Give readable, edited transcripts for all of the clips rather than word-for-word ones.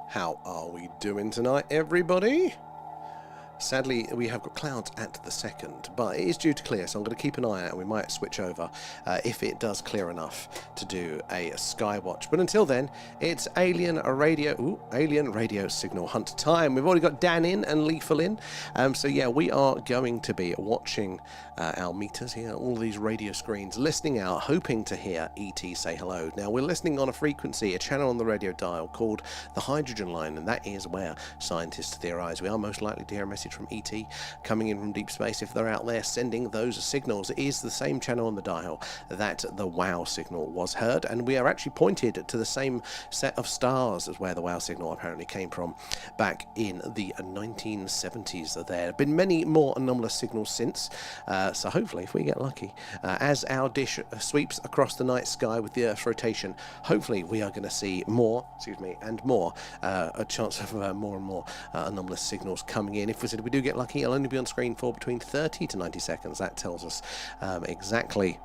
How are we doing tonight, everybody? Sadly, we have got clouds at the second, but it is due to clear, so I'm going to keep an eye out and we might switch over if it does clear enough to do a sky watch. But until then, it's alien radio signal hunt time. We've already got Dan in and Lethal in, so yeah, we are going to be watching our meters here, all these radio screens, listening out, hoping to hear ET say hello. Now, we're listening on a frequency, a channel on the radio dial called the hydrogen line, and that is where scientists theorize we are most likely to hear a message from ET coming in from deep space. If they're out there sending those signals, it is the same channel on the dial that the WOW signal was heard, and we are actually pointed to the same set of stars as where the WOW signal apparently came from back in the 1970s. There have been many more anomalous signals since, so hopefully if we get lucky, as our dish sweeps across the night sky with the Earth's rotation, hopefully we are going to see more, a chance of more and more anomalous signals coming in. If we do get lucky, it'll only be on screen for between 30 to 90 seconds. That tells us exactly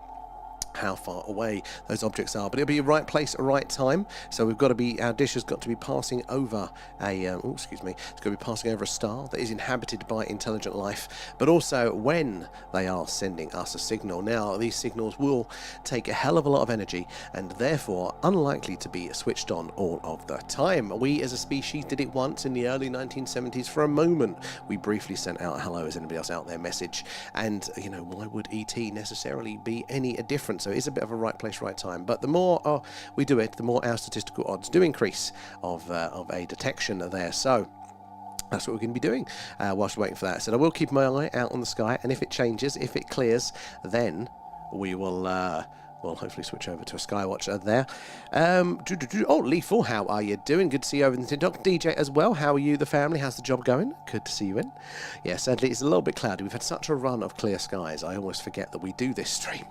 how far away those objects are, but it'll be right place, right time. So we've got to be, our dish has got to be passing over it's going to be passing over a star that is inhabited by intelligent life, but also when they are sending us a signal. Now, these signals will take a hell of a lot of energy and therefore unlikely to be switched on all of the time. We as a species did it once in the early 1970s. For a moment we briefly sent out a hello, is anybody else out there message, and why would ET necessarily be any different? So it is a bit of a right place, right time. But the more we do it, the more our statistical odds do increase of a detection there. So that's what we're going to be doing whilst we're waiting for that. So I will keep my eye out on the sky, and if it changes, if it clears, then we will we'll hopefully switch over to a skywatch there. Oh, Lethal, how are you doing? Good to see you over in the TikTok. DJ as well, how are you, the family? How's the job going? Good to see you in. Yeah, sadly it's a little bit cloudy. We've had such a run of clear skies, I almost forget that we do this stream.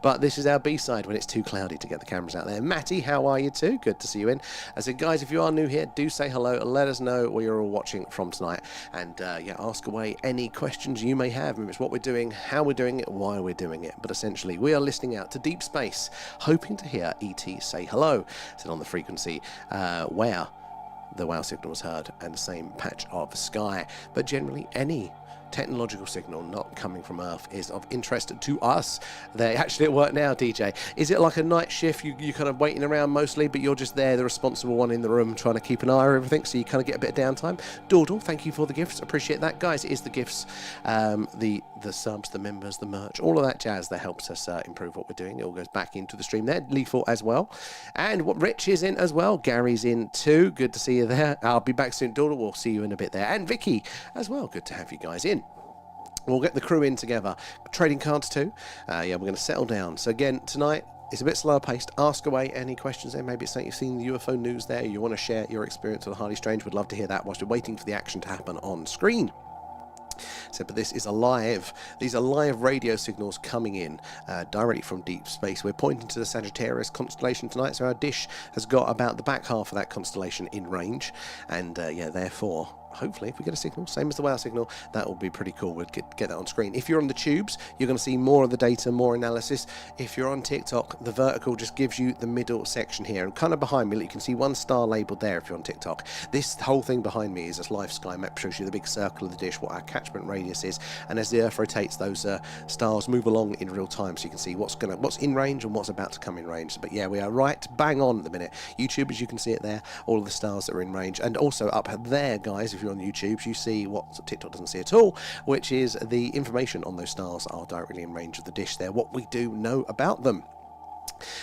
But this is our B-side when it's too cloudy to get the cameras out there. Matty, how are you too? Good to see you in. I said, guys, if you are new here, do say hello and let us know where you're all watching from tonight. And ask away any questions you may have. Maybe it's what we're doing, how we're doing it, why we're doing it. But essentially, we are listening out to deep space, hoping to hear ET say hello. Said on the frequency where the WOW signal was heard, and the same patch of sky. But generally, any technological signal not coming from Earth is of interest to us. They're actually at work now, DJ. Is it like a night shift? You kind of waiting around mostly, but you're just there, the responsible one in the room, trying to keep an eye on everything, so you kind of get a bit of downtime. Dawdle, thank you for the gifts. Appreciate that. Guys, it is the gifts, the subs, the members, the merch, all of that jazz that helps us improve what we're doing. It all goes back into the stream there. Lethal as well. And what Rich is in as well. Gary's in too. Good to see you there. I'll be back soon, Dawdle. We'll see you in a bit there. And Vicky as well. Good to have you guys in. We'll get the crew in together. Trading cards too. We're going to settle down. So again, tonight it's a bit slower paced. Ask away any questions there. Maybe it's something you've seen the UFO news there. You want to share your experience with the Highly Strange. Would love to hear that whilst you're waiting for the action to happen on screen. So, but this is these are live radio signals coming in directly from deep space. We're pointing to the Sagittarius constellation tonight, so our dish has got about the back half of that constellation in range, and therefore hopefully if we get a signal same as the WOW signal, that will be pretty cool. We'll get that on screen. If you're on the tubes, you're going to see more of the data, more analysis. If you're on TikTok, the vertical just gives you the middle section here, and kind of behind me you can see one star labeled there if you're on TikTok. This whole thing behind me is this live sky map, shows you the big circle of the dish, what our catchment radius is, and as the Earth rotates, those stars move along in real time, so you can see what's in range and what's about to come in range. But yeah, we are right bang on at the minute. YouTube, as you can see it there, all of the stars that are in range, and also up there, guys, if you're on YouTube, you see what TikTok doesn't see at all, which is the information on those stars are directly in range of the dish there, what we do know about them.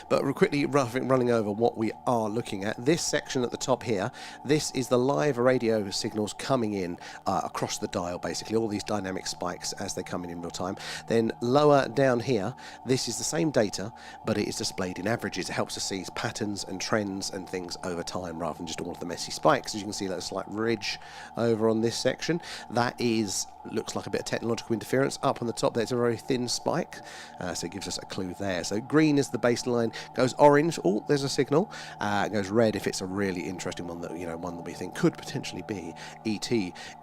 But we're quickly running over what we are looking at. This section at the top here, this is the live radio signals coming in across the dial, basically all these dynamic spikes as they come in real time. Then lower down here, this is the same data, but it is displayed in averages. It helps us see patterns and trends and things over time rather than just all of the messy spikes. As you can see, that slight ridge over on this section, that is looks like a bit of technological interference. Up on the top there's a very thin spike, so it gives us a clue there. So green is the baseline, goes orange, oh, there's a signal, it goes red if it's a really interesting one that, one that we think could potentially be ET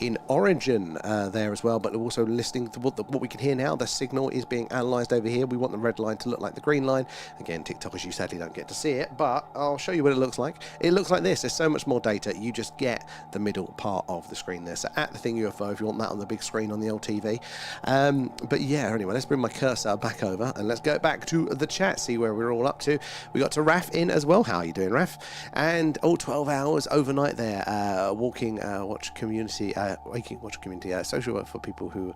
in origin there as well. But also listening to what we can hear now, the signal is being analysed over here. We want the red line to look like the green line. Again, TikTokers, you sadly don't get to see it, but I'll show you what it looks like. It looks like this. There's so much more data. You just get the middle part of the screen there. So at the thing UFO, if you want that on the big screen on the old TV. But yeah, anyway, let's bring my cursor back over and let's go back to the chat, see where we're all up to. We got to Raf in as well. How are you doing, Raf? And 12 hours overnight there, walking watch community, waking watch community, social work for people who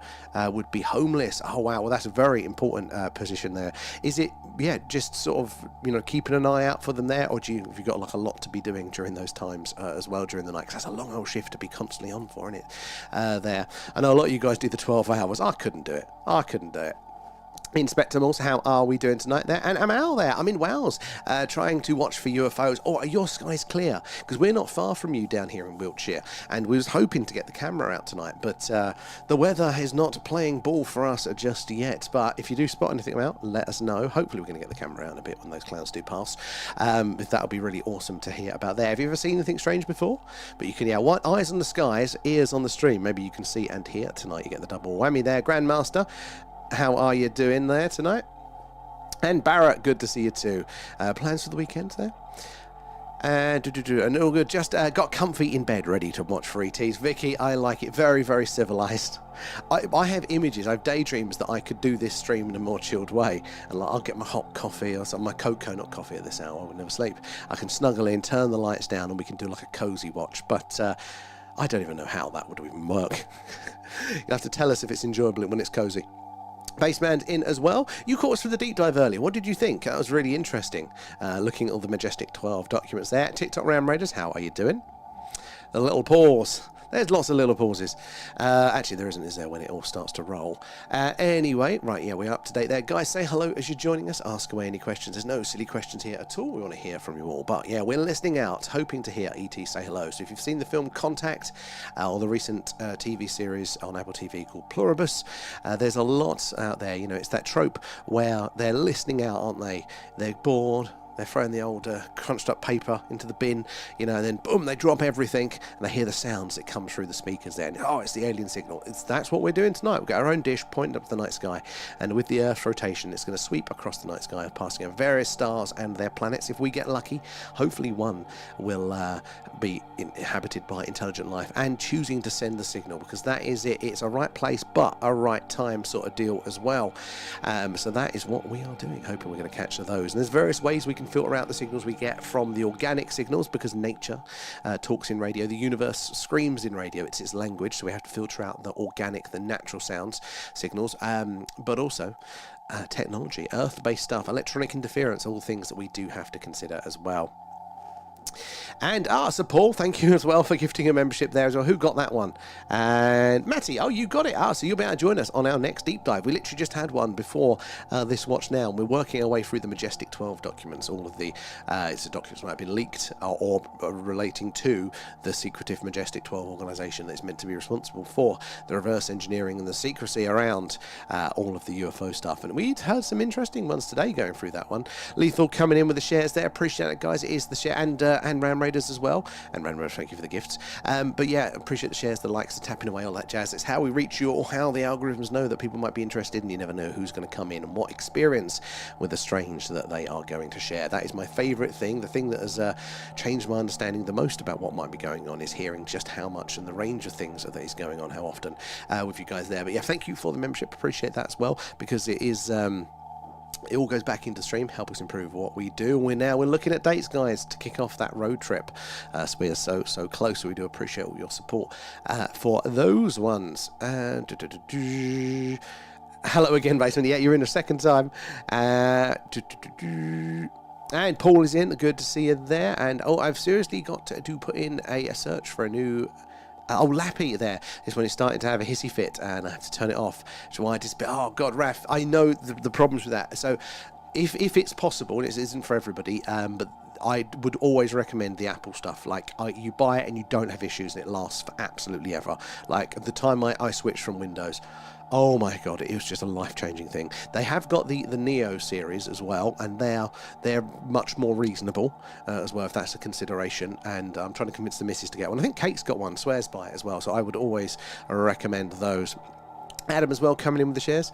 would be homeless. Oh wow, well that's a very important position there. Is it, yeah, just sort of, keeping an eye out for them there, or have you got like a lot to be doing during those times as well during the night? Because that's a long old shift to be constantly on for, isn't it? There. I know a lot of you guys do the 12 hours. I couldn't do it. Inspector Morse, how are we doing tonight there? And I'm Al there. I'm in Wales, trying to watch for UFOs. Oh, are your skies clear? Because we're not far from you down here in Wiltshire, and we was hoping to get the camera out tonight, but the weather is not playing ball for us just yet. But if you do spot anything out, let us know. Hopefully we're going to get the camera out in a bit when those clouds do pass. That would be really awesome to hear about there. Have you ever seen anything strange before? But you can, yeah, eyes on the skies, ears on the stream. Maybe you can see and hear tonight. You get the double whammy there. Grandmaster, how are you doing there tonight? And Barrett, good to see you too. Plans for the weekend there? And all good. Just got comfy in bed, ready to watch for ETs. Vicky, I like it. Very, very civilised. I have images, I have daydreams that I could do this stream in a more chilled way. And like, I'll get my hot coffee or something, my cocoa, not coffee at this hour, I would never sleep. I can snuggle in, turn the lights down, and we can do like a cosy watch. But I don't even know how that would even work. You'll have to tell us if it's enjoyable when it's cosy. Baseman in as well. You caught us for the deep dive earlier. What did you think? That was really interesting. Looking at all the Majestic 12 documents there. TikTok Ram Raiders, how are you doing? A little pause. There's lots of little pauses. Actually, there isn't, is there, when it all starts to roll? Anyway, right, yeah, we're up to date there. Guys, say hello as you're joining us. Ask away any questions. There's no silly questions here at all. We want to hear from you all. But yeah, we're listening out, hoping to hear ET say hello. So if you've seen the film Contact, or the recent TV series on Apple TV called Pluribus, there's a lot out there. It's that trope where they're listening out, aren't they? They're bored. They're throwing the old crunched up paper into the bin, and then boom, they drop everything, and they hear the sounds that come through the speakers there. And, oh, it's the alien signal. That's what we're doing tonight. We've got our own dish pointing up to the night sky, and with the Earth's rotation, it's going to sweep across the night sky, passing over various stars and their planets. If we get lucky, hopefully one will be inhabited by intelligent life and choosing to send the signal, because that is it. It's a right place, but a right time sort of deal as well. So that is what we are doing, hoping we're going to catch those. And there's various ways we can filter out the signals we get from the organic signals, because nature talks in radio, the universe screams in radio, it's its language, so we have to filter out the organic, the natural sounds, signals, but also technology, earth-based stuff, electronic interference, all things that we do have to consider as well. And so Paul, thank you as well for gifting a membership there as well. Who got that one? And Matty, oh, you got it. So you'll be able to join us on our next deep dive. We literally just had one before this watch now, and we're working our way through the Majestic 12 documents. All of the it's the documents might have been leaked or relating to the secretive Majestic 12 organisation that is meant to be responsible for the reverse engineering and the secrecy around all of the UFO stuff. And we heard some interesting ones today going through that one. Lethal coming in with the shares there. Appreciate it, guys. It is the share, and Ram Raiders as well. And Ram Raiders, thank you for the gifts. But yeah, appreciate the shares, the likes, the tapping away, all that jazz. It's how we reach you, or how the algorithms know that people might be interested, and you never know who's going to come in and what experience with the strange that they are going to share. That is my favourite thing. The thing that has changed my understanding the most about what might be going on is hearing just how much and the range of things that is going on, how often with you guys there. But yeah, thank you for the membership. Appreciate that as well, because it is... it all goes back into stream, help us improve what we do. We're looking at dates, guys, to kick off that road trip. So we are so close, so we do appreciate all your support for those ones. Hello again, Baseman. Yeah, you're in a second time. And Paul is in. Good to see you there. And I've seriously got to put in a search for a new... Lappy there is when it's starting to have a hissy fit, and I have to turn it off. So why just... Oh, God, Raf, I know the problems with that. So if it's possible, and it isn't for everybody, but I would always recommend the Apple stuff. Like, you buy it and you don't have issues, and it lasts for absolutely ever. Like, at the time I switched from Windows, oh my god, it was just a life-changing thing. They have got the Neo series as well, and they're much more reasonable as well, if that's a consideration. And I'm trying to convince the missus to get one. I think Kate's got one, swears by it as well, so I would always recommend those. Adam as well, coming in with the shares.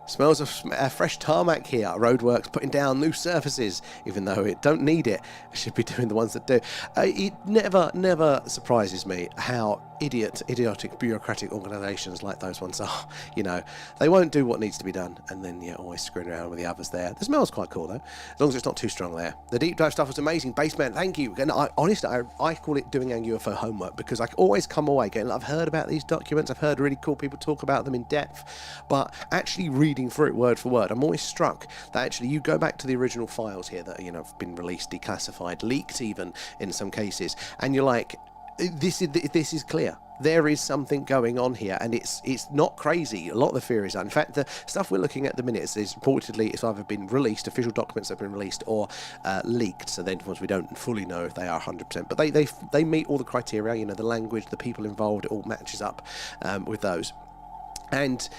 Smells of fresh tarmac here. Roadworks putting down new surfaces, even though it don't need it. I should be doing the ones that do. It never surprises me how idiotic bureaucratic organisations like those ones are. You know, they won't do what needs to be done, and then you're always screwing around with the others there. The smell's quite cool though, as long as it's not too strong there. The deep dive stuff was amazing. Baseman, thank you. And honestly, I call it doing our UFO homework, because I always come away going, I've heard about these documents, I've heard really cool people talk about them in depth, but actually reading through it word for word, I'm always struck that actually you go back to the original files here that, you know, have been released, declassified, leaked even in some cases, and you're like, this is clear. There is something going on here, and it's not crazy. A lot of the theories are. In fact, the stuff we're looking at the minute is reportedly it's either been released, official documents have been released, or leaked. So then, of course, we don't fully know if they are 100%. But they meet all the criteria. You know, the language, the people involved, it all matches up with those. And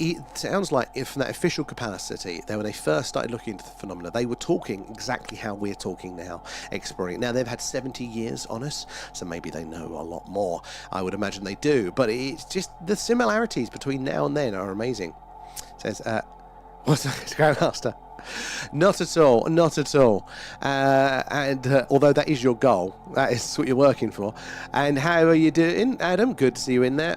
it sounds like from that official capacity, when they first started looking into the phenomena, they were talking exactly how we're talking now, exploring. Now, they've had 70 years on us, so maybe they know a lot more. I would imagine they do, but it's just the similarities between now and then are amazing. It says, what's that, Grandmaster? Not at all, not at all. Although that is your goal, that is what you're working for. And how are you doing, Adam? Good to see you in there.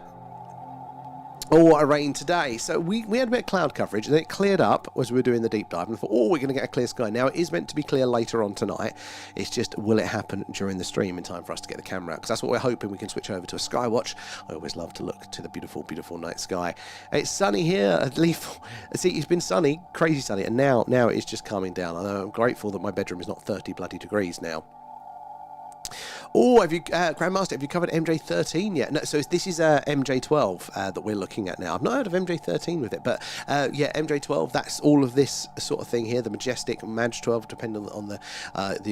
Oh, what a rain today. So we had a bit of cloud coverage, and then it cleared up as we were doing the deep dive, and I thought, oh, we're going to get a clear sky. Now, it is meant to be clear later on tonight. It's just, will it happen during the stream in time for us to get the camera out? Because that's what we're hoping. We can switch over to a sky watch. I always love to look to the beautiful, beautiful night sky. It's sunny here at Lethal. See, it's been sunny, crazy sunny, and now it's just calming down. I know I'm grateful that my bedroom is not 30 bloody degrees now. Oh, have you, Grandmaster, have you covered MJ13 yet? No, so this is MJ12 that we're looking at now. I've not heard of MJ13 with it, but yeah, MJ12, that's all of this sort of thing here, the Majestic, MAJ12, depending on the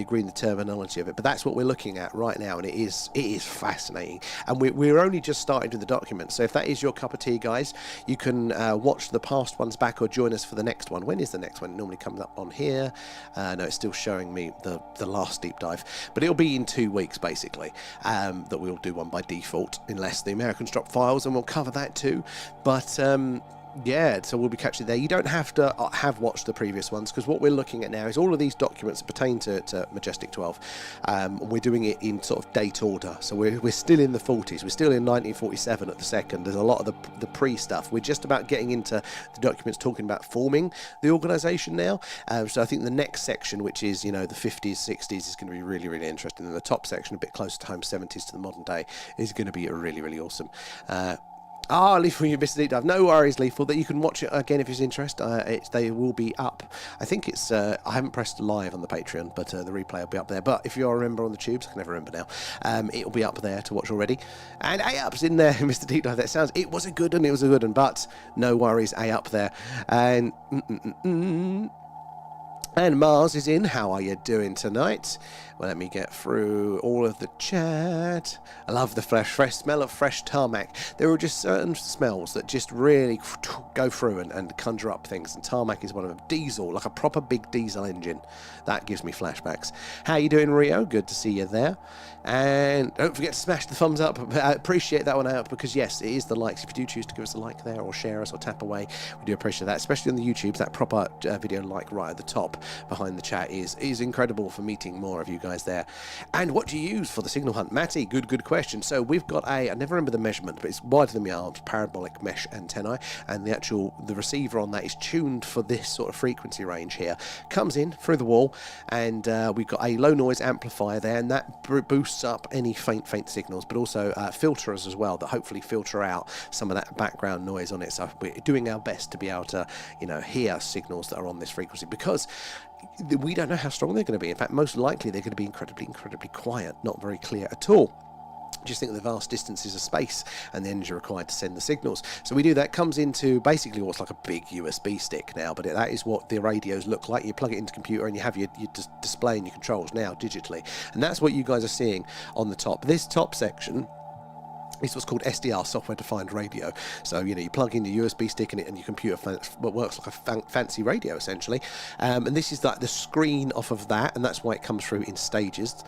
agreeing the terminology of it. But that's what we're looking at right now, and it is fascinating. And we're only just starting with the document, so if that is your cup of tea, guys, you can watch the past ones back or join us for the next one. When is the next one? It normally comes up on here. No, it's still showing me the last deep dive, but it'll be in 2 weeks, basically, that we'll do one by default, unless the Americans drop files, and we'll cover that too. But yeah, so we'll be catching there. You don't have to have watched the previous ones, because what we're looking at now is all of these documents that pertain to Majestic 12. We're doing it in sort of date order, so we're still in the 40s. We're still in 1947 at the second. There's a lot of the pre-stuff. We're just about getting into the documents talking about forming the organisation now. So I think the next section, which is, you know, the 50s, 60s, is going to be really, really interesting. And the top section, a bit closer to home, 70s to the modern day, is going to be really, really awesome. Lethal, you missed the deep dive. No worries, Lethal, that you can watch it again if you're interested. They will be up. I think it's, I haven't pressed live on the Patreon, but the replay will be up there. But if you're a member on the tubes, I can never remember now, it'll be up there to watch already. And A-Up's in there, Mr. Deep Dive. That sounds, it was a good one, but no worries, A-Up there. And, and Mars is in. How are you doing tonight? Well, let me get through all of the chat. I love the fresh smell of fresh tarmac. There are just certain smells that just really go through and conjure up things, and tarmac is one of them. Diesel, like a proper big diesel engine. That gives me flashbacks. How you doing, Rio? Good to see you there. And don't forget to smash the thumbs up. I appreciate that one out, because yes, it is the likes. If you do choose to give us a like there, or share us, or tap away, we do appreciate that, especially on the YouTubes. That proper video like right at the top behind the chat is incredible for meeting more of you guys there. And what do you use for the signal hunt? Matty, good question. So we've got I never remember the measurement, but it's wider than my arms, parabolic mesh antennae, and the receiver on that is tuned for this sort of frequency range here. Comes in through the wall, and we've got a low noise amplifier there, and that boosts up any faint signals, but also filters as well, that hopefully filter out some of that background noise on it. So we're doing our best to be able to, you know, hear signals that are on this frequency, because we don't know how strong they're going to be. In fact, most likely they're going to be incredibly quiet, not very clear at all. Just think of the vast distances of space and the energy required to send the signals. So we do that. Comes into basically what's like a big USB stick now, but that is what the radios look like. You plug it into a computer and you have your display and your controls now digitally. And that's what you guys are seeing on the top. This top section is what's called SDR, software defined radio. So you plug in your USB stick in it and your computer what works like a fancy radio essentially, and this is like the screen off of that, and that's why it comes through in stages.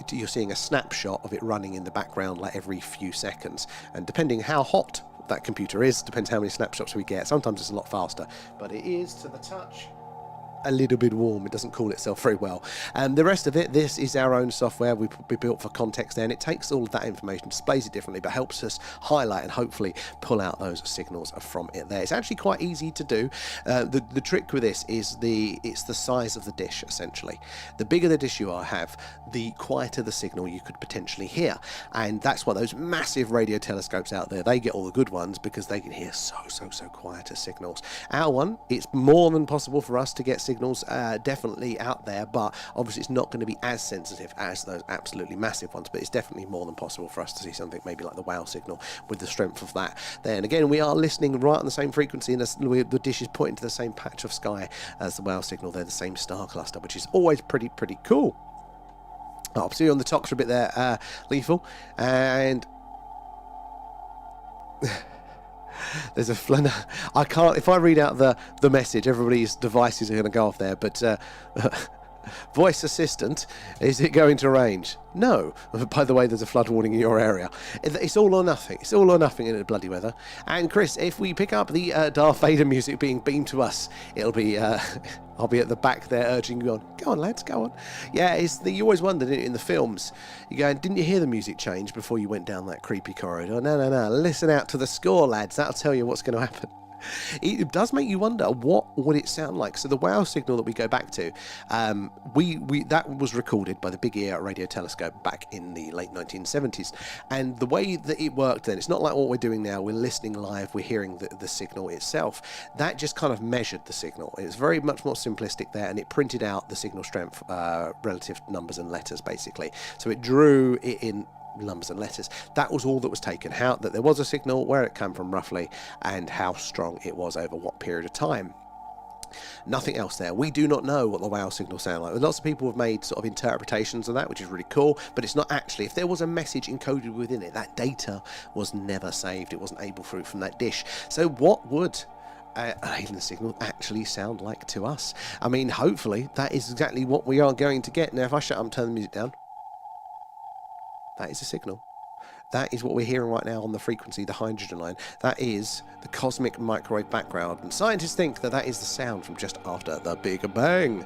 You're seeing a snapshot of it running in the background like every few seconds, and depending how hot that computer is depends how many snapshots we get. Sometimes it's a lot faster, but it is to the touch a little bit warm. It doesn't cool itself very well. And the rest of it, this is our own software we built for context there, and it takes all of that information, displays it differently, but helps us highlight and hopefully pull out those signals from it there. It's actually quite easy to do. The trick with this is it's the size of the dish essentially. The bigger the dish you have, the quieter the signal you could potentially hear, and that's why those massive radio telescopes out there, they get all the good ones because they can hear so quieter signals. Our one, it's more than possible for us to get signals definitely out there, but obviously it's not going to be as sensitive as those absolutely massive ones, but it's definitely more than possible for us to see something maybe like the WOW signal with the strength of that. Then again, we are listening right on the same frequency, and the dish is pointing to the same patch of sky as the WOW signal. They're the same star cluster, which is always pretty cool. I'll see you on the top for a bit there, Lethal, and there's a I can't, if I read out the message, everybody's devices are going to go off there, but voice assistant, is it going to range? No. By the way, there's a flood warning in your area. It's all or nothing. It's all or nothing in the bloody weather. And Chris, if we pick up the Darth Vader music being beamed to us, it'll be I'll be at the back there urging you on. Go on, lads, go on. Yeah, you always wondered in the films. You go, didn't you hear the music change before you went down that creepy corridor? No. Listen out to the score, lads. That'll tell you what's going to happen. It does make you wonder what would it sound like. So the WOW signal that we go back to, that was recorded by the Big Ear radio telescope back in the late 1970s, and the way that it worked then, it's not like what we're doing now. We're listening live, we're hearing the signal itself. That just kind of measured the signal. It's very much more simplistic there, and it printed out the signal strength relative numbers and letters basically. So it drew it in numbers and letters. That was all that was taken, that there was a signal, where it came from roughly, and how strong it was over what period of time. Nothing else there. We do not know what the WOW signal sound like. Lots of people have made sort of interpretations of that, which is really cool, but it's not actually. If there was a message encoded within it, that data was never saved. It wasn't able through from that dish. So what would an alien signal actually sound like to us? I mean, hopefully that is exactly what we are going to get. Now, if I shut up and turn the music down, that is a signal. That is what we're hearing right now on the frequency, the hydrogen line. That is the cosmic microwave background. And scientists think that is the sound from just after the Big Bang.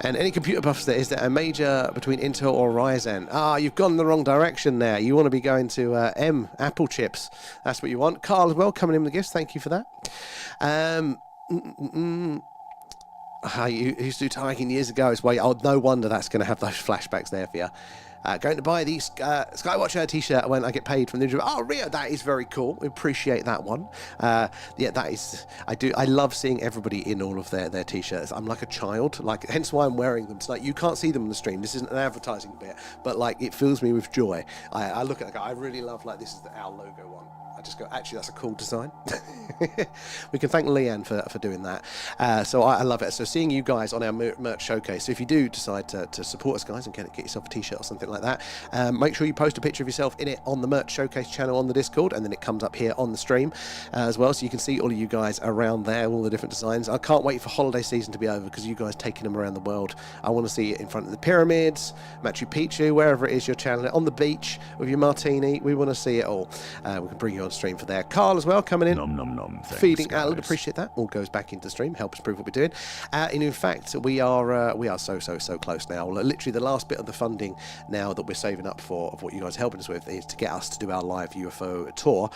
And any computer buffs there, is there a major between Intel or Ryzen? You've gone in the wrong direction there. You want to be going to Apple chips. That's what you want. Carl as well, coming in with the gifts. Thank you for that. I used to do hiking years ago. No wonder that's going to have those flashbacks there for you. Going to buy the Skywatcher t-shirt when I get paid from the interview. Oh, Rio, that is very cool. We appreciate that one. Yeah, that is. I love seeing everybody in all of their t-shirts. I'm like a child. Hence why I'm wearing them tonight. You can't see them on the stream. This isn't an advertising bit, but it fills me with joy. I look at it. I really love this is our logo one. I just go, actually, that's a cool design. We can thank Leanne for doing that. So I love it. So seeing you guys on our merch showcase. So if you do decide to support us, guys, and get yourself a t-shirt or something like that, make sure you post a picture of yourself in it on the merch showcase channel on the Discord, and then it comes up here on the stream as well. So you can see all of you guys around there, all the different designs. I can't wait for holiday season to be over because you guys taking them around the world. I want to see it in front of the pyramids, Machu Picchu, wherever it is you're channeling, on the beach with your martini. We want to see it all. We can bring you on stream for there. Carl as well coming in. Nom nom nom. Thanks, feeding Alan, appreciate that. All goes back into stream, helps prove what we're doing. And in fact, we are so close now. Literally the last bit of the funding now that we're saving up for, of what you guys are helping us with, is to get us to do our live UFO tour.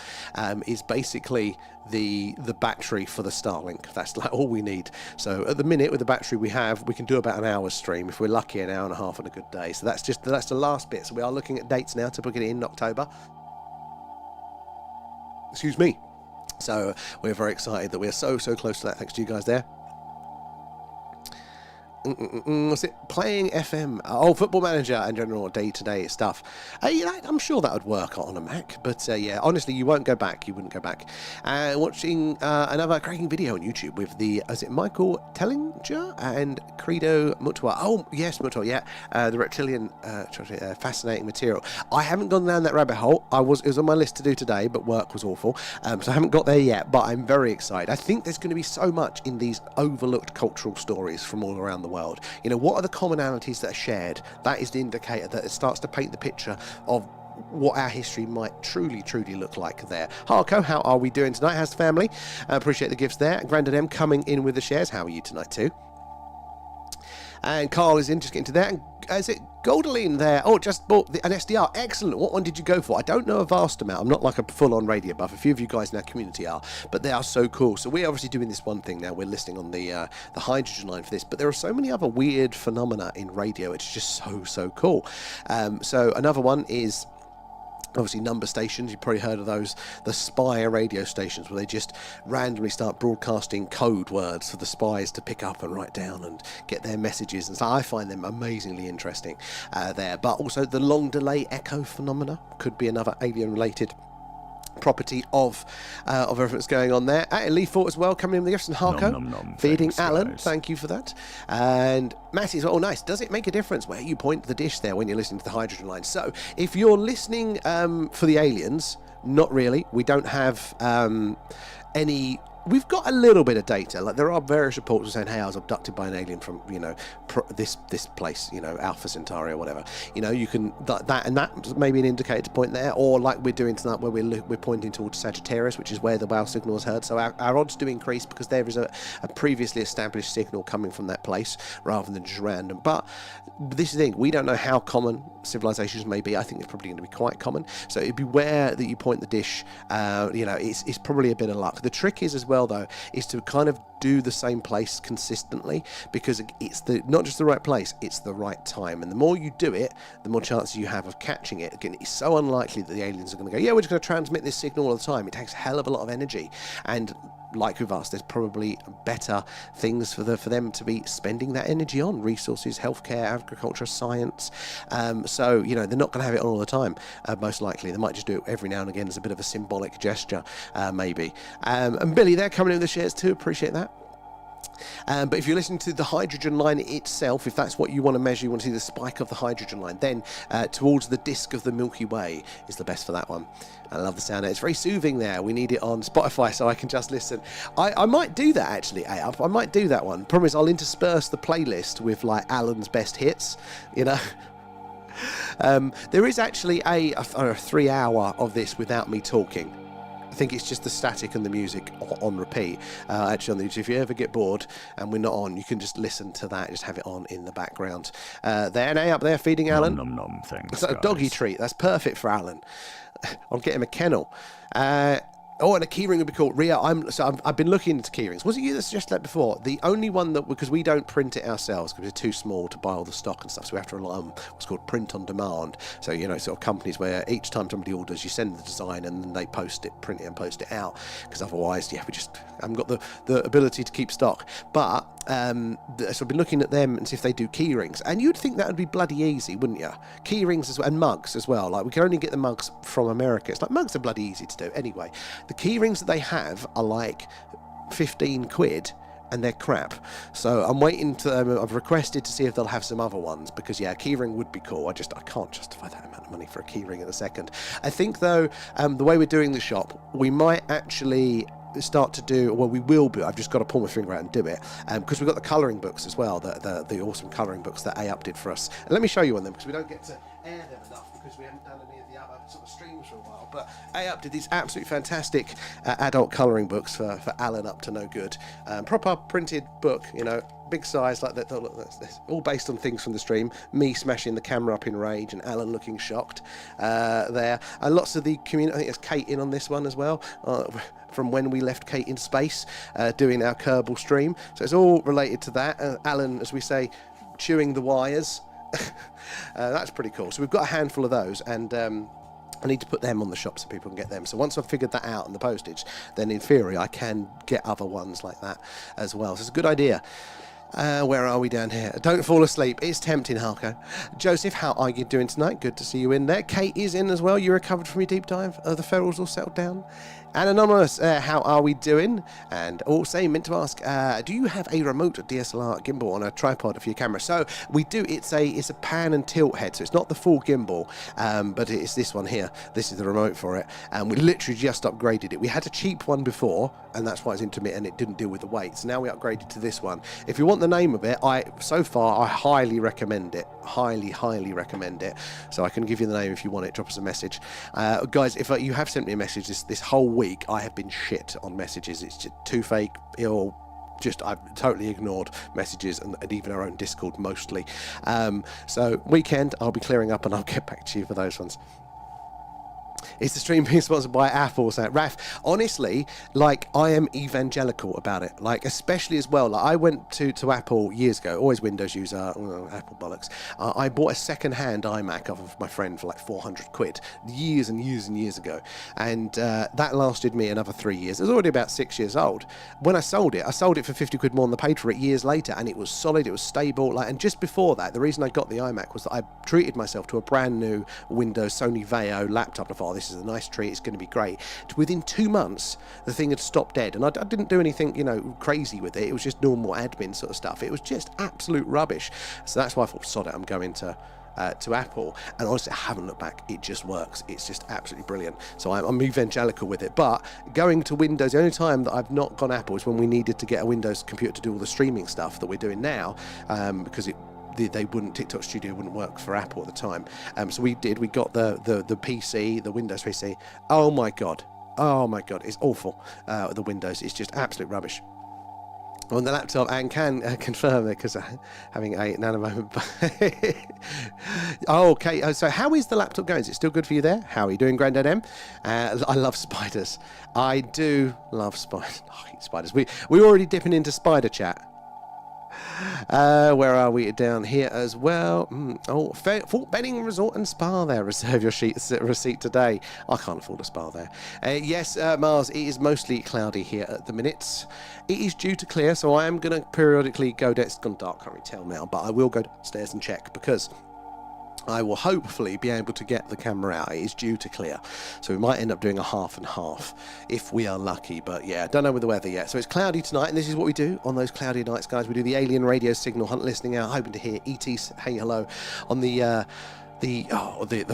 Is basically the battery for the Starlink. That's all we need. So at the minute, with the battery we have, we can do about an hour's stream. If we're lucky, an hour and a half on a good day. So that's the last bit. So we are looking at dates now to book it in October. Excuse me. So we're very excited that we're so close to that. Thanks to you guys there. What's it? Playing FM. Oh, Football Manager and general day-to-day stuff. I'm sure that would work on a Mac, but yeah, honestly, you won't go back. You wouldn't go back. Watching another cracking video on YouTube with is it Michael Tellinger and Credo Mutwa? Oh, yes, Mutwa, yeah. The reptilian, fascinating material. I haven't gone down that rabbit hole. It was on my list to do today, but work was awful. So I haven't got there yet, but I'm very excited. I think there's going to be so much in these overlooked cultural stories from all around the world. You know, what are the commonalities that are shared? That is the indicator that it starts to paint the picture of what our history might truly look like there. Harco, how are we doing tonight? How's the family? Appreciate the gifts there. Grandad M coming in with the shares. How are you tonight too? And Carl is interested into that. And is it Goldeline there? Oh, just bought an SDR. Excellent. What one did you go for? I don't know a vast amount. I'm not like a full-on radio buff. A few of you guys in our community are, but they are so cool. So we're obviously doing this one thing now. We're listening on the hydrogen line for this, but there are so many other weird phenomena in radio. It's just so cool. So another one is obviously number stations. You've probably heard of those, the spy radio stations, where they just randomly start broadcasting code words for the spies to pick up and write down and get their messages. And so I find them amazingly interesting there. But also the long delay echo phenomena could be another alien related property of everything that's going on there. Lee Fort as well coming in with the gifts, and Harco feeding thanks, Alan guys. Thank you for that. And Matty as well. Oh, nice. Does it make a difference where you point the dish there when you're listening to the hydrogen line? So if you're listening for the aliens, not really. We don't have any. We've got a little bit of data. Like there are various reports saying, "Hey, I was abducted by an alien from this place, Alpha Centauri or whatever." You can that may be an indicator to point there, or like we're doing tonight, where we're pointing towards Sagittarius, which is where the WOW signal is heard. So our odds do increase because there is a previously established signal coming from that place rather than just random. But this is the thing: we don't know how common civilizations may be. I think it's probably going to be quite common. So beware that you point the dish. It's probably a bit of luck. The trick is as well, though, is to kind of do the same place consistently, because it's not just the right place, it's the right time. And the more you do it, the more chances you have of catching it. Again, it's so unlikely that the aliens are going to go, yeah, we're just going to transmit this signal all the time. It takes a hell of a lot of energy. And like with us, there's probably better things for them to be spending that energy on: resources, healthcare, agriculture, science. So they're not going to have it on all the time. Most likely, they might just do it every now and again as a bit of a symbolic gesture, maybe. And Billy, they're coming in with the shares too. Appreciate that. But if you're listening to the hydrogen line itself, if that's what you want to measure, you want to see the spike of the hydrogen line, then towards the disk of the Milky Way is the best for that one. I love the sound. It's very soothing there. We need it on Spotify so I can just listen. I might do that actually, I might do that one. Problem is I'll intersperse the playlist with like Alan's best hits, there is actually a 3 hour of this without me talking. I think it's just the static and the music on repeat. Actually, on the YouTube, if you ever get bored and we're not on, you can just listen to that, just have it on in the background. There, and up there feeding Alan. Nom, nom, nom, thanks, it's like a doggy treat. That's perfect for Alan. I'll get him a kennel. And a keyring would be cool. Ria, I've been looking into keyrings. Was it you that suggested that before? The only one that, because we don't print it ourselves because we're too small to buy all the stock and stuff, so we have to rely on what's called print on demand. So, sort of companies where each time somebody orders, you send the design and then they post it, print it and post it out. Because otherwise, we just haven't got the ability to keep stock. But, so I've been looking at them and see if they do keyrings. And you'd think that would be bloody easy, wouldn't you? Keyrings as well, and mugs as well. Like, we can only get the mugs from America. It's like, mugs are bloody easy to do. Anyway, the keyrings that they have are like 15 quid and they're crap. So I'm waiting to, I've requested to see if they'll have some other ones, because yeah, a keyring would be cool. I can't justify that amount of money for a keyring in a second. I think though, the way we're doing the shop, we might actually start to do, well, we will do, I've just got to pull my finger out and do it, because we've got the colouring books as well, the awesome colouring books that A-Up did for us. And let me show you one of them, because we don't get to air them enough, because we haven't done any of the other sort of streams for a while. But A-Up did these absolutely fantastic adult colouring books for Alan up to no good. Proper printed book, big size, like that. That's all based on things from the stream. Me smashing the camera up in rage and Alan looking shocked there. And lots of the community, I think there's Kate in on this one as well. From when we left Kate in space, doing our Kerbal stream. So it's all related to that. Alan, as we say, chewing the wires. That's pretty cool. So we've got a handful of those, and I need to put them on the shop so people can get them. So once I've figured that out and the postage, then in theory I can get other ones like that as well. So it's a good idea. Where are we down here? Don't fall asleep. It's tempting, Harko. Joseph, how are you doing tonight? Good to see you in there. Kate is in as well. You recovered from your deep dive? Are the ferals all settled down? And Anonymous, how are we doing? And also meant to ask, do you have a remote DSLR gimbal on a tripod for your camera? So we do. It's a pan and tilt head, so it's not the full gimbal, but it's this one here. This is the remote for it, and we literally just upgraded it. We had a cheap one before, and that's why it's intermittent. It didn't deal with the weight. So now we upgraded to this one. If you want the name of it, I highly recommend it. Highly recommend it. So I can give you the name if you want it. Drop us a message, guys. If you have sent me a message this whole week, I have been shit on messages. It's just too fake, ill. I've totally ignored messages and even our own Discord mostly. So weekend, I'll be clearing up and I'll get back to you for those ones. Is the stream being sponsored by Apple? So, Raf, honestly, like, I am evangelical about it. Like, especially as well. Like, I went to Apple years ago, always Windows user, Apple bollocks. I bought a second-hand iMac off of my friend for like 400 quid years and years ago. And that lasted me another 3 years. It was already about 6 years old. When I sold it for 50 quid more than I paid for it years later. And it was solid, it was stable. Like, and just before that, the reason I got the iMac was that I treated myself to a brand new Windows Sony Vaio laptop. I thought, this is a nice treat, it's going to be great. Within 2 months, the thing had stopped dead, and I didn't do anything, crazy with it. It was just normal admin sort of stuff. It was just absolute rubbish. So that's why I thought, sod it, I'm going to Apple. And honestly, I haven't looked back. It just works. It's just absolutely brilliant. So I'm evangelical with it. But going to Windows, the only time that I've not gone Apple is when we needed to get a Windows computer to do all the streaming stuff that we're doing now, because TikTok Studio wouldn't work for Apple at the time. So we got the PC, the Windows PC. Oh my god, it's awful. The Windows, it's just absolute rubbish on the laptop, and can confirm it because having a nanomoment. Okay, so how is the laptop going? Is it still good for you there? How are you doing, Grandad M? I love spiders. I do love spiders. I hate spiders. We already dipping into spider chat. Where are we? Down here as well. Fort Benning Resort and Spa there. Reserve your receipt today. I can't afford a spa there. Yes, Mars, it is mostly cloudy here at the minute. It is due to clear, so I am going to periodically go down. It's gone dark, can't really tell now, but I will go downstairs and check, because I will hopefully be able to get the camera out. It is due to clear, so we might end up doing a half and half if we are lucky. But yeah, don't know with the weather yet. So it's cloudy tonight, and this is what we do on those cloudy nights, guys. We do the alien radio signal hunt, listening out, hoping to hear ET's hey hello on the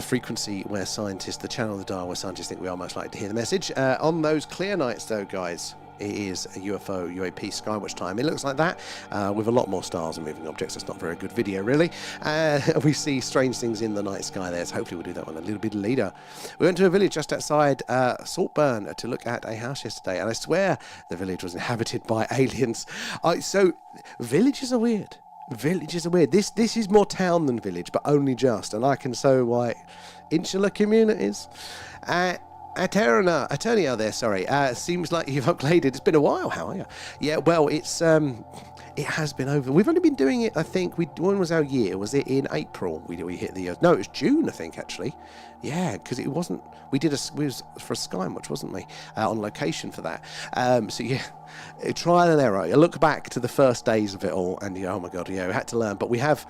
frequency where scientists, the channel of the dial where scientists think we are most likely to hear the message. On those clear nights, though, guys, it is a UFO, UAP skywatch time. It looks like that, with a lot more stars and moving objects. That's not a very good video, really. We see strange things in the night sky there, so hopefully we'll do that one a little bit later. We went to a village just outside Saltburn to look at a house yesterday, and I swear the village was inhabited by aliens. So villages are weird. Villages are weird. This is more town than village, but only just, and I can so why insular communities. Eternia there, sorry. Seems like you've upgraded. It's been a while. How are you? Yeah, well, it has been over. We've only been doing it, I think. When was our year? Was it in April? We hit the year. No, it was June, I think, actually. Yeah, because it wasn't. We was for a Skywatch, wasn't we? On location for that. So yeah, trial and error. You look back to the first days of it all, and oh my god, yeah, we had to learn. But we have.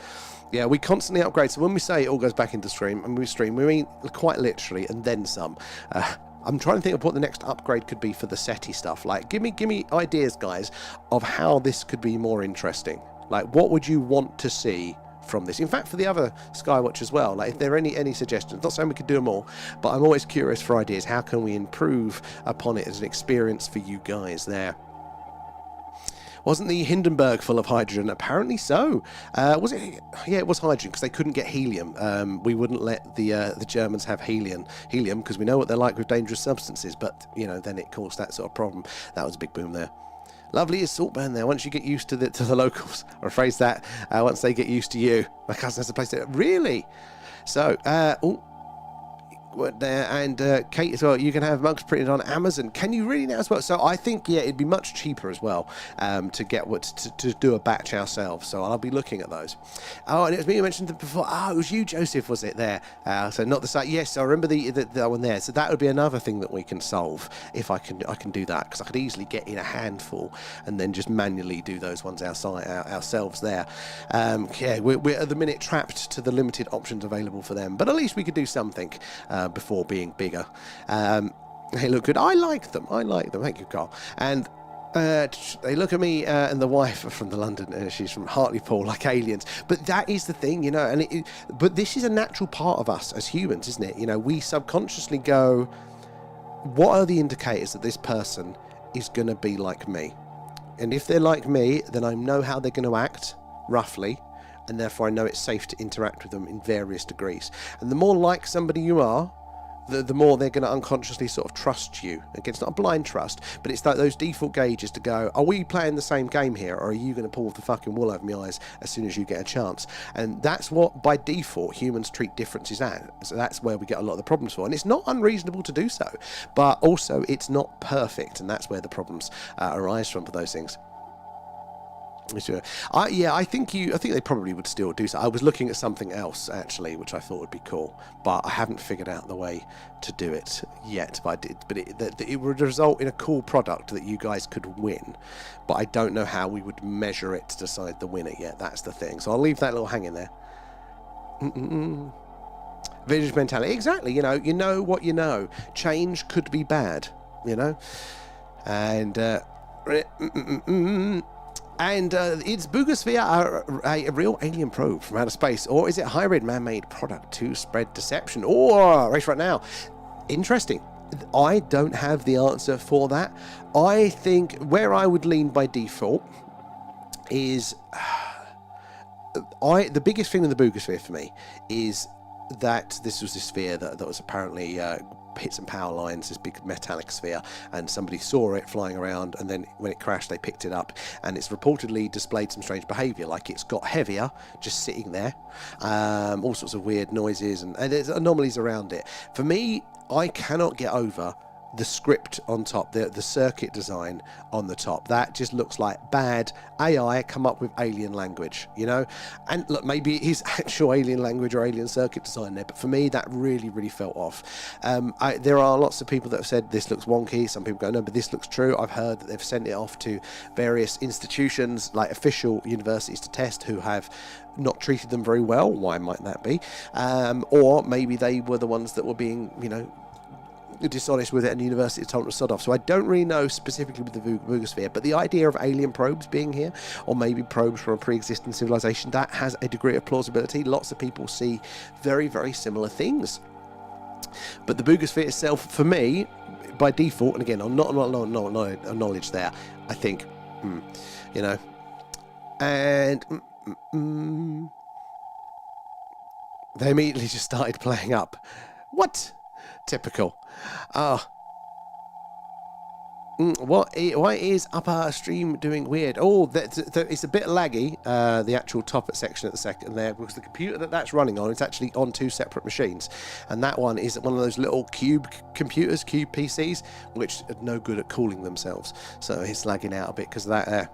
Yeah, we constantly upgrade. So when we say it all goes back into stream, and we mean quite literally, and then some. I'm trying to think of what the next upgrade could be for the SETI stuff. Like, give me ideas, guys, of how this could be more interesting. Like, what would you want to see from this? In fact, for the other Skywatch as well. Like, if there are any suggestions, not saying we could do them all, but I'm always curious for ideas. How can we improve upon it as an experience for you guys there? Wasn't the Hindenburg full of hydrogen? Apparently so. Was it? Yeah, it was hydrogen because they couldn't get helium. We wouldn't let the Germans have helium because we know what they're like with dangerous substances. But then it caused that sort of problem. That was a big boom there. Lovely is Saltburn there. Once you get used to the locals, or rephrase that, once they get used to you. My cousin has a place there. Really? So, there, and Kate as well. You can have mugs printed on Amazon. Can you really now as well? So I think it'd be much cheaper as well to get to do a batch ourselves. So I'll be looking at those. Oh, and it was me who mentioned them before. Oh, it was you, Joseph, was it there? So not the site. Yes, I remember the one there. So that would be another thing that we can solve if I can do that, because I could easily get in a handful and then just manually do those ones ourselves there. Yeah, we're at the minute trapped to the limited options available for them, but at least we could do something before being bigger. They look good. I like them. Thank you, Carl. And they look at me and the wife are from the London, she's from Hartlepool, like aliens. But that is the thing, you know. And but this is a natural part of us as humans, isn't it? You know, we subconsciously go, what are the indicators that this person is going to be like me? And if they're like me, then I know how they're going to act, roughly, and therefore I know it's safe to interact with them in various degrees. And the more like somebody you are, the more they're going to unconsciously sort of trust you. Again, it's not a blind trust, but it's like those default gauges to go, are we playing the same game here, or are you going to pull the fucking wool over my eyes as soon as you get a chance? And that's what, by default, humans treat differences as. So that's where we get a lot of the problems for. And it's not unreasonable to do so, but also it's not perfect, and that's where the problems arise from for those things. Sure. I think they probably would still do so. I was looking at something else actually, which I thought would be cool, but I haven't figured out the way to do it yet. But I did. But it would result in a cool product that you guys could win. But I don't know how we would measure it to decide the winner yet. That's the thing. So I'll leave that little hanging there. Village mentality. Exactly. You know what you know. Change could be bad. You know, and. And is Boogosphere a real alien probe from outer space, or is it a hybrid man-made product to spread deception? Or race right now. Interesting. I don't have the answer for that. I think where I would lean by default is the biggest thing in the Boogosphere for me is that this was a sphere that was apparently hit some power lines, this big metallic sphere, and somebody saw it flying around, and then when it crashed they picked it up, and it's reportedly displayed some strange behaviour, like it's got heavier just sitting there, all sorts of weird noises, and there's anomalies around it. For me, I cannot get over the script on top, the circuit design on the top. That just looks like bad AI come up with alien language, you know? And look, maybe it is actual alien language or alien circuit design there, but for me that really felt off. There are lots of people that have said this looks wonky. Some people go, no, but this looks true. I've heard that they've sent it off to various institutions, like official universities, to test, who have not treated them very well. Why might that be? Or maybe they were the ones that were being, dishonest with it, and the university told them to sod off. So I don't really know specifically with the Boogosphere, but the idea of alien probes being here, or maybe probes from a pre-existing civilization, that has a degree of plausibility. Lots of people see very similar things. But the Boogosphere itself, for me, by default, and again, I'm not knowledge there, I think, and they immediately just started playing up. What? Typical. Why is upper stream doing weird? Oh, it's a bit laggy, the actual top section at the second there, because the computer that's running on, it's actually on two separate machines, and that one is one of those little cube computers, cube PCs, which are no good at cooling themselves, so it's lagging out a bit because of that there.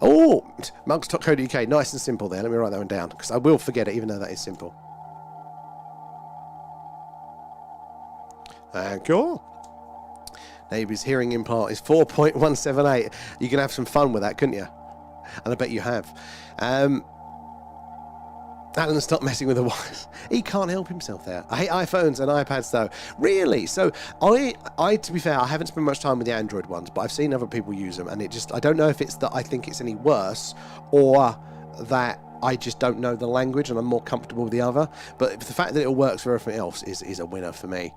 Oh, mugs.co.uk, nice and simple there. Let me write that one down, because I will forget it, even though that is simple. Thank you. Neighbour's hearing implant is 4.178. You can have some fun with that, couldn't you? And I bet you have. Alan, stop messing with the wires. He can't help himself there. I hate iPhones and iPads though. Really? So I to be fair, I haven't spent much time with the Android ones, but I've seen other people use them, and I don't know if it's that I think it's any worse, or that I just don't know the language and I'm more comfortable with the other. But the fact that it works for everything else is a winner for me.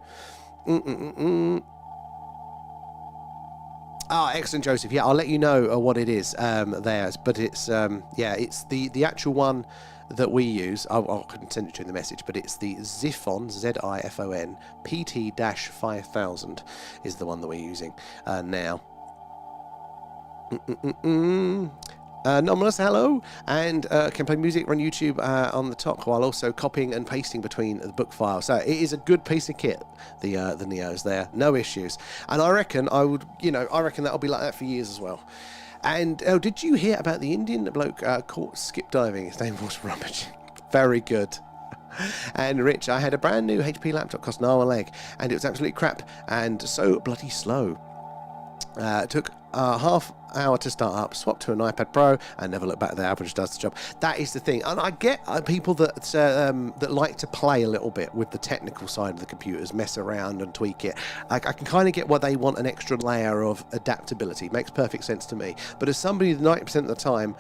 Excellent, Joseph. Yeah, I'll let you know what it is there. But it's it's the actual one that we use. I couldn't send it to you in the message, but it's the Zifon, ZIFON PT-5000 is the one that we're using now. Anomalous, hello, and can play music, run YouTube on the top while also copying and pasting between the book files. So it is a good piece of kit, the Neos there, no issues. And I reckon I reckon that'll be like that for years as well. And oh, did you hear about the Indian bloke caught skip diving? His name was Rummage. Very good. And Rich, I had a brand new HP laptop, cost an arm and a leg, and it was absolutely crap and so bloody slow. It took half hour to start up, swapped to an iPad Pro, and never looked back at the app, which does the job. That is the thing. And I get people that like to play a little bit with the technical side of the computers, mess around and tweak it. I can kind of get why they want an extra layer of adaptability. Makes perfect sense to me. But as somebody that 90% of the time,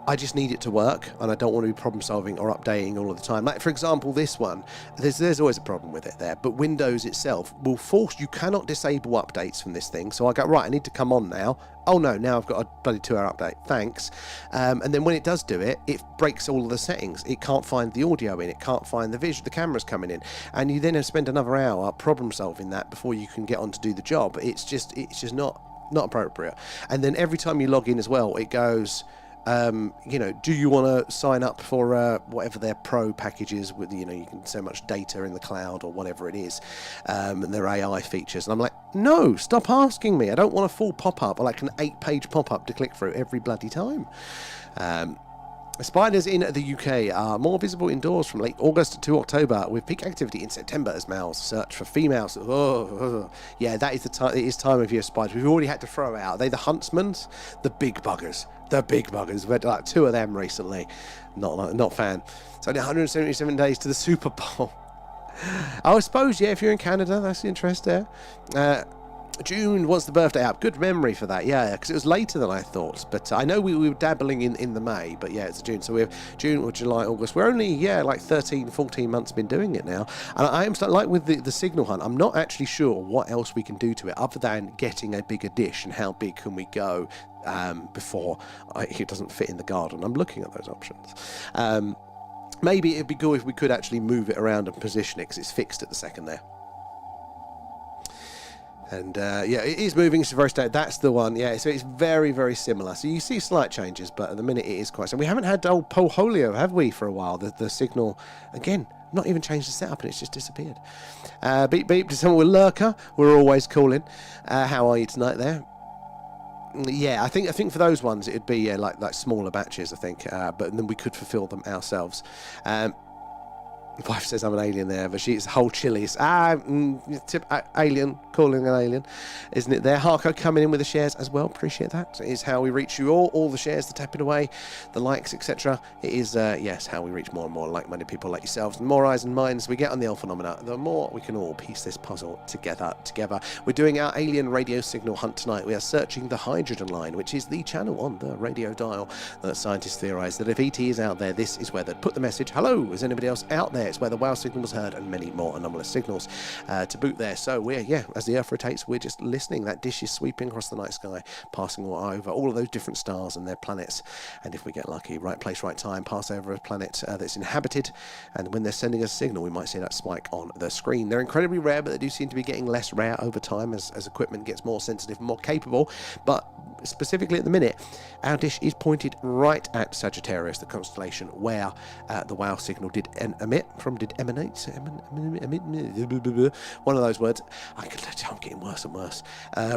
I just need it to work, and I don't want to be problem solving or updating all of the time. Like, for example, this one, there's always a problem with it there, but Windows itself will force, you cannot disable updates from this thing. So I go, right, I need to come on now. Oh no, now I've got a bloody 2-hour update. Thanks. And then when it does do it, it breaks all of the settings. It can't find the audio in, it can't find the visual, the camera's coming in. And you then have spent another hour problem solving that before you can get on to do the job. It's just not appropriate. And then every time you log in as well, it goes, do you want to sign up for whatever their pro package is with, you can so much data in the cloud or whatever it is, and their AI features. And I'm like, no, stop asking me. I don't want a full pop-up or like an 8-page pop-up to click through every bloody time. Spiders in the UK are more visible indoors from late August to October, with peak activity in September as males search for females. Yeah, that is the time. It is time of year spiders. We've already had to throw out. Are they the huntsmen? The big buggers. The big buggers. We've had like 2 of them recently. Not fan. It's only 177 days to the Super Bowl. I suppose, yeah, if you're in Canada, that's the interest there. June was the birthday app. Good memory for that, yeah, because it was later than I thought. But I know we were dabbling in the May, but yeah, it's June. So we have June or July, August. We're only, like 13, 14 months been doing it now. And I am starting, like with the signal hunt, I'm not actually sure what else we can do to it other than getting a bigger dish and how big can we go before it doesn't fit in the garden. I'm looking at those options. Maybe it'd be good if we could actually move it around and position it because it's fixed at the second there. And yeah, it is moving to very state. That's the one. Yeah, so it's very, very similar. So you see slight changes, but at the minute it is quite. So we haven't had old Polholio, have we, for a while? The signal again, not even changed the setup, and it's just disappeared. Beep beep to someone with Lurker. We're always calling. How are you tonight there? Yeah, I think for those ones it'd be like smaller batches. I think, but then we could fulfil them ourselves. Wife says I'm an alien there, but she's whole chilies. Alien, calling an alien, isn't it there? Harko coming in with the shares as well. Appreciate that. So it is how we reach you all the shares, the tapping away, the likes, etc. It is, yes, how we reach more and more like-minded people like yourselves. The more eyes and minds we get on the L phenomena, the more we can all piece this puzzle together. We're doing our alien radio signal hunt tonight. We are searching the hydrogen line, which is the channel on the radio dial that scientists theorise that if ET is out there, this is where they'd put the message, hello, is anybody else out there? It's where the wow signal was heard and many more anomalous signals to boot there. So we're, as the Earth rotates, we're just listening. That dish is sweeping across the night sky, passing over all of those different stars and their planets. And if we get lucky, right place, right time, pass over a planet that's inhabited. And when they're sending us a signal, we might see that spike on the screen. They're incredibly rare, but they do seem to be getting less rare over time as equipment gets more sensitive and more capable. But specifically at the minute, our dish is pointed right at Sagittarius, the constellation where the wow signal did emanate, one of those words. I'm getting worse and worse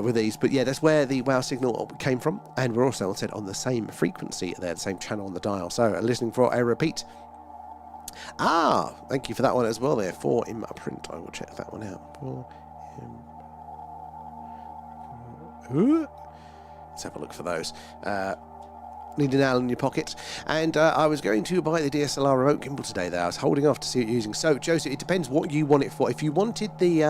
with these, but yeah, that's where the wow signal came from, and we're also on the same frequency there, the same channel on the dial. So listening for a repeat. Thank you for that one as well there. For imprint, I will check that one out. Let's have a look for those. Need an L in your pocket. And I was going to buy the DSLR remote gimbal today though. I was holding off to see what you're using. So Joseph, it depends what you want it for. If you wanted the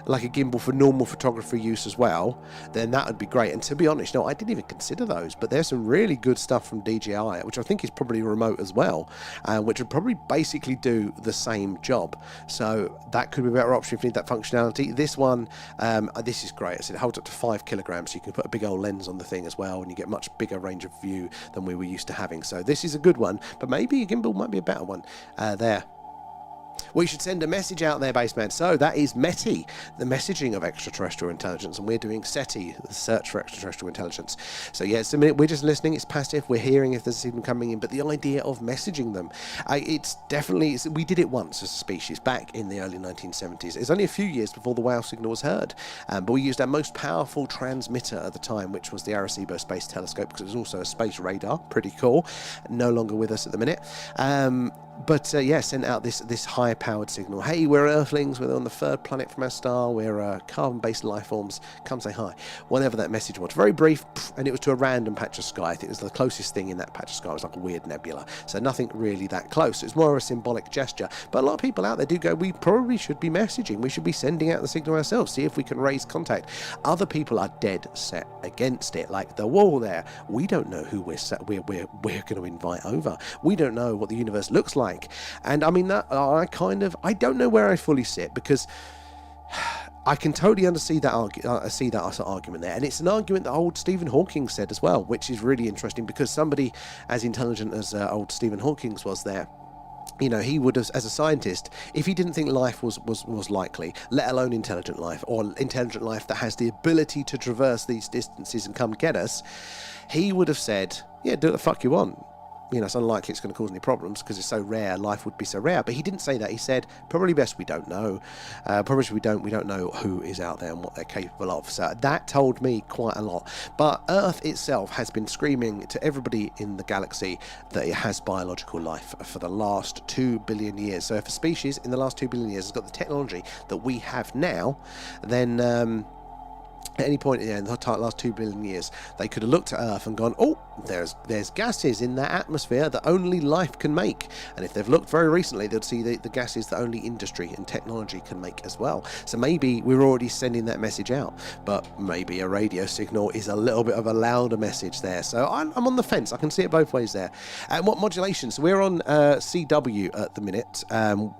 like a gimbal for normal photography use as well, then that would be great. And to be honest, no, I didn't even consider those, but there's some really good stuff from DJI, which I think is probably remote as well, which would probably basically do the same job. So that could be a better option if you need that functionality. This one, this is great. It holds up to 5 kilograms, so you can put a big old lens on the thing as well, and you get much bigger range of view than we were used to having. So this is a good one, but maybe a gimbal might be a better one there. We should send a message out there, Baseman. So that is METI, the messaging of extraterrestrial intelligence, and we're doing SETI, the search for extraterrestrial intelligence. So yeah, it's a minute, we're just listening, it's passive, we're hearing if there's a signal coming in, but the idea of messaging them, it's definitely, we did it once as a species back in the early 1970s. It's only a few years before the WOW signal was heard, but we used our most powerful transmitter at the time, which was the Arecibo Space Telescope, because it was also a space radar, pretty cool, no longer with us at the minute. But yeah, sent out this high-powered signal. Hey, we're Earthlings. We're on the third planet from our star. We're carbon-based life forms. Come say hi. Whatever that message was. Very brief, and it was to a random patch of sky. I think it was the closest thing in that patch of sky. It was like a weird nebula. So nothing really that close. It's more of a symbolic gesture. But a lot of people out there do go, we probably should be messaging. We should be sending out the signal ourselves. See if we can raise contact. Other people are dead set against it. Like the wall there. We don't know who we're going to invite over. We don't know what the universe looks like. And I mean, that I don't know where I fully sit, because I can totally see that argument there, and it's an argument that old Stephen Hawking said as well, which is really interesting, because somebody as intelligent as old Stephen Hawking was there, you know, he would have, as a scientist, if he didn't think life was likely, let alone intelligent life, or intelligent life that has the ability to traverse these distances and come get us, he would have said, yeah, do what the fuck you want. You know, it's unlikely it's going to cause any problems because it's so rare, life would be so rare. But he didn't say that. He said, probably best we don't know. Probably we don't know who is out there and what they're capable of. So that told me quite a lot. But Earth itself has been screaming to everybody in the galaxy that it has biological life for the last 2 billion years. So if a species in the last 2 billion years has got the technology that we have now, then at any point in the last 2 billion years, they could have looked at Earth and gone, oh, there's gases in that atmosphere that only life can make. And if they've looked very recently, they'll see the gases that only industry and technology can make as well. So maybe we're already sending that message out, but maybe a radio signal is a little bit of a louder message there. So I'm on the fence. I can see it both ways there. And what modulation? So we're on CW at the minute,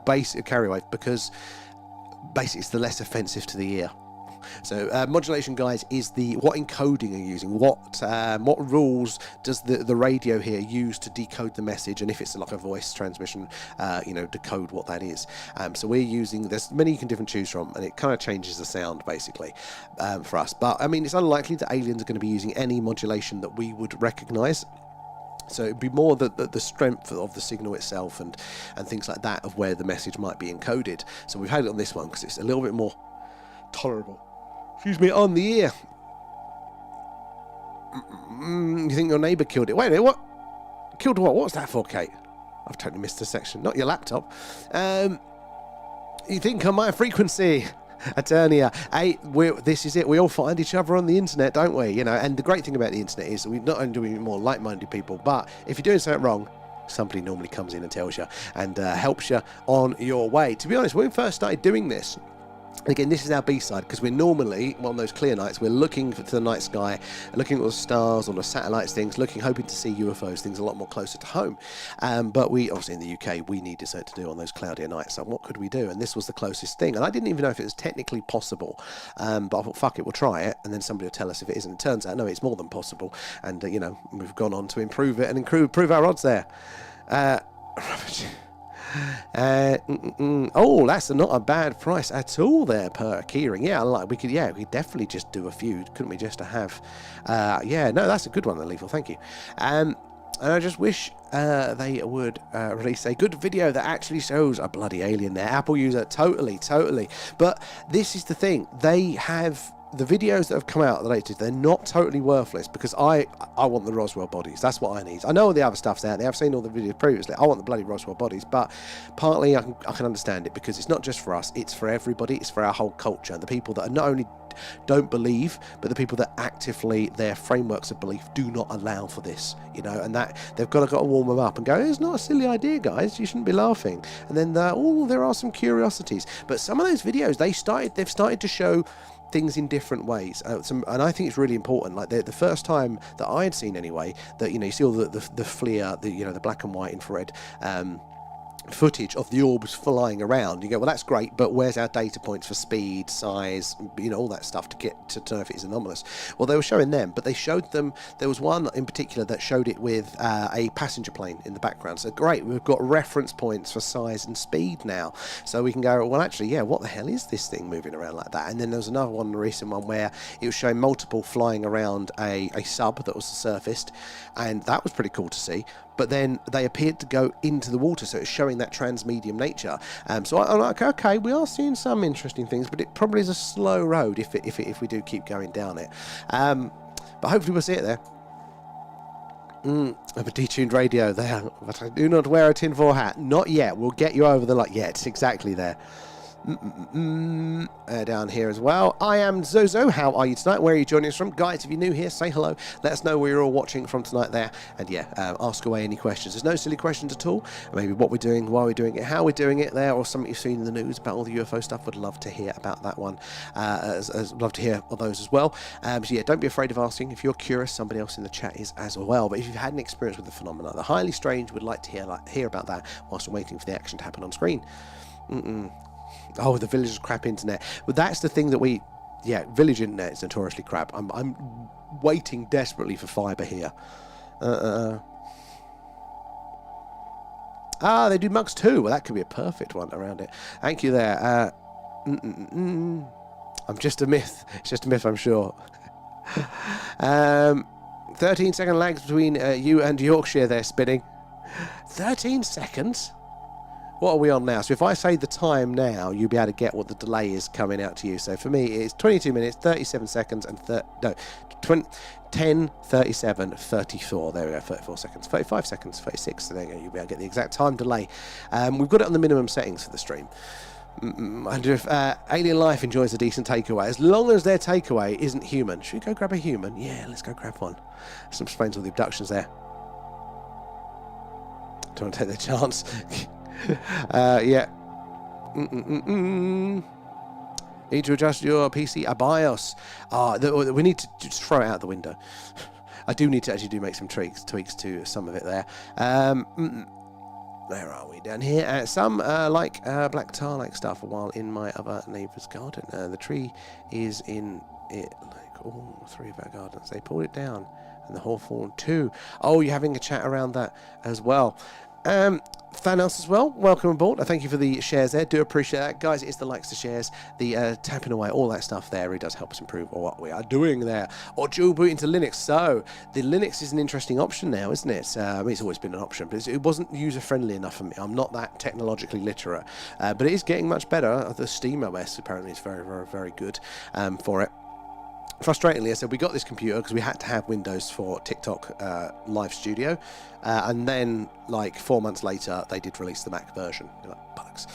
basic carrier wave, because basically it's the less offensive to the ear. So modulation, guys, is what encoding are you using? What rules does the radio here use to decode the message? And if it's like a voice transmission, decode what that is. So we're using, there's many you can different choose from, and it kind of changes the sound basically for us. But I mean, it's unlikely that aliens are going to be using any modulation that we would recognise. So it'd be more the strength of the signal itself and things like that of where the message might be encoded. So we've had it on this one because it's a little bit more tolerable. Excuse me, on the ear. You think your neighbour killed it? Wait a minute, what? Killed what? What's that for, Kate? I've totally missed the section. Not your laptop. You think on my frequency, Eternia. Hey, this is it. We all find each other on the internet, don't we? You know, and the great thing about the internet is we not only do we meet more like-minded people, but if you're doing something wrong, somebody normally comes in and tells you and helps you on your way. To be honest, when we first started doing this, again, this is our B-side, because we're normally, on those clear nights, we're looking to the night sky, looking at the stars or the satellites, things, hoping to see UFOs, things a lot more closer to home. But we, obviously in the UK, we needed something to do on those cloudier nights. So what could we do? And this was the closest thing. And I didn't even know if it was technically possible. But I thought, fuck it, we'll try it. And then somebody will tell us if it isn't. It turns out, no, it's more than possible. And, we've gone on to improve it and improve our odds there. Oh, that's not a bad price at all there per keyring. Yeah, we could definitely just do a few, couldn't we, just to have that's a good one, Lethal, thank you. And I just wish they would release a good video that actually shows a bloody alien there. Apple user, totally. But this is the thing, they have the videos that have come out latest, they're not totally worthless, because I want the Roswell bodies. That's what I need. I know all the other stuff's out there. I've seen all the videos previously. I want the bloody Roswell bodies, but partly I can understand it, because it's not just for us, it's for everybody. It's for our whole culture. The people that are not only don't believe, but the people that actively, their frameworks of belief do not allow for this, and that they've got to warm them up and go, it's not a silly idea, guys, you shouldn't be laughing. And then there are some curiosities, but some of those videos they've started to show things in different ways, and I think it's really important. Like the first time that I had seen, anyway, that you see all the FLIR, the black and white infrared footage of the orbs flying around. You go, well, that's great, but where's our data points for speed, size, all that stuff to get to know if it's anomalous? Well, they were showing them, but they showed them, there was one in particular that showed it with a passenger plane in the background. So great, we've got reference points for size and speed now, so we can go, well, actually, yeah, what the hell is this thing moving around like that? And then there was another one, a recent one, where it was showing multiple flying around a sub that was surfaced, and that was pretty cool to see. But then they appeared to go into the water, so it's showing that transmedium nature. So I'm like, okay, we are seeing some interesting things, but it probably is a slow road if we do keep going down it. But hopefully we'll see it there. I have a detuned radio there, but I do not wear a tinfoil hat. Not yet. We'll get you over the light. Yeah, it's exactly there. Down here as well. I am Zozo. How are you tonight? Where are you joining us from? Guys, if you're new here, say hello. Let us know where you're all watching from tonight there. And yeah, ask away any questions. There's no silly questions at all. Maybe what we're doing, why we're doing it, how we're doing it there, or something you've seen in the news about all the UFO stuff. Would love to hear about that one. Love to hear of those as well. So yeah, don't be afraid of asking. If you're curious, somebody else in the chat is as well. But if you've had an experience with the phenomena, the highly strange, would like to hear about that whilst we're waiting for the action to happen on screen. Oh, the village's crap internet. Well, that's the thing that village internet is notoriously crap. I'm waiting desperately for fibre here. They do mugs too. Well, that could be a perfect one around it. Thank you there. I'm just a myth. It's just a myth, I'm sure. 13-second lags between you and Yorkshire there, spinning. 13 seconds? What are we on now? So if I say the time now, you'll be able to get what the delay is coming out to you. So for me, it's 22 minutes, 37 seconds, and 10, 37, 34. There we go, 34 seconds, 35 seconds, 36. So there you go, you'll be able to get the exact time delay. We've got it on the minimum settings for the stream. I wonder if Alien Life enjoys a decent takeaway. As long as their takeaway isn't human. Should we go grab a human? Yeah, let's go grab one. Some explains all the abductions there. Don't want to take their chance. Yeah. Need to adjust your PC BIOS. We need to just throw it out the window. I do need to actually make some tweaks to some of it there. Where are we? Down here. Some like black tar-like stuff while in my other neighbour's garden. The tree is in it, like all three of our gardens. They pulled it down. And the hawthorn too. Oh, you're having a chat around that as well. Thanos as well, welcome aboard. Thank you for the shares there, do appreciate that. Guys, it's the likes, the shares, the tapping away, all that stuff there. It does help us improve what we are doing there. Or dual boot into Linux. So, the Linux is an interesting option now, isn't it? I mean, it's always been an option, but it wasn't user-friendly enough for me. I'm not that technologically literate. But it is getting much better. The Steam OS apparently is very, very, very good for it. Frustratingly, I said we got this computer because we had to have Windows for TikTok Live Studio, and then like 4 months later they did release the Mac version. Like, bugs.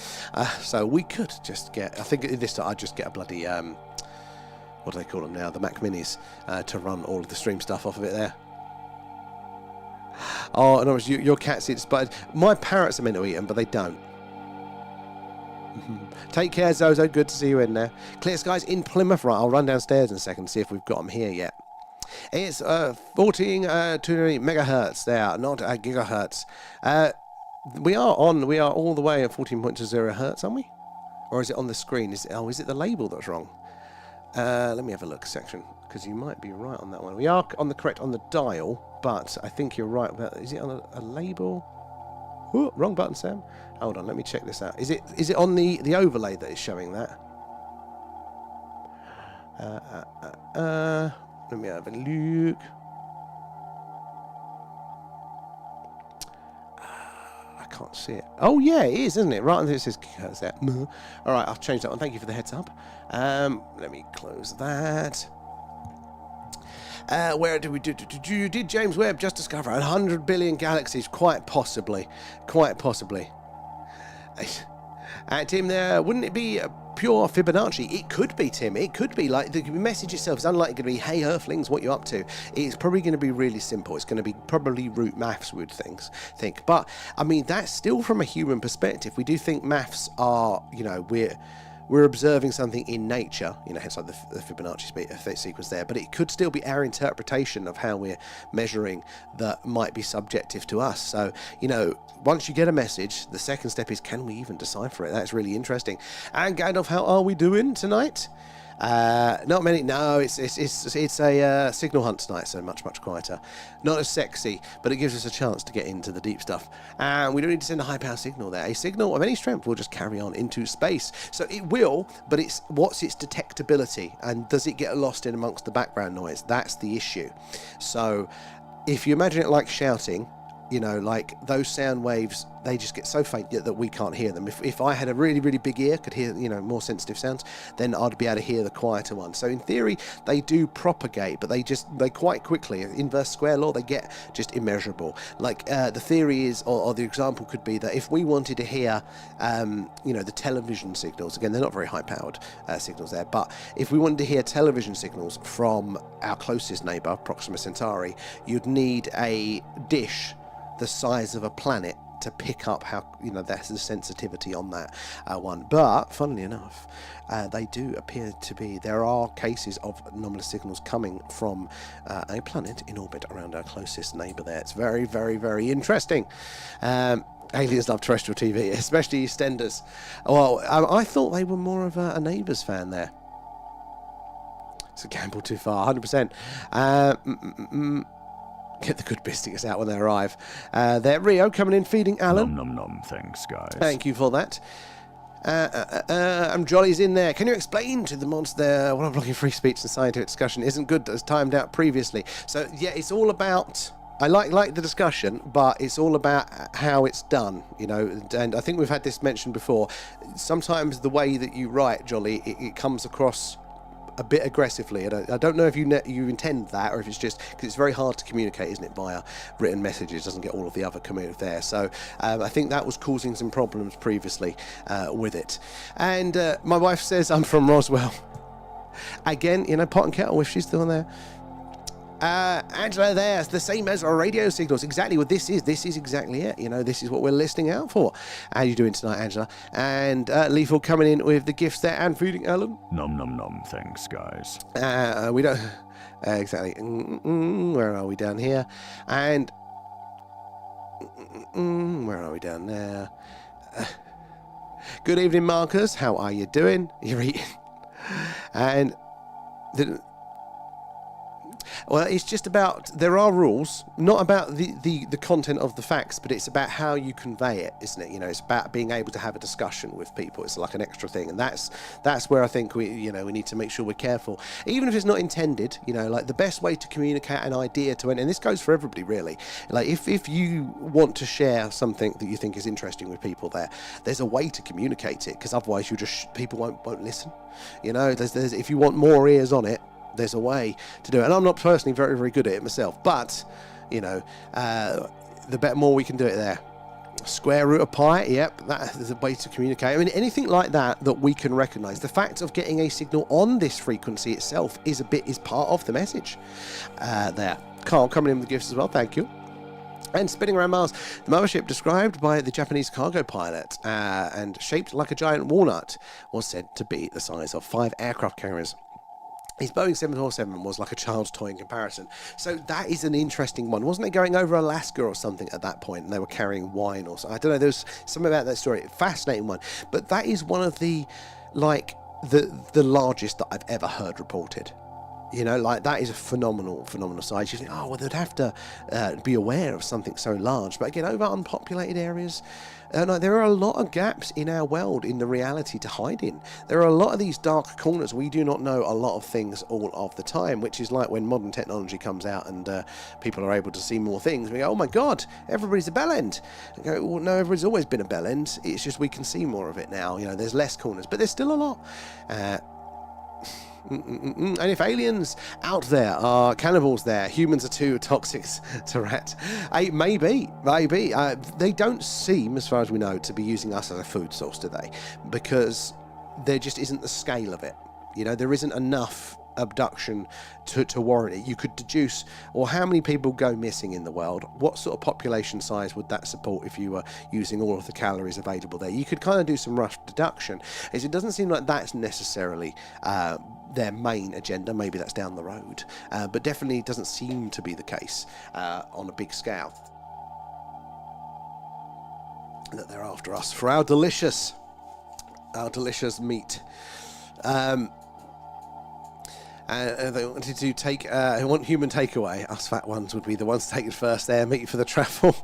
So we could just get, I think this time I'd just get a bloody what do they call them now, the Mac Minis, to run all of the stream stuff off of it there. Oh, and obviously your cats eat, but my parrots are meant to eat them, but they don't. Take care, Zozo. Good to see you in there. Clear skies in Plymouth. Right, I'll run downstairs in a second and see if we've got them here yet. It's 1420 megahertz there, not gigahertz. We are all the way at 14.20 hertz, aren't we? Or is it on the screen? Is it the label that's wrong? Let me have a look section, because you might be right on that one. We are correct on the dial, but I think you're right about, is it on a label? Ooh, wrong button, Sam. Hold on, let me check this out. Is it on the overlay that is showing that? Let me have a look. I can't see it. Oh yeah, it is, isn't it? Right under it says that. All right, I've changed that one. Thank you for the heads up. Let me close that. Where did we did James Webb just discover 100 billion galaxies? Quite possibly. Tim, there wouldn't it be pure Fibonacci? It could be, Tim. It could be. Like the message itself is unlikely to be, "Hey Earthlings, what you up to?" It's probably going to be really simple. It's going to be probably root maths, would think. But I mean, that's still from a human perspective. We do think maths are, we're observing something in nature, hence like the Fibonacci sequence there, but it could still be our interpretation of how we're measuring that might be subjective to us. So, once you get a message, the second step is, can we even decipher it? That's really interesting. And Gandalf, how are we doing tonight? Not many. No, it's a signal hunt tonight, so much quieter. Not as sexy, but it gives us a chance to get into the deep stuff. And we don't need to send a high power signal there. A signal of any strength will just carry on into space. So it will, but what's its detectability, and does it get lost in amongst the background noise? That's the issue. So if you imagine it like shouting, like those sound waves, they just get so faint that we can't hear them. If I had a really, really big ear, could hear, more sensitive sounds, then I'd be able to hear the quieter ones. So in theory, they do propagate, but they quite quickly, inverse square law, they get just immeasurable. Like the theory is, or the example could be that if we wanted to hear, the television signals, again, they're not very high powered signals there, but if we wanted to hear television signals from our closest neighbor, Proxima Centauri, you'd need a dish the size of a planet to pick up how, there's the sensitivity on that one. But funnily enough, they do appear to be, there are cases of anomalous signals coming from a planet in orbit around our closest neighbor there. It's very, very, very interesting. Aliens love terrestrial TV, especially EastEnders. Well, I thought they were more of a Neighbours fan there. It's a gamble too far, 100%. Get the good biscuits out when they arrive. There, Rio coming in, feeding Alan. Nom, nom, nom. Thanks, guys. Thank you for that. Jolly's in there. Can you explain to the monster what I'm blocking free speech and scientific discussion isn't good as timed out previously? So, yeah, it's all about... I like the discussion, but it's all about how it's done, and I think we've had this mentioned before. Sometimes the way that you write, Jolly, it comes across a bit aggressively, and I don't know if you intend that, or if it's just because it's very hard to communicate, isn't it, via written messages. It doesn't get all of the other community there. So I think that was causing some problems previously with it. And my wife says I'm from Roswell. Again, pot and kettle, if she's still in there. Angela, there's the same as our radio signals. Exactly what this is exactly it. This is what we're listening out for. How are you doing tonight, Angela? And Lethal coming in with the gifts there and feeding Alan. Nom, nom, nom. Thanks, guys. We don't... exactly. Where are we down here? And... where are we down there? Good evening, Marcus. How are you doing? You're eating. And... Well, it's just about, there are rules, not about the content of the facts, but it's about how you convey it, isn't it? It's about being able to have a discussion with people. It's like an extra thing, and that's where I think we need to make sure we're careful, even if it's not intended. Like the best way to communicate an idea to anyone, and this goes for everybody really. Like if you want to share something that you think is interesting with people, there's a way to communicate it, because otherwise people won't listen. There's if you want more ears on it, there's a way to do it. And I'm not personally very, very good at it myself, but, the more we can do it there. Square root of pi, yep, that is a way to communicate. I mean, anything like that we can recognise. The fact of getting a signal on this frequency itself is part of the message. There. Carl coming in with gifts as well, thank you. And spinning around Mars, the mothership described by the Japanese cargo pilot and shaped like a giant walnut was said to be the size of 5 aircraft carriers. His Boeing 747 was like a child's toy in comparison. So that is an interesting one. Wasn't it going over Alaska or something at that point, and they were carrying wine or something? I don't know, there's something about that story. Fascinating one. But that is one of the largest that I've ever heard reported. That is a phenomenal size. You think, they'd have to be aware of something so large. But again, over unpopulated areas, there are a lot of gaps in our world in the reality to hide in. There are a lot of these dark corners. We do not know a lot of things all of the time, which is like when modern technology comes out and people are able to see more things. We go, oh my God, everybody's a bellend. I go, well, no, everybody's always been a bellend. It's just we can see more of it now. There's less corners, but there's still a lot. And if aliens out there are cannibals there, humans are too toxic to rat. Maybe. They don't seem, as far as we know, to be using us as a food source, do they? Because there just isn't the scale of it. There isn't enough abduction to warrant it. You could deduce, or how many people go missing in the world, what sort of population size would that support if you were using all of the calories available there. You could kind of do some rough deduction, as it doesn't seem like that's necessarily their main agenda. Maybe that's down the road, but definitely doesn't seem to be the case on a big scale, that they're after us for our delicious meat. They wanted to take. They want human takeaway. Us fat ones would be the ones taken first there. Meat for the travel.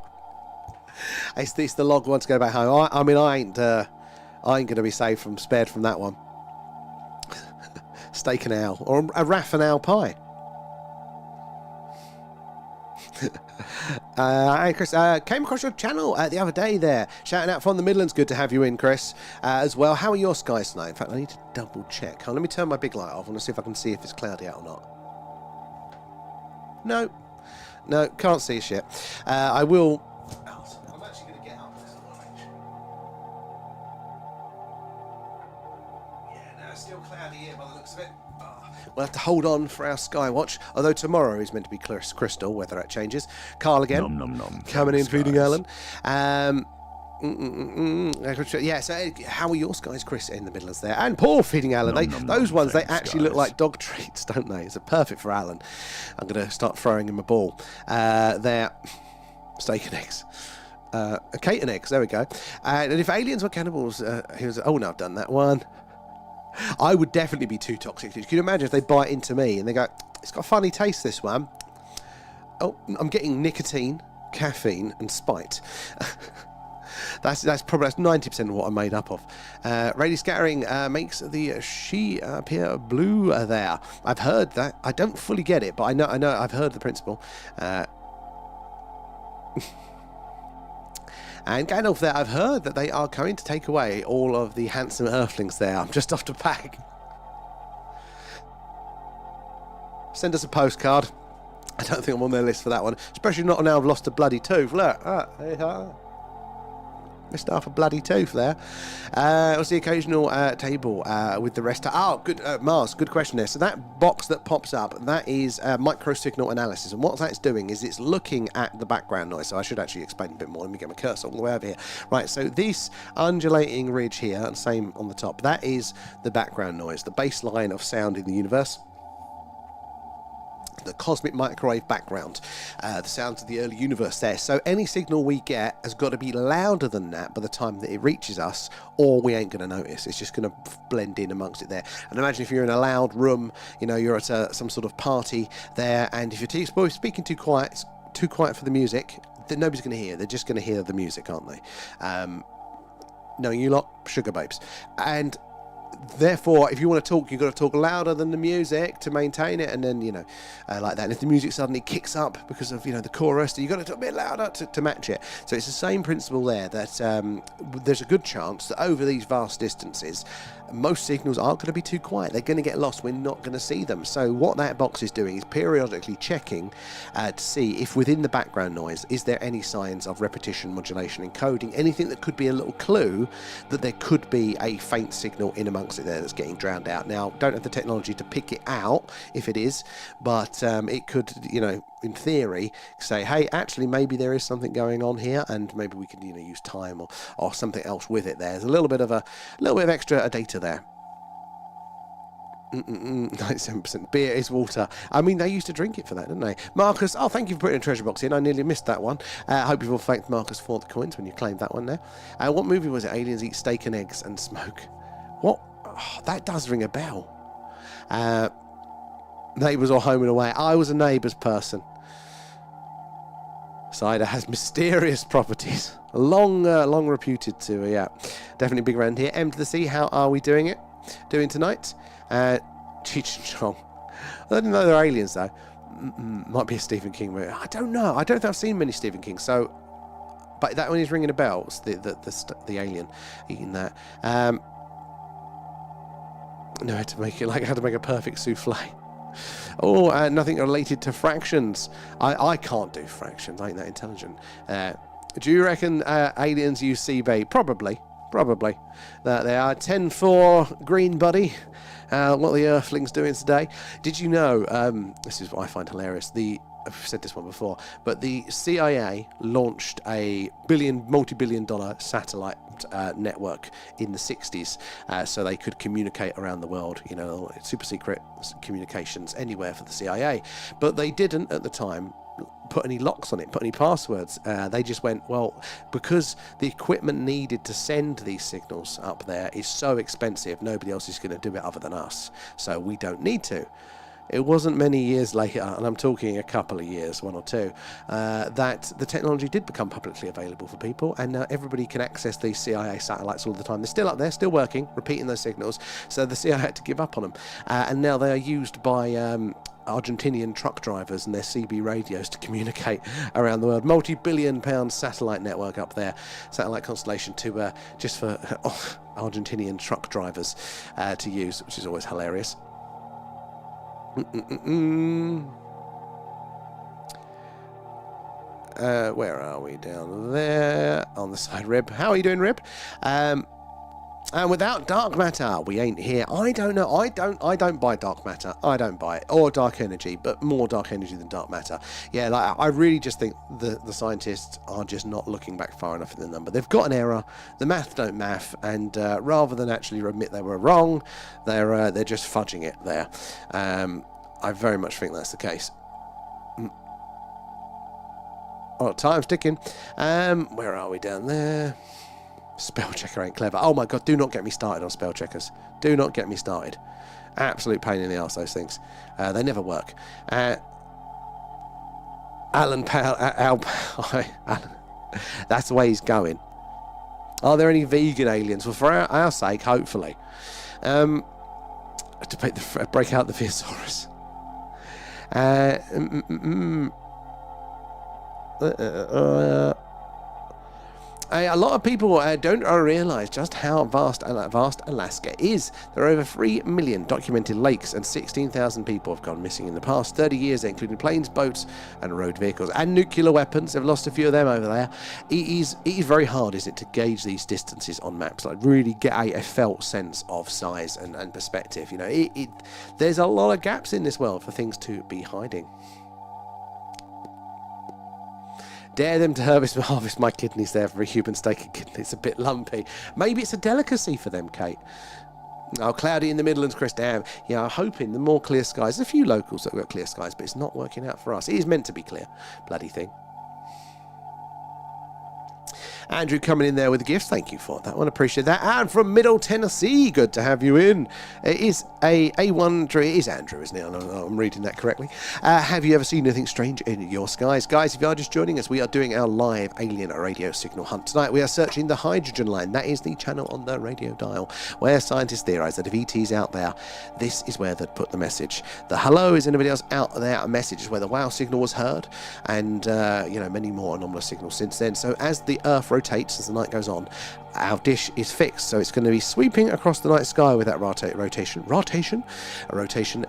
It's the log one to go back home. I mean, I ain't going to be spared from that one. Steak and owl, or a raff and owl pie. Hey Chris, came across your channel the other day there. Shouting out from the Midlands. Good to have you in, Chris, as well. How are your skies tonight? In fact, I need to double check. Let me turn my big light off. I want to see if I can see if it's cloudy out or not. No, can't see shit. I will. I'm actually going to get up this orange. Yeah, no, it's still cloudy here by the looks of it. We'll have to hold on for our sky watch, although tomorrow is meant to be clear as crystal, whether that changes. Carl again, coming in, feeding Alan. Yeah, so how are your skies, Chris, in the Midlands there? And Paul feeding Alan. Those ones, they actually look like dog treats, don't they? It's perfect for Alan. I'm going to start throwing him a ball. They're steak and eggs. Cake and eggs, there we go. And if aliens were cannibals, he was... Oh, no, I've done that one. I would definitely be too toxic. Can you imagine if they bite into me and they go, it's got a funny taste, this one. Oh, I'm getting nicotine, caffeine, and spite. That's 90% of what I'm made up of. Radio scattering makes the she appear blue there. I've heard that. I don't fully get it, but I know. I've heard the principle. And Gandalf there, I've heard that they are going to take away all of the handsome earthlings there. I'm just off to pack. Send us a postcard. I don't think I'm on their list for that one. Especially not now I've lost a bloody tooth. Look. Missed half a bloody tooth there. What's the occasional table with the rest? Oh, good, Mars, good question there. So that box that pops up, that is microsignal analysis. And what that's doing is it's looking at the background noise. So I should actually explain a bit more. Let me get my cursor all the way over here. Right, so this undulating ridge here, and same on the top, that is the background noise, the baseline of sound in the universe. The cosmic microwave background, the sounds of the early universe there. So any signal we get has got to be louder than that by the time that it reaches us, or we ain't going to notice. It's just going to blend in amongst it there. And imagine if you're in a loud room, you're at some sort of party there, and if you're speaking too quiet for the music, then nobody's going to hear. They're just going to hear the music, aren't they? Knowing you lot, sugar babes. And therefore, if you want to talk, you've got to talk louder than the music to maintain it, and then, like that. And if the music suddenly kicks up because of, the chorus, you've got to talk a bit louder to match it. So it's the same principle there, that there's a good chance that over these vast distances, most signals aren't going to be too quiet. They're going to get lost. We're not going to see them. So what that box is doing is periodically checking to see if within the background noise, is there any signs of repetition, modulation, encoding, anything that could be a little clue that there could be a faint signal in amongst it there that's getting drowned out. Now, don't have the technology to pick it out if it is, but it could, in theory, say, hey, actually, maybe there is something going on here, and maybe we can, use time or something else with it. There's a little bit of extra data there. 97% beer is water. I mean, they used to drink it for that, didn't they? Marcus, thank you for putting a treasure box in. I nearly missed that one. I hope you've all thanked Marcus for the coins when you claimed that one there. What movie was it? Aliens eat steak and eggs and smoke. What? Oh, that does ring a bell. Neighbours or Home and Away. I was a Neighbours person. Cider has mysterious properties. Long reputed to, definitely big around here. M to the C, how are we doing tonight? Cheech and Chong. I don't know they're aliens, though. Might be a Stephen King movie. I don't know. I don't think I've seen many Stephen King, so... But that one is ringing a bell. It's the alien eating that. Know how to make a perfect souffle. Oh, nothing related to fractions. I can't do fractions. I ain't that intelligent. Do you reckon aliens use CB? Probably. Probably. They are 10-4 green buddy. What are the Earthlings doing today? Did you know, this is what I find hilarious, I've said this one before, but the CIA launched a multi-billion dollar satellite network in the 60s so they could communicate around the world, super secret communications anywhere for the CIA. But they didn't at the time put any locks on it, put any passwords. They just went, well, because the equipment needed to send these signals up there is so expensive, nobody else is going to do it other than us, so we don't need to. It wasn't many years later, and I'm talking a couple of years, 1 or 2, that the technology did become publicly available for people, and now everybody can access these CIA satellites all the time. They're still up there, still working, repeating those signals, so the CIA had to give up on them. And now they are used by Argentinian truck drivers and their CB radios to communicate around the world. Multi-billion-pound satellite network up there, satellite constellation to just for Argentinian truck drivers to use, which is always hilarious. Where are we? Down there on the side. Rib, how are you doing, Rib? And without dark matter, we ain't here. I don't know. I don't buy dark matter. I don't buy it, or dark energy, but more dark energy than dark matter. Yeah, like I really just think the scientists are just not looking back far enough in the number. They've got an error. The math don't math, and rather than actually admit they were wrong, they're just fudging it there. I very much think that's the case. Oh, time's ticking. Where are we? Down there. Spell checker ain't clever. Oh my god, do not get me started on spell checkers. Do not get me started. Absolute pain in the arse, those things. They never work. Alan Powell. Alan. That's the way he's going. Are there any vegan aliens? Well, for our sake, hopefully. To break out the Theosaurus. A lot of people don't realise just how vast Alaska is. There are over 3 million documented lakes, and 16,000 people have gone missing in the past 30 years, including planes, boats, and road vehicles, and nuclear weapons. They've lost a few of them over there. It is very hard, isn't it, to gauge these distances on maps, like really get a felt sense of size and perspective. There's a lot of gaps in this world for things to be hiding. Dare them to harvest my kidneys there for a human steak and kidney. It's a bit lumpy. Maybe it's a delicacy for them, Kate. Oh, cloudy in the Midlands, Chris. Damn. Yeah, I'm hoping the more clear skies. There's a few locals that have got clear skies, but it's not working out for us. It is meant to be clear. Bloody thing. Andrew coming in there with the gifts. Thank you for that one. Appreciate that. And from Middle Tennessee, good to have you in. It is A1 tree. It is Andrew, isn't it? I'm reading that correctly. Have you ever seen anything strange in your skies? Guys, if you are just joining us, we are doing our live alien radio signal hunt tonight. We are searching the hydrogen line. That is the channel on the radio dial where scientists theorise that if ET's out there, this is where they'd put the message. The hello is anybody else out there. A message is where the wow signal was heard, and many more anomalous signals since then. So as the Earth rotates, as the night goes on, our dish is fixed, so it's going to be sweeping across the night sky with that rotation,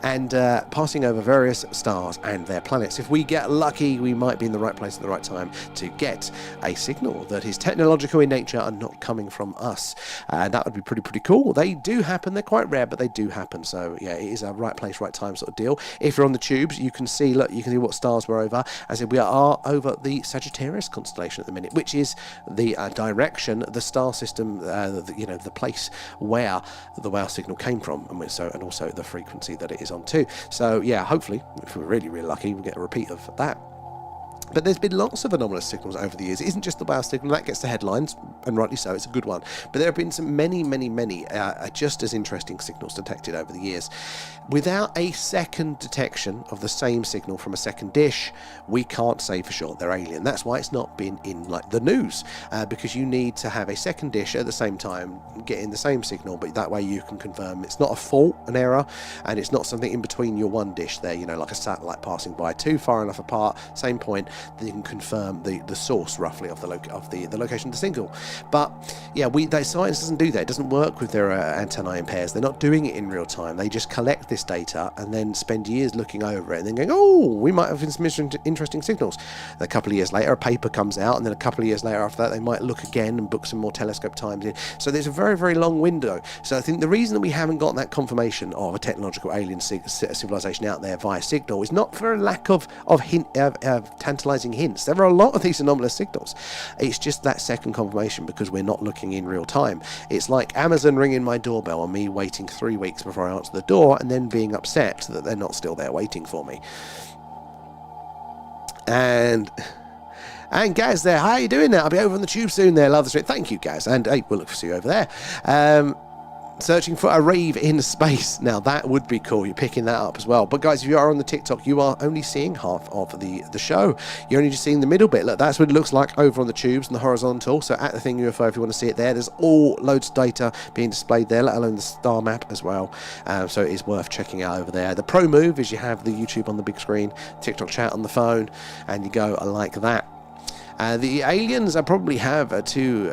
and passing over various stars and their planets. If we get lucky, we might be in the right place at the right time to get a signal that is technological in nature and not coming from us. That would be pretty cool. They do happen. They're quite rare, but they do happen. So yeah, it is a right place, right time sort of deal. If you're on the tubes, you can see what stars we're over. As if we are over the Sagittarius constellation at the minute, which is the direction, the star system, the place where the wow signal came from, and also the frequency that it is on too. So yeah, hopefully, if we're really lucky, we'll get a repeat of that. But there's been lots of anomalous signals over the years. It isn't just the wow signal that gets the headlines, and rightly so, it's a good one. But there have been some many just as interesting signals detected over the years. Without a second detection of the same signal from a second dish, we can't say for sure they're alien. That's why it's not been in the news, because you need to have a second dish at the same time, getting the same signal, but that way you can confirm it's not a fault, an error, and it's not something in between your one dish there, like a satellite passing by too far enough apart, same point. then you can confirm the source roughly of the location of the signal. But yeah, science doesn't do that. It doesn't work with their antennae in pairs. They're not doing it in real time. They just collect this data and then spend years looking over it and then going, oh, we might have some interesting signals. And a couple of years later, a paper comes out, and then a couple of years later after that, they might look again and book some more telescope times in. So there's a very, very long window. So I think the reason that we haven't got that confirmation of a technological alien civilization out there via signal is not for a lack of tantalizing hints. There are a lot of these anomalous signals. It's just that second confirmation because we're not looking in real time. It's like Amazon ringing my doorbell and me waiting 3 weeks before I answer the door and then being upset that they're not still there waiting for me. And Gaz there, how are you doing there? I'll be over on the tube soon there, love the street. Thank you, Gaz. And hey, we'll look for you over there. Searching for a rave in space. Now that would be cool. You're picking that up as well. But guys, if you are on the TikTok, you are only seeing half of the show. You're only just seeing the middle bit. Look, that's what it looks like over on the tubes and the horizontal. So at the Thing UFO, if you want to see it there, there's all loads of data being displayed there, let alone the star map as well. So it is worth checking out over there. The pro move is you have the YouTube on the big screen, TikTok chat on the phone, and you go like that. The aliens probably have two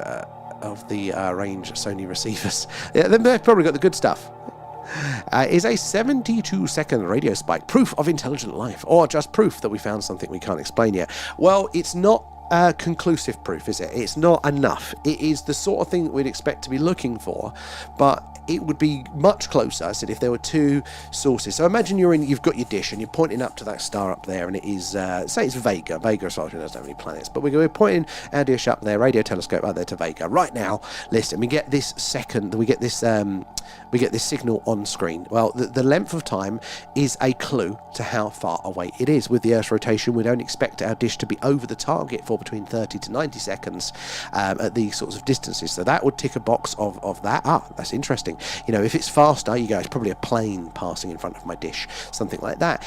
of the range Sony receivers. Yeah, they've probably got the good stuff. Is a 72-second radio spike proof of intelligent life, or just proof that we found something we can't explain yet? Well, it's not conclusive proof, is it? It's not enough. It is the sort of thing that we'd expect to be looking for, but it would be much closer, I said, if there were two sources. So imagine you've got your dish and you're pointing up to that star up there, and it is, say it's Vega. Vega, as far as we know, doesn't have any planets, but we're pointing our dish up there, radio telescope up there to Vega. Right now, listen, we get this signal on screen. Well, the length of time is a clue to how far away it is. With the Earth's rotation, we don't expect our dish to be over the target for between 30 to 90 seconds at these sorts of distances. So that would tick a box of that. That's interesting. You know, if it's faster, you go, it's probably a plane passing in front of my dish, something like that.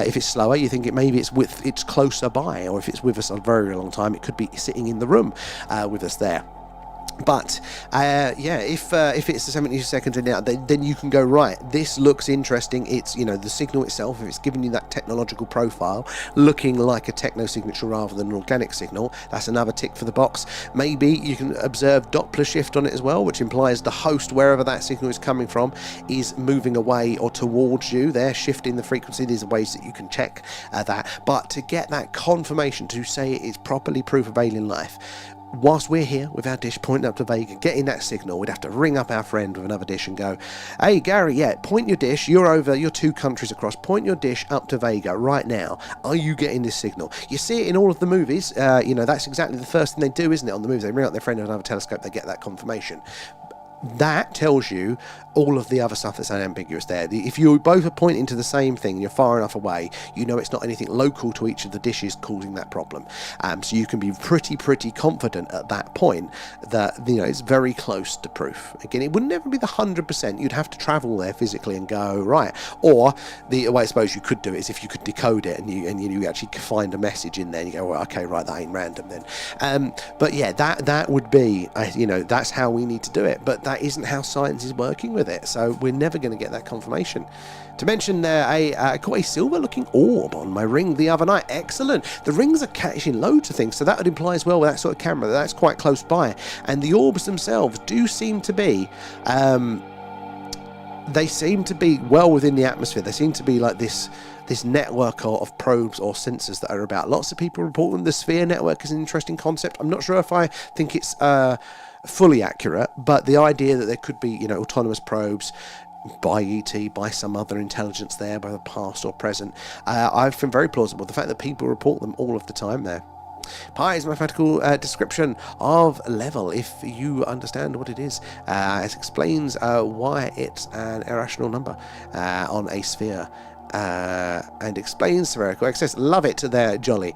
If it's slower, you think it's closer by, or if it's with us a very long time, it could be sitting in the room with us there. But if it's the 70 seconds in out, then you can go, right, this looks interesting. It's, the signal itself, if it's giving you that technological profile, looking like a technosignature rather than an organic signal, that's another tick for the box. Maybe you can observe Doppler shift on it as well, which implies the host, wherever that signal is coming from, is moving away or towards you. They're shifting the frequency. These are ways that you can check that. But to get that confirmation, to say it is properly proof of alien life, whilst we're here with our dish pointing up to Vega, getting that signal, we'd have to ring up our friend with another dish and go, hey Gary, point your dish, you're 2 countries across, point your dish up to Vega right now. Are you getting this signal? You see it in all of the movies. That's exactly the first thing they do, isn't it, on the movies? They ring up their friend with another telescope, they get that confirmation. That tells you all of the other stuff that's unambiguous there. If you both are pointing to the same thing, you're far enough away, it's not anything local to each of the dishes causing that problem. So you can be pretty confident at that point that it's very close to proof. Again, it would never be the 100%. You'd have to travel there physically and go, right. Or the way I suppose you could do it is if you could decode it and you actually find a message in there and you go, well, okay, right, that ain't random then. But yeah, that would be, that's how we need to do it. But that isn't how science is working with it, so we're never going to get that confirmation. To mention, I caught a silver-looking orb on my ring the other night. Excellent. The rings are catching loads of things, so that would imply as well with that sort of camera that's quite close by. And the orbs themselves do seem to be, they seem to be well within the atmosphere. They seem to be like this network of probes or sensors that are about. Lots of people reporting the sphere network is an interesting concept. I'm not sure if I think it's fully accurate, but the idea that there could be autonomous probes by ET, by some other intelligence there, by the past or present, I find very plausible. The fact that people report them all of the time there. Pi is a mathematical description of level, if you understand what it is. It explains why it's an irrational number on a sphere, and explains spherical excess. Love it there, Jolly.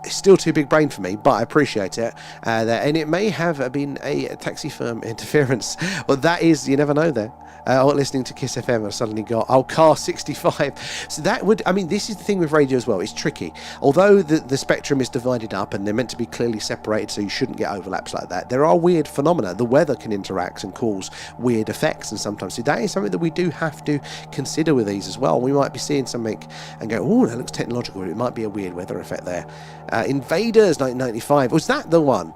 It's still too big brain for me, but I appreciate it. And it may have been a taxi firm interference. Well, that is, you never know there. Listening to Kiss FM, I suddenly got, car 65. So that would, I mean, this is the thing with radio as well. It's tricky. Although the spectrum is divided up and they're meant to be clearly separated, so you shouldn't get overlaps like that, there are weird phenomena. The weather can interact and cause weird effects, and sometimes. So that is something that we do have to consider with these as well. We might be seeing something and go, oh, that looks technological. It might be a weird weather effect there. Invaders 1995. Was that the one?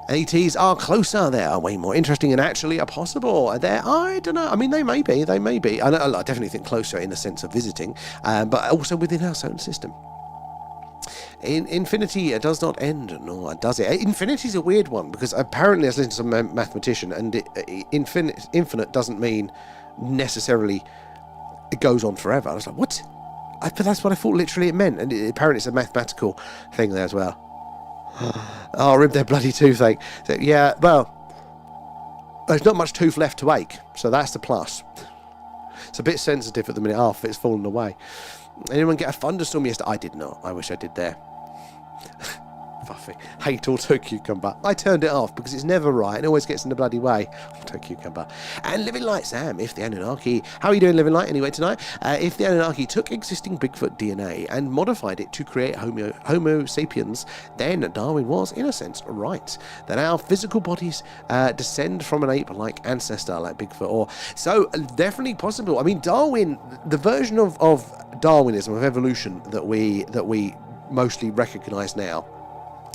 ATs are closer. They are way more interesting and actually are possible. There, I don't know. I mean, they may be. I definitely think closer in the sense of visiting, but also within our solar system. Infinity does not end, nor does it? Infinity is a weird one, because apparently I was listening to some mathematician, and infinite doesn't mean necessarily it goes on forever. I was like, what? But that's what I thought literally it meant, and apparently it's a mathematical thing there as well. Oh, rib their bloody toothache. So, yeah, well, there's not much tooth left to ache, so that's the plus. It's a bit sensitive at the minute, half of it's fallen away. Anyone get a thunderstorm yesterday? I did not. I wish I did there. Fuffy. Hate auto cucumber. I turned it off because it's never right. It always gets in the bloody way. Auto cucumber. And Living Light Sam, if the Anunnaki... How are you doing, Living Light, anyway, tonight? If the Anunnaki took existing Bigfoot DNA and modified it to create Homo sapiens, then Darwin was, in a sense, right. That our physical bodies descend from an ape-like ancestor, like Bigfoot. Or so, definitely possible. I mean, Darwin, the version of Darwinism, of evolution, that we mostly recognise now,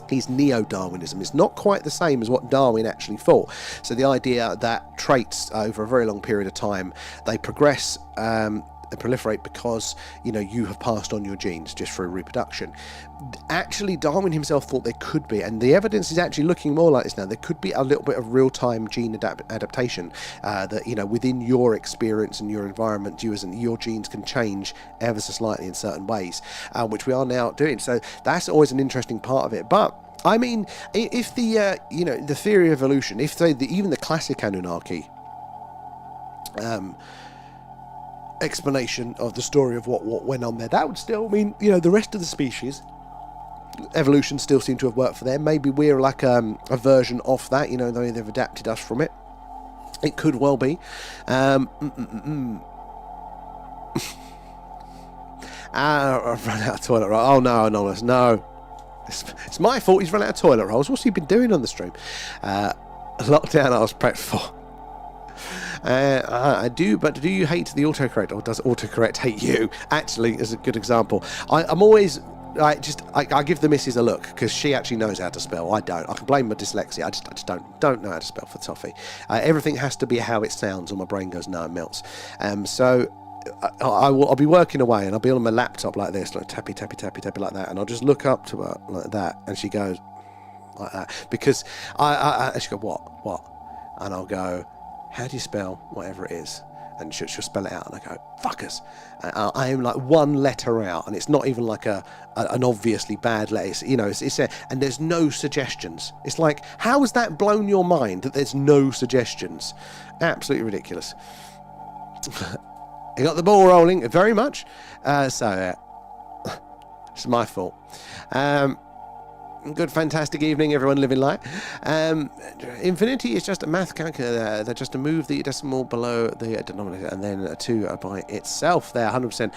is neo-Darwinism. It's not quite the same as what Darwin actually thought. So the idea that traits over a very long period of time, they progress, they proliferate because, you know, you have passed on your genes just through reproduction. Actually, Darwin himself thought there could be, and the evidence is actually looking more like this now, there could be a little bit of real-time gene adaptation, that, you know, within your experience and your environment, your genes can change ever so slightly in certain ways, which we are now doing. So that's always an interesting part of it. But I mean, if the the theory of evolution, if even the classic Anunnaki explanation of the story of what went on there, that would still mean, you know, the rest of the species, evolution still seemed to have worked for them. Maybe we're like a version of that, you know, though they've adapted us from it. It could well be. I've run out of toilet roll. Oh no, Anonymous, no. It's my fault he's run out of toilet rolls. What's he been doing on the stream? Lockdown I was prepped for. I do, but do you hate the autocorrect, or does autocorrect hate you? Actually, is a good example. I'm always... I give the missus a look, because she actually knows how to spell. I don't. I can blame my dyslexia. I just don't know how to spell for toffee. Everything has to be how it sounds, or my brain goes no, it melts. So I'll be working away, and I'll be on my laptop like this, like tappy like that, and I'll just look up to her like that, and she goes like that, because she go what, and I'll go, how do you spell whatever it is? And she'll spell it out, and I go, fuckers. I am like one letter out, and it's not even like an obviously bad letter. It's, you know, and there's no suggestions. It's like, how has that blown your mind that there's no suggestions? Absolutely ridiculous. You got the ball rolling very much. It's my fault. Good, fantastic evening, everyone. Living light. Infinity is just a math calculator. They're just to move the decimal below the denominator and then 2 by itself. There, 100%.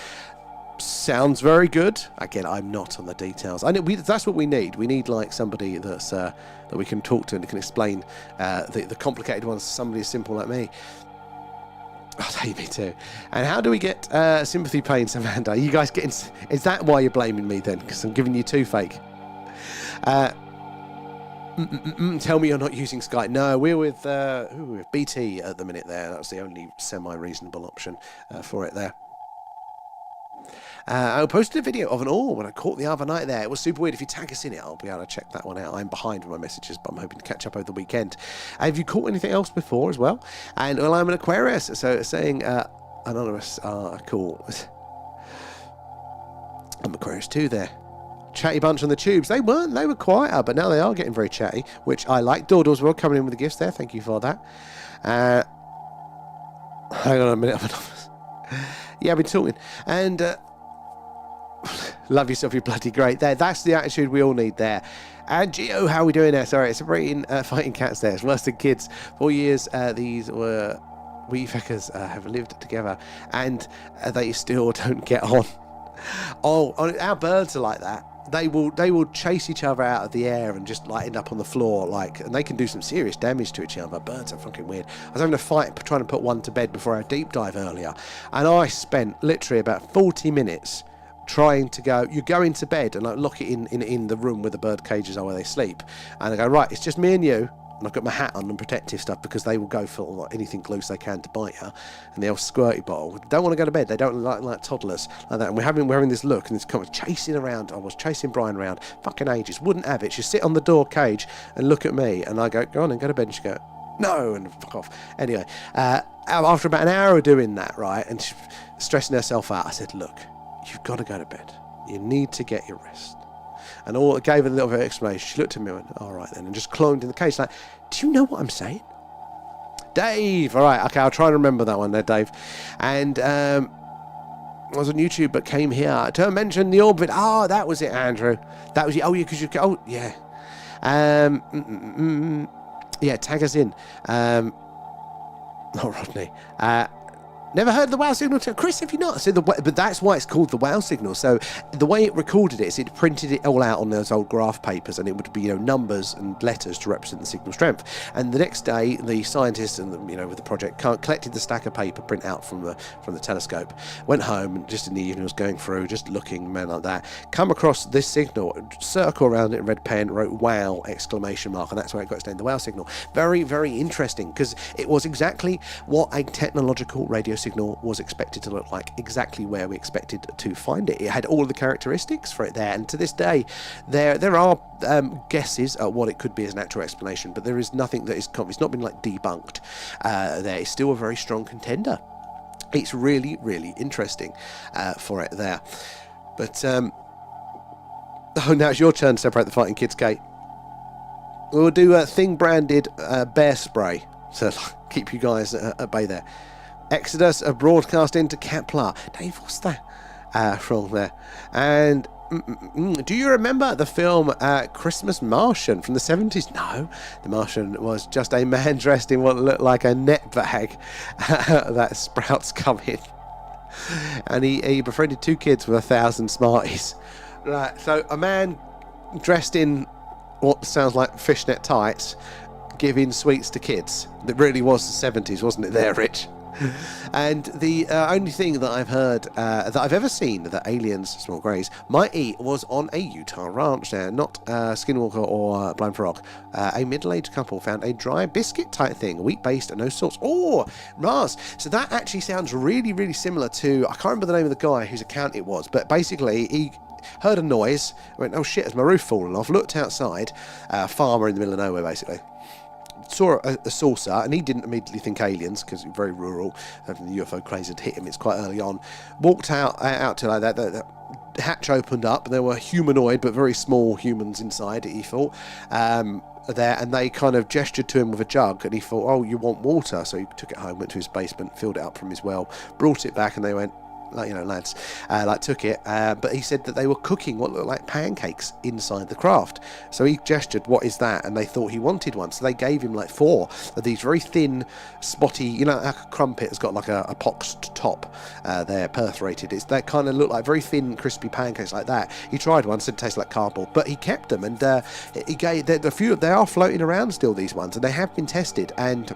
Sounds very good. Again, I'm not on the details. I know that's what we need. We need like somebody that's that we can talk to and can explain the complicated ones to somebody as simple like me. Oh, they hate me too. And how do we get sympathy pain, Samantha? You guys getting? Is that why you're blaming me then? Because I'm giving you toothache. Tell me you're not using Skype. No, we're with BT at the minute there. That's the only semi-reasonable option for it there. I posted a video of an orb when I caught the other night there. It was super weird. If you tag us in it, I'll be able to check that one out. I'm behind with my messages, but I'm hoping to catch up over the weekend. Have you caught anything else before as well? And, well, I'm an Aquarius, so saying anonymous, cool. I'm Aquarius too there. Chatty bunch on the tubes. They were quieter, but now they are getting very chatty, which I like. Dordles were coming in with the gifts there. Thank you for that. Hang on a minute. Yeah, I've been talking. And Love yourself, you're bloody great. There, that's the attitude we all need there. And Gio, how are we doing there? Sorry, it's separating fighting cats there. It's worse than kids. 4 years, these were wee feckers have lived together, and they still don't get on. Oh, our birds are like that. They will chase each other out of the air and just like end up on the floor, like, and they can do some serious damage to each other. Birds are fucking weird. I was having a fight trying to put one to bed before our deep dive earlier, and I spent literally about 40 minutes trying to go, you're going to bed, and I lock it in the room where the bird cages are where they sleep, and I go, right, it's just me and you, and I've got my hat on and protective stuff because they will go for like, anything loose they can to bite you, and they'll squirty bottle. They don't want to go to bed. They don't like toddlers like that. And we're having this look and this kind of chasing around. I was chasing Brian around fucking ages. Wouldn't have it. She'd sit on the door cage and look at me, and I go on and go to bed, and she go no, and fuck off. Anyway, after about an hour of doing that, right, and she's stressing herself out, I said, look, you've got to go to bed. You need to get your rest. And I gave her a little bit of explanation. She looked at me and went, all right then, and just climbed in the cage like, do you know what I'm saying? Dave! All right, okay, I'll try and remember that one there, Dave. And I was on YouTube but came here to mention the orbit. Oh, that was it, Andrew. That was it. Oh, yeah, because you... Oh, yeah. Yeah, tag us in. Not Rodney. Never heard the wow signal. Chris, have you not? So but that's why it's called the wow signal. So the way it recorded it is it printed it all out on those old graph papers, and it would be, you know, numbers and letters to represent the signal strength. And the next day, the scientists and the, you know, with the project collected the stack of paper print out from the telescope, went home, and just in the evening was going through, just looking, man, like that, come across this signal, circle around it in red pen, wrote wow exclamation mark, and that's where it got its name, the wow signal. Very, very interesting, because it was exactly what a technological radio signal was expected to look like, exactly where we expected to find it. It had all the characteristics for it there, and to this day there are guesses at what it could be as an actual explanation, but there is nothing that is it's not been like debunked. There is still a very strong contender. It's really, really interesting for it there. But oh, now it's your turn to separate the fighting kids, Kate. We'll do a thing branded bear spray, so keep you guys at bay there. Exodus, a broadcast into Kepler. Dave, what's that from there? And do you remember the film Christmas Martian from the 70s? No, the Martian was just a man dressed in what looked like a net bag that sprouts come in. And he befriended 2 kids with 1,000 Smarties. Right, so a man dressed in what sounds like fishnet tights giving sweets to kids. That really was the 70s, wasn't it there, Rich? And the only thing that I've heard, that I've ever seen that aliens, small greys, might eat was on a Utah ranch there, not Skinwalker or Blind Frog. A middle-aged couple found a dry biscuit type thing, wheat-based and no sauce. Oh, Mars. So that actually sounds really, really similar to, I can't remember the name of the guy whose account it was, but basically he heard a noise, went, oh shit, has my roof fallen off, looked outside, farmer in the middle of nowhere basically. Saw a saucer, and he didn't immediately think aliens because very rural. The UFO craze had hit him. It's quite early on. Walked out to like that. The hatch opened up. There were humanoid but very small humans inside. He thought there, and they kind of gestured to him with a jug, and he thought, "Oh, you want water?" So he took it home, went to his basement, filled it up from his well, brought it back, and they went, like, you know, lads, took it, but he said that they were cooking what looked like pancakes inside the craft. So he gestured, what is that? And they thought he wanted one, so they gave him like 4 of these very thin, spotty, you know, like a crumpet has got like a epoxed top there, perforated. It's that kind of look like very thin, crispy pancakes like that. He tried one, said it tasted like cardboard, but he kept them, and he gave a few. They are floating around still, these ones, and they have been tested, and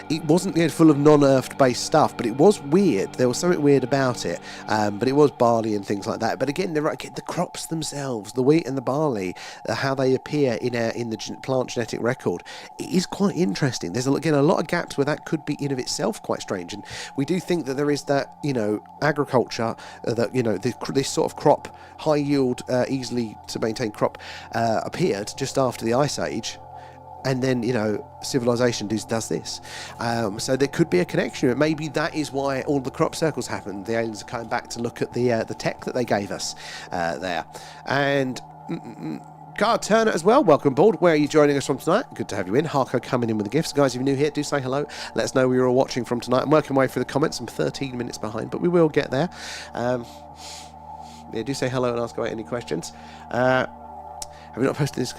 it wasn't full of non-earth based stuff, but it was weird. There was something weird about it, but it was barley and things like that. But again, the crops themselves, the wheat and the barley, how they appear in the plant genetic record, it is quite interesting. There's again a lot of gaps where that could be in of itself quite strange, and we do think that there is that, you know, agriculture, that, you know, this sort of crop, high yield, easily to maintain crop, appeared just after the Ice Age. And then, you know, civilization does this. So there could be a connection. Maybe that is why all the crop circles happened. The aliens are coming back to look at the tech that they gave us there. And Gar Turner as well, welcome aboard. Where are you joining us from tonight? Good to have you in. Harko coming in with the gifts. Guys, if you're new here, do say hello. Let us know where you're all watching from tonight. I'm working my way through the comments. I'm 13 minutes behind, but we will get there. Yeah, do say hello and ask away any questions. Have we not posted this?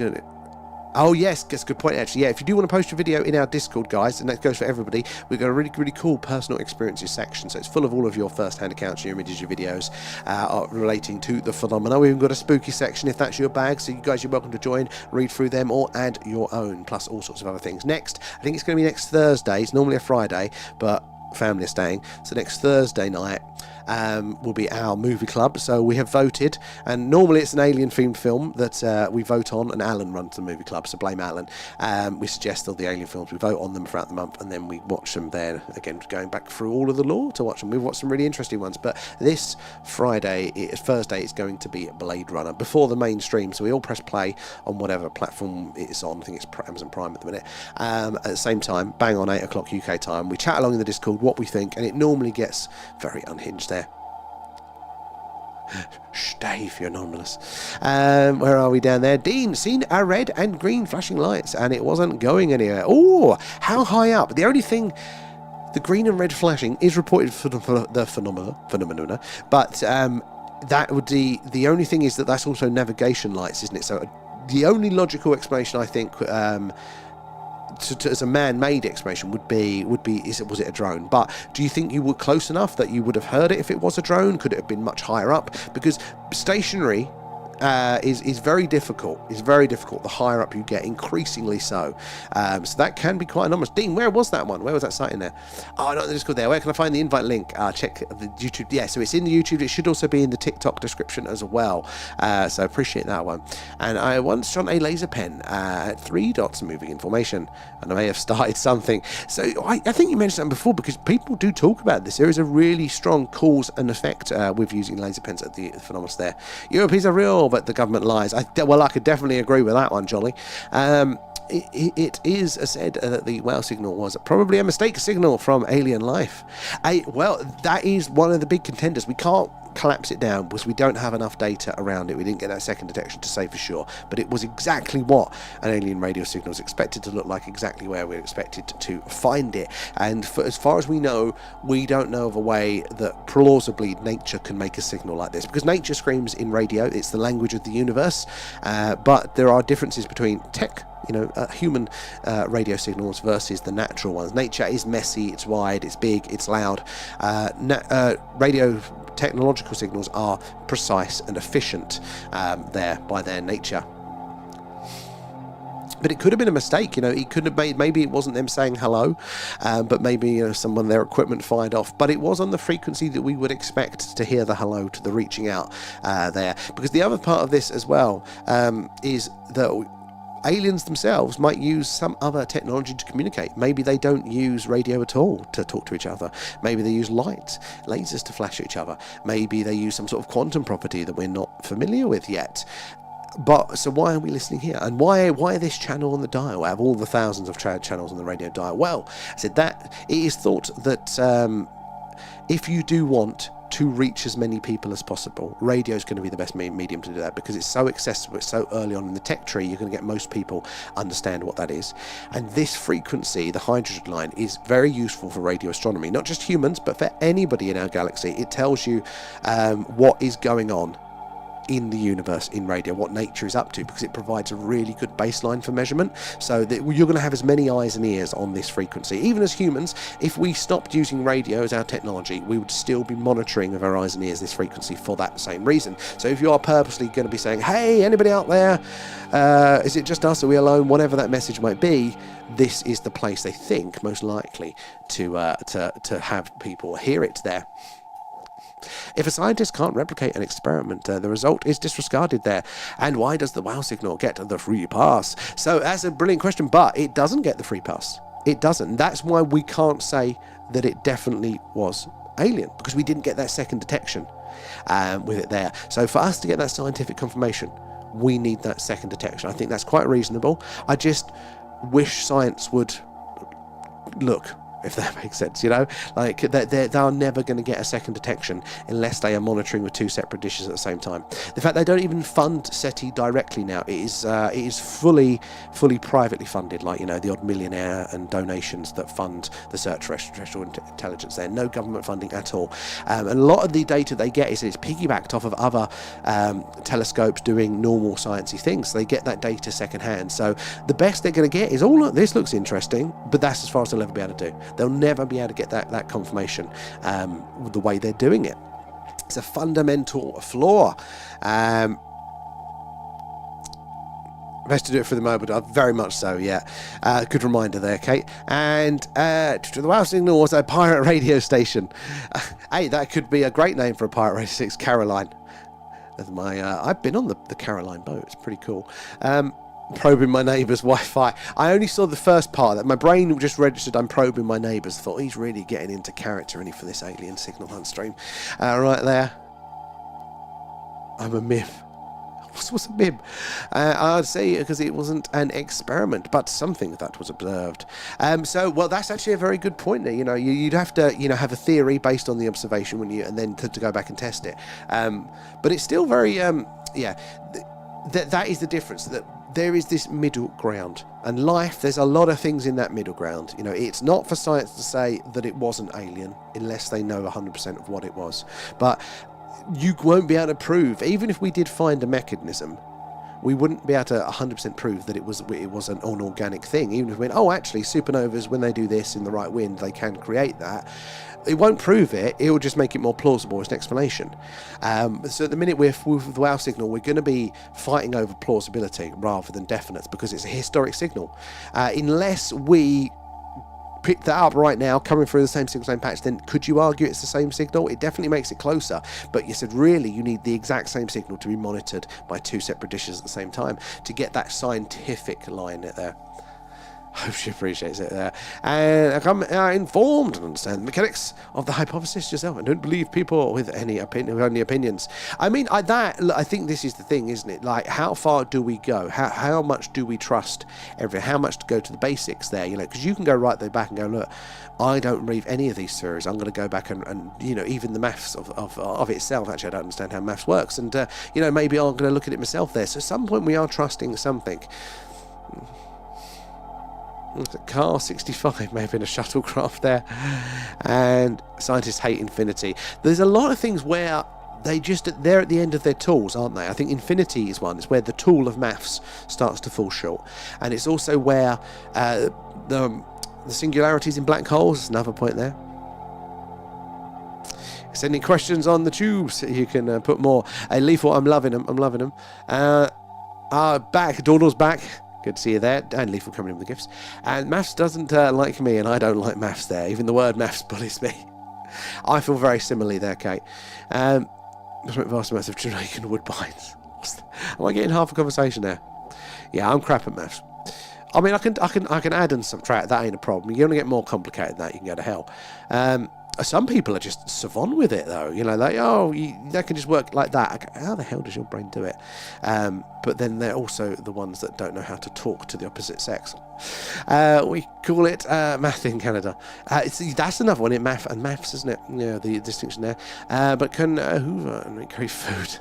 Oh yes, that's a good point actually. Yeah, if you do want to post your video in our Discord, guys, and that goes for everybody, we've got a really, really cool personal experiences section. So it's full of all of your first-hand accounts, your images, your videos relating to the phenomena. We've even got a spooky section if that's your bag. So you guys, you're welcome to join, read through them, or add your own, plus all sorts of other things. Next, I think it's going to be next Thursday. It's normally a Friday, but family are staying. So next Thursday night will be our movie club. So we have voted, and normally it's an alien themed film that we vote on, and Alan runs the movie club, so blame Alan. We suggest all the alien films, we vote on them throughout the month, and then we watch them there, again going back through all of the lore to watch them. We've watched some really interesting ones, but this Thursday it's going to be Blade Runner before the mainstream, so we all press play on whatever platform it's on. I think it's Amazon Prime at the minute. At the same time, bang on 8 o'clock UK time, we chat along in the Discord what we think, and it normally gets very unhinged there. Shh, Dave, you're anomalous. Where are we down there? Dean, seen a red and green flashing lights, and it wasn't going anywhere. Oh, how high up? The only thing, the green and red flashing is reported for the phenomena, but that would be the only thing is that that's also navigation lights, isn't it? So the only logical explanation, I think, as a man-made explanation would be was it a drone? But do you think you were close enough that you would have heard it if it was a drone? Could it have been much higher up? Because stationary is very difficult. It's very difficult the higher up you get, increasingly so. So that can be quite anomalous. Dean, where was that one? Where was that site in there? Oh, no, just go there. Where can I find the invite link? Check the YouTube. Yeah, so it's in the YouTube. It should also be in the TikTok description as well. So I appreciate that one. And I once shot a laser pen at 3 dots moving in formation, and I may have started something. So I think you mentioned that before, because people do talk about this. There is a really strong cause and effect with using laser pens at the phenomena there. Europeans are real, but the government lies. I could definitely agree with that one, Jolly. It is said that the whale signal was probably a mistake signal from alien life. Well, that is one of the big contenders. We can't collapse it down because we don't have enough data around it. We didn't get that second detection to say for sure, but it was exactly what an alien radio signal is expected to look like, exactly where we're expected to find it. And as far as we know, we don't know of a way that plausibly nature can make a signal like this, because nature screams in radio. It's the language of the universe, but there are differences between human radio signals versus the natural ones. Nature is messy, it's wide, it's big, it's loud. Radio technological signals are precise and efficient there by their nature. But it could have been a mistake, it could have maybe it wasn't them saying hello, but maybe someone, their equipment fired off. But it was on the frequency that we would expect to hear the hello, to the reaching out there. Because the other part of this as well is that aliens themselves might use some other technology to communicate. Maybe they don't use radio at all to talk to each other. Maybe they use light, lasers to flash at each other. Maybe they use some sort of quantum property that we're not familiar with yet. But so why are we listening here? And why this channel on the dial out of all the thousands of channels on the radio dial? Well, I said that it is thought that if you do want to reach as many people as possible, radio is going to be the best medium to do that, because it's so accessible, it's so early on in the tech tree, you're going to get most people understand what that is. And this frequency, the hydrogen line, is very useful for radio astronomy, not just humans, but for anybody in our galaxy. It tells you what is going on in the universe in radio, what nature is up to, because it provides a really good baseline for measurement, so that you're going to have as many eyes and ears on this frequency. Even as humans, if we stopped using radio as our technology, we would still be monitoring with our eyes and ears this frequency for that same reason. So if you are purposely going to be saying, hey, anybody out there, is it just us, are we alone, whatever that message might be, this is the place they think most likely to have people hear it there. If a scientist can't replicate an experiment, the result is disregarded there. And why does the WOW signal get the free pass? So that's a brilliant question, but it doesn't get the free pass. It doesn't. That's why we can't say that it definitely was alien, because we didn't get that second detection with it there. So for us to get that scientific confirmation, we need that second detection. I think that's quite reasonable. I just wish science would look. if that makes sense, you know? Like, they're never going to get a second detection unless they are monitoring with two separate dishes at the same time. The fact they don't even fund SETI directly now, it is fully privately funded, like, you know, the odd millionaire and donations that fund the Extraterrestrial Intelligence there. No government funding at all. And a lot of the data they get is it's piggybacked off of other telescopes doing normal sciencey things. So they get that data secondhand. So the best they're going to get is, oh, look, this looks interesting, but that's as far as they'll ever be able to do. They'll never be able to get that confirmation with the way they're doing it. It's a fundamental flaw. Best to do it for the mobile dial, very much so, yeah. Good reminder there, Kate. And the WoW signal was a pirate radio station. Hey, that could be a great name for a pirate radio station, Caroline. That's I've been on the Caroline boat, it's pretty cool. Probing my neighbour's Wi-Fi. I only saw the first part of that. My brain just registered I'm probing my neighbours. Thought he's really getting into character, for this alien signal hunt stream. Right there. I'm a mim. What's a mim? I'd say because it wasn't an experiment, but something that was observed. So, well, that's actually a very good point there. You know, you'd have to, have a theory based on the observation and then to go back and test it. But it's still very, that is the difference. That there is this middle ground, and life, there's a lot of things in that middle ground. It's not for science to say that it wasn't alien unless they know 100% of what it was. But you won't be able to prove, even if we did find a mechanism, we wouldn't be able to 100% prove that it was an organic thing. Even if we went, oh, actually, supernovas, when they do this in the right wind, they can create that. It won't prove it. It will just make it more plausible as an explanation. So at the minute with the WoW signal, we're going to be fighting over plausibility rather than definites, because it's a historic signal. Unless we pick that up right now, coming through the same signal, same patch, then could you argue it's the same signal? It definitely makes it closer. But you said really you need the exact same signal to be monitored by two separate dishes at the same time to get that scientific line there. Hope she appreciates it there. And I come informed and understand the mechanics of the hypothesis yourself, and don't believe people with any opinions. I mean, I think this is the thing, isn't it? Like, how far do we go? How much do we trust everything? How much to go to the basics there? Because you can go right there back and go, look, I don't believe any of these theories. I'm going to go back and even the maths of itself. Actually, I don't understand how maths works, and maybe I'm going to look at it myself there. So at some point we are trusting something. Car 65 may have been a shuttlecraft there, and scientists hate infinity. There's a lot of things where they're at the end of their tools, aren't they? I think infinity is one. It's where the tool of maths starts to fall short, and it's also where the singularities in black holes is another point there. Sending questions on the tubes, you can put more. Lethal, I'm loving them. Back, Dawdle's back. Good to see you there. And Lethal coming in with the gifts. And maths doesn't like me, and I don't like maths there. Even the word maths bullies me. I feel very similarly there, Kate. Vast amounts of Jamaican woodbines. Am I getting half a conversation there? Yeah, I'm crap at maths. I mean, I can add and subtract. That ain't a problem. You only get more complicated than that, you can go to hell. Some people are just savant with it, though. They can just work like that. I go, how the hell does your brain do it? But then they're also the ones that don't know how to talk to the opposite sex. We call it math in Canada. That's another one in math and maths, isn't it? Yeah, the distinction there. But can Hoover and make great food.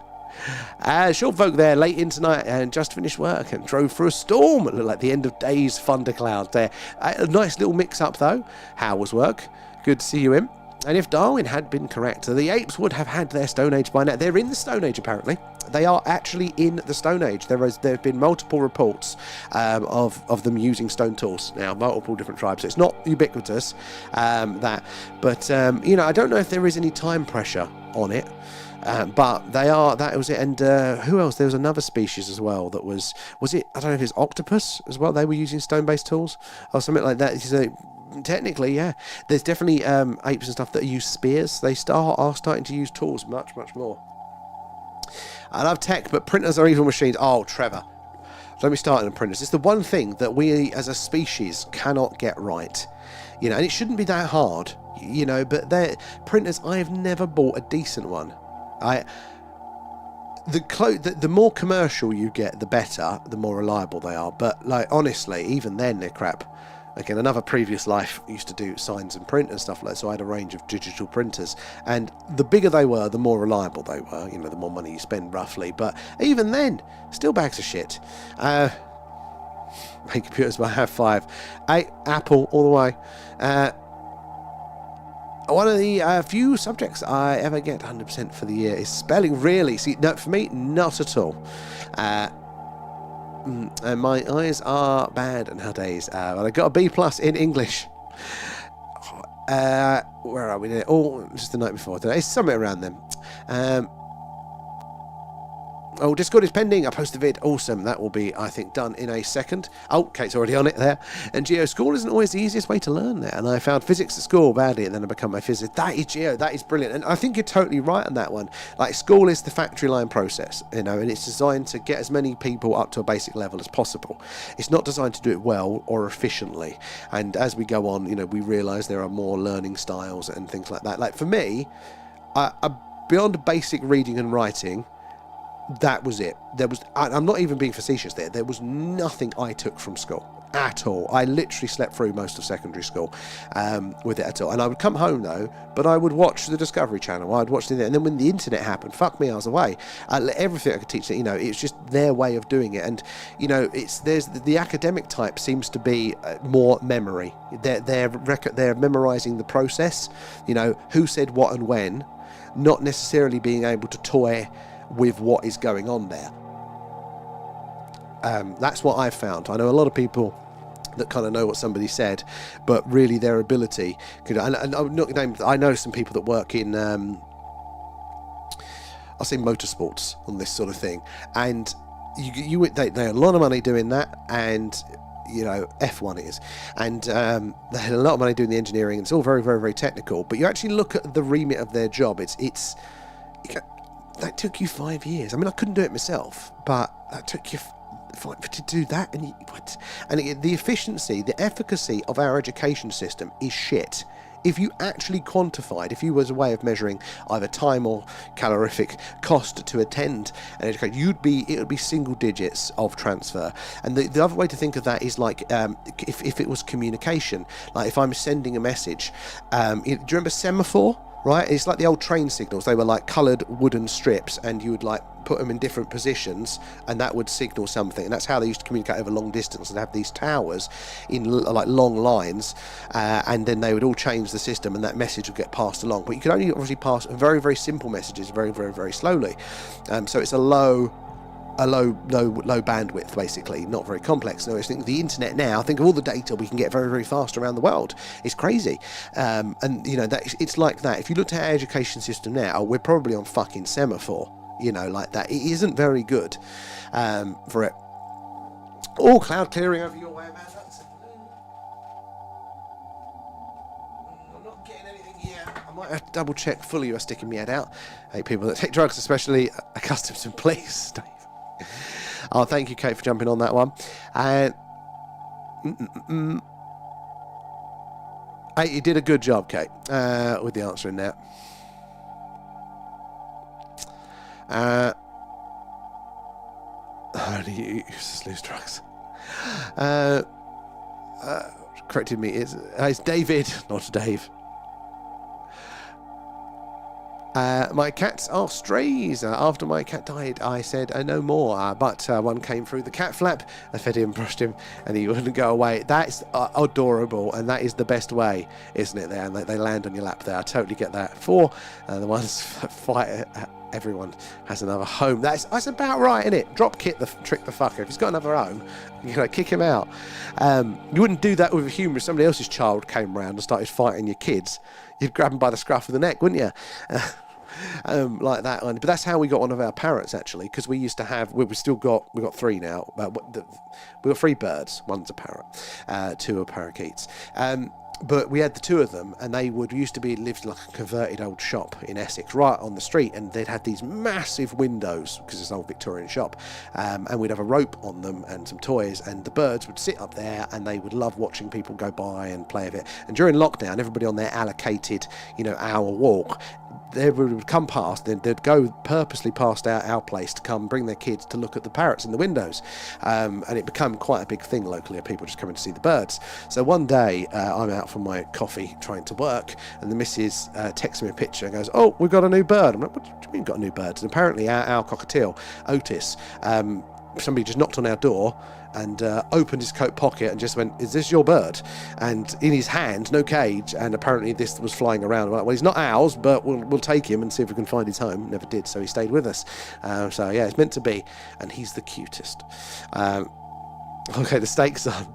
Short folk there, late in tonight and just finished work and drove through a storm. It looked like the end of days thundercloud there. A nice little mix up though. How was work? Good to see you in. And if Darwin had been correct, the apes would have had their Stone Age by now. They're in the Stone Age, apparently. They are actually in the Stone Age. There have been multiple reports of them using stone tools. Now, multiple different tribes. So it's not ubiquitous, but I don't know if there is any time pressure on it. But they are, that was it. And who else? There was another species as well that was it, I don't know if it's octopus as well. They were using stone-based tools or something like that. So technically, yeah, there's definitely apes and stuff that use spears. They are starting to use tools much more. I love tech, but printers are evil machines. Oh, Trevor, let me start on printers. It's the one thing that we as a species cannot get right, and it shouldn't be that hard, but they're printers. I have never bought a decent one. The more commercial you get, the better, the more reliable they are. But honestly, even then they're crap. Again, another previous life used to do signs and print and stuff like that, so I had a range of digital printers, and the bigger they were, the more reliable they were, the more money you spend roughly, but even then, still bags of shit. Make computers, but I have 5. Apple all the way. One of the few subjects I ever get 100% for the year is spelling, really. See, no, for me, not at all. And my eyes are bad nowadays. But I got a B+ in English. Where are we? Oh, just the night before today. It's somewhere around them. Discord is pending. I post the vid. Awesome. That will be, I think, done in a second. Oh, Kate's already on it there. And Geo, school isn't always the easiest way to learn there. And I found physics at school badly, and then I become my physicist. That is Geo. That is brilliant. And I think you're totally right on that one. Like, school is the factory line process, and it's designed to get as many people up to a basic level as possible. It's not designed to do it well or efficiently. And as we go on, we realise there are more learning styles and things like that. Like, for me, beyond basic reading and writing, that was it. I'm not even being facetious there. There was nothing I took from school at all. I literally slept through most of secondary school with it at all. And I would come home though, but I would watch the Discovery Channel. I'd watch and then when the internet happened, fuck me, I was away. Everything I could teach, it's just their way of doing it. And there's the academic type seems to be more memory. They're memorizing the process. Who said what and when, not necessarily being able to toy with what is going on there. That's what I've found. I know a lot of people that kind of know what somebody said, but really their ability could. And I'm not named. I know some people that work in, I'll say motorsports on this sort of thing, and they had a lot of money doing that, and F1 is, and they had a lot of money doing the engineering, and it's all very, very, very technical. But you actually look at the remit of their job. That took you 5 years. I mean, I couldn't do it myself, but that took you to do that. And the efficiency, the efficacy of our education system is shit. If you actually quantified, if you was a way of measuring either time or calorific cost to attend an education, it would be single digits of transfer. And the other way to think of that is like if it was communication, like if I'm sending a message. Do you remember semaphore? Right, it's like the old train signals. They were like coloured wooden strips, and you would like put them in different positions, and that would signal something. And that's how they used to communicate over long distance, and have these towers in like long lines, and then they would all change the system, and that message would get passed along. But you could only obviously pass very, very simple messages very, very, very slowly. So it's a low bandwidth, basically, not very complex. So I think the internet now, think of all the data we can get very, very fast around the world. It's crazy. And it's like that. If you looked at our education system now, we're probably on fucking semaphore, like that. It isn't very good for it. Oh, cloud clearing over your way, man. I'm not getting anything yet. I might have to double check fully. You're sticking my head out. Hey, people that take drugs, especially accustomed to police, Dave. Oh, thank you, Kate, for jumping on that one. Hey, you did a good job, Kate, with the answer in there. Only you used to lose drugs. Corrected me. It's David, not Dave. My cats are strays. After my cat died, I said no more. But one came through the cat flap. I fed him, brushed him, and he wouldn't go away. That's adorable, and that is the best way, isn't it? There, and they land on your lap there. I totally get that. For the ones fight. Everyone has another home. That's about right, isn't it? Drop kick trick the fucker. If he's got another home, kick him out. You wouldn't do that with a human. If somebody else's child came round and started fighting your kids, you'd grab them by the scruff of the neck, wouldn't you? Like that. But that's how we got one of our parrots, actually, because we used to have. We've got 3 now. We got 3 birds. One's a parrot. 2 are parakeets. But we had the 2 of them, and they lived like a converted old shop in Essex, right on the street, and they'd had these massive windows because it's an old Victorian shop, and we'd have a rope on them and some toys, and the birds would sit up there, and they would love watching people go by and play with it. And during lockdown, everybody on their allocated, hour walk they would come past, then they'd go purposely past our place to come bring their kids to look at the parrots in the windows, and it became quite a big thing locally of people just coming to see the birds. So one day I'm out for my coffee trying to work, and the missus texts me a picture and goes, "Oh, we've got a new bird." I'm like, "What do you mean got a new bird?" And apparently our cockatiel, Otis, somebody just knocked on our door and opened his coat pocket and just went, "Is this your bird?" And in his hand, no cage, and apparently this was flying around. Like, well, he's not ours, but we'll take him and see if we can find his home. Never did, so he stayed with us. So yeah, it's meant to be, and he's the cutest. Okay, the steak's on.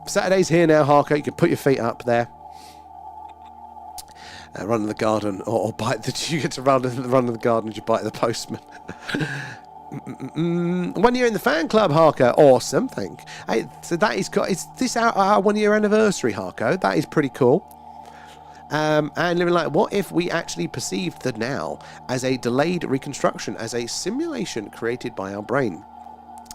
Saturday's here now, Harker. You can put your feet up there. Run in the garden, or bite the. You get to run in the garden as you bite the postman. 1 year in the fan club, Harko. Awesome, Hey, so that is is this our 1 year anniversary, Harko? That is pretty cool. And living like, what if we actually perceived the now as a delayed reconstruction, as a simulation created by our brain?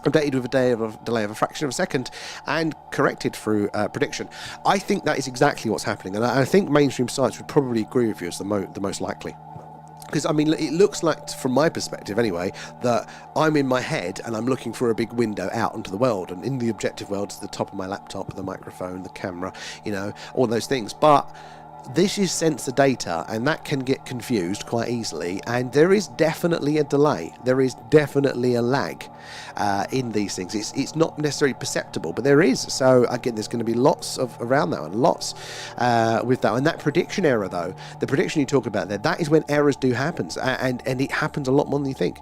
Updated with a delay of a fraction of a second and corrected through prediction. I think that is exactly what's happening, and I think mainstream science would probably agree with you as the most likely. Because, I mean, it looks like, from my perspective anyway, that I'm in my head and I'm looking for a big window out onto the world, and in the objective world is the top of my laptop, the microphone, the camera, all those things. But this is sensor data, and that can get confused quite easily, and there is definitely a delay. There is definitely a lag in these things. It's not necessarily perceptible, but there is. So again, there's going to be lots of around that one, lots with that. And that prediction error, though, the prediction you talk about there, that is when errors do happen, and it happens a lot more than you think.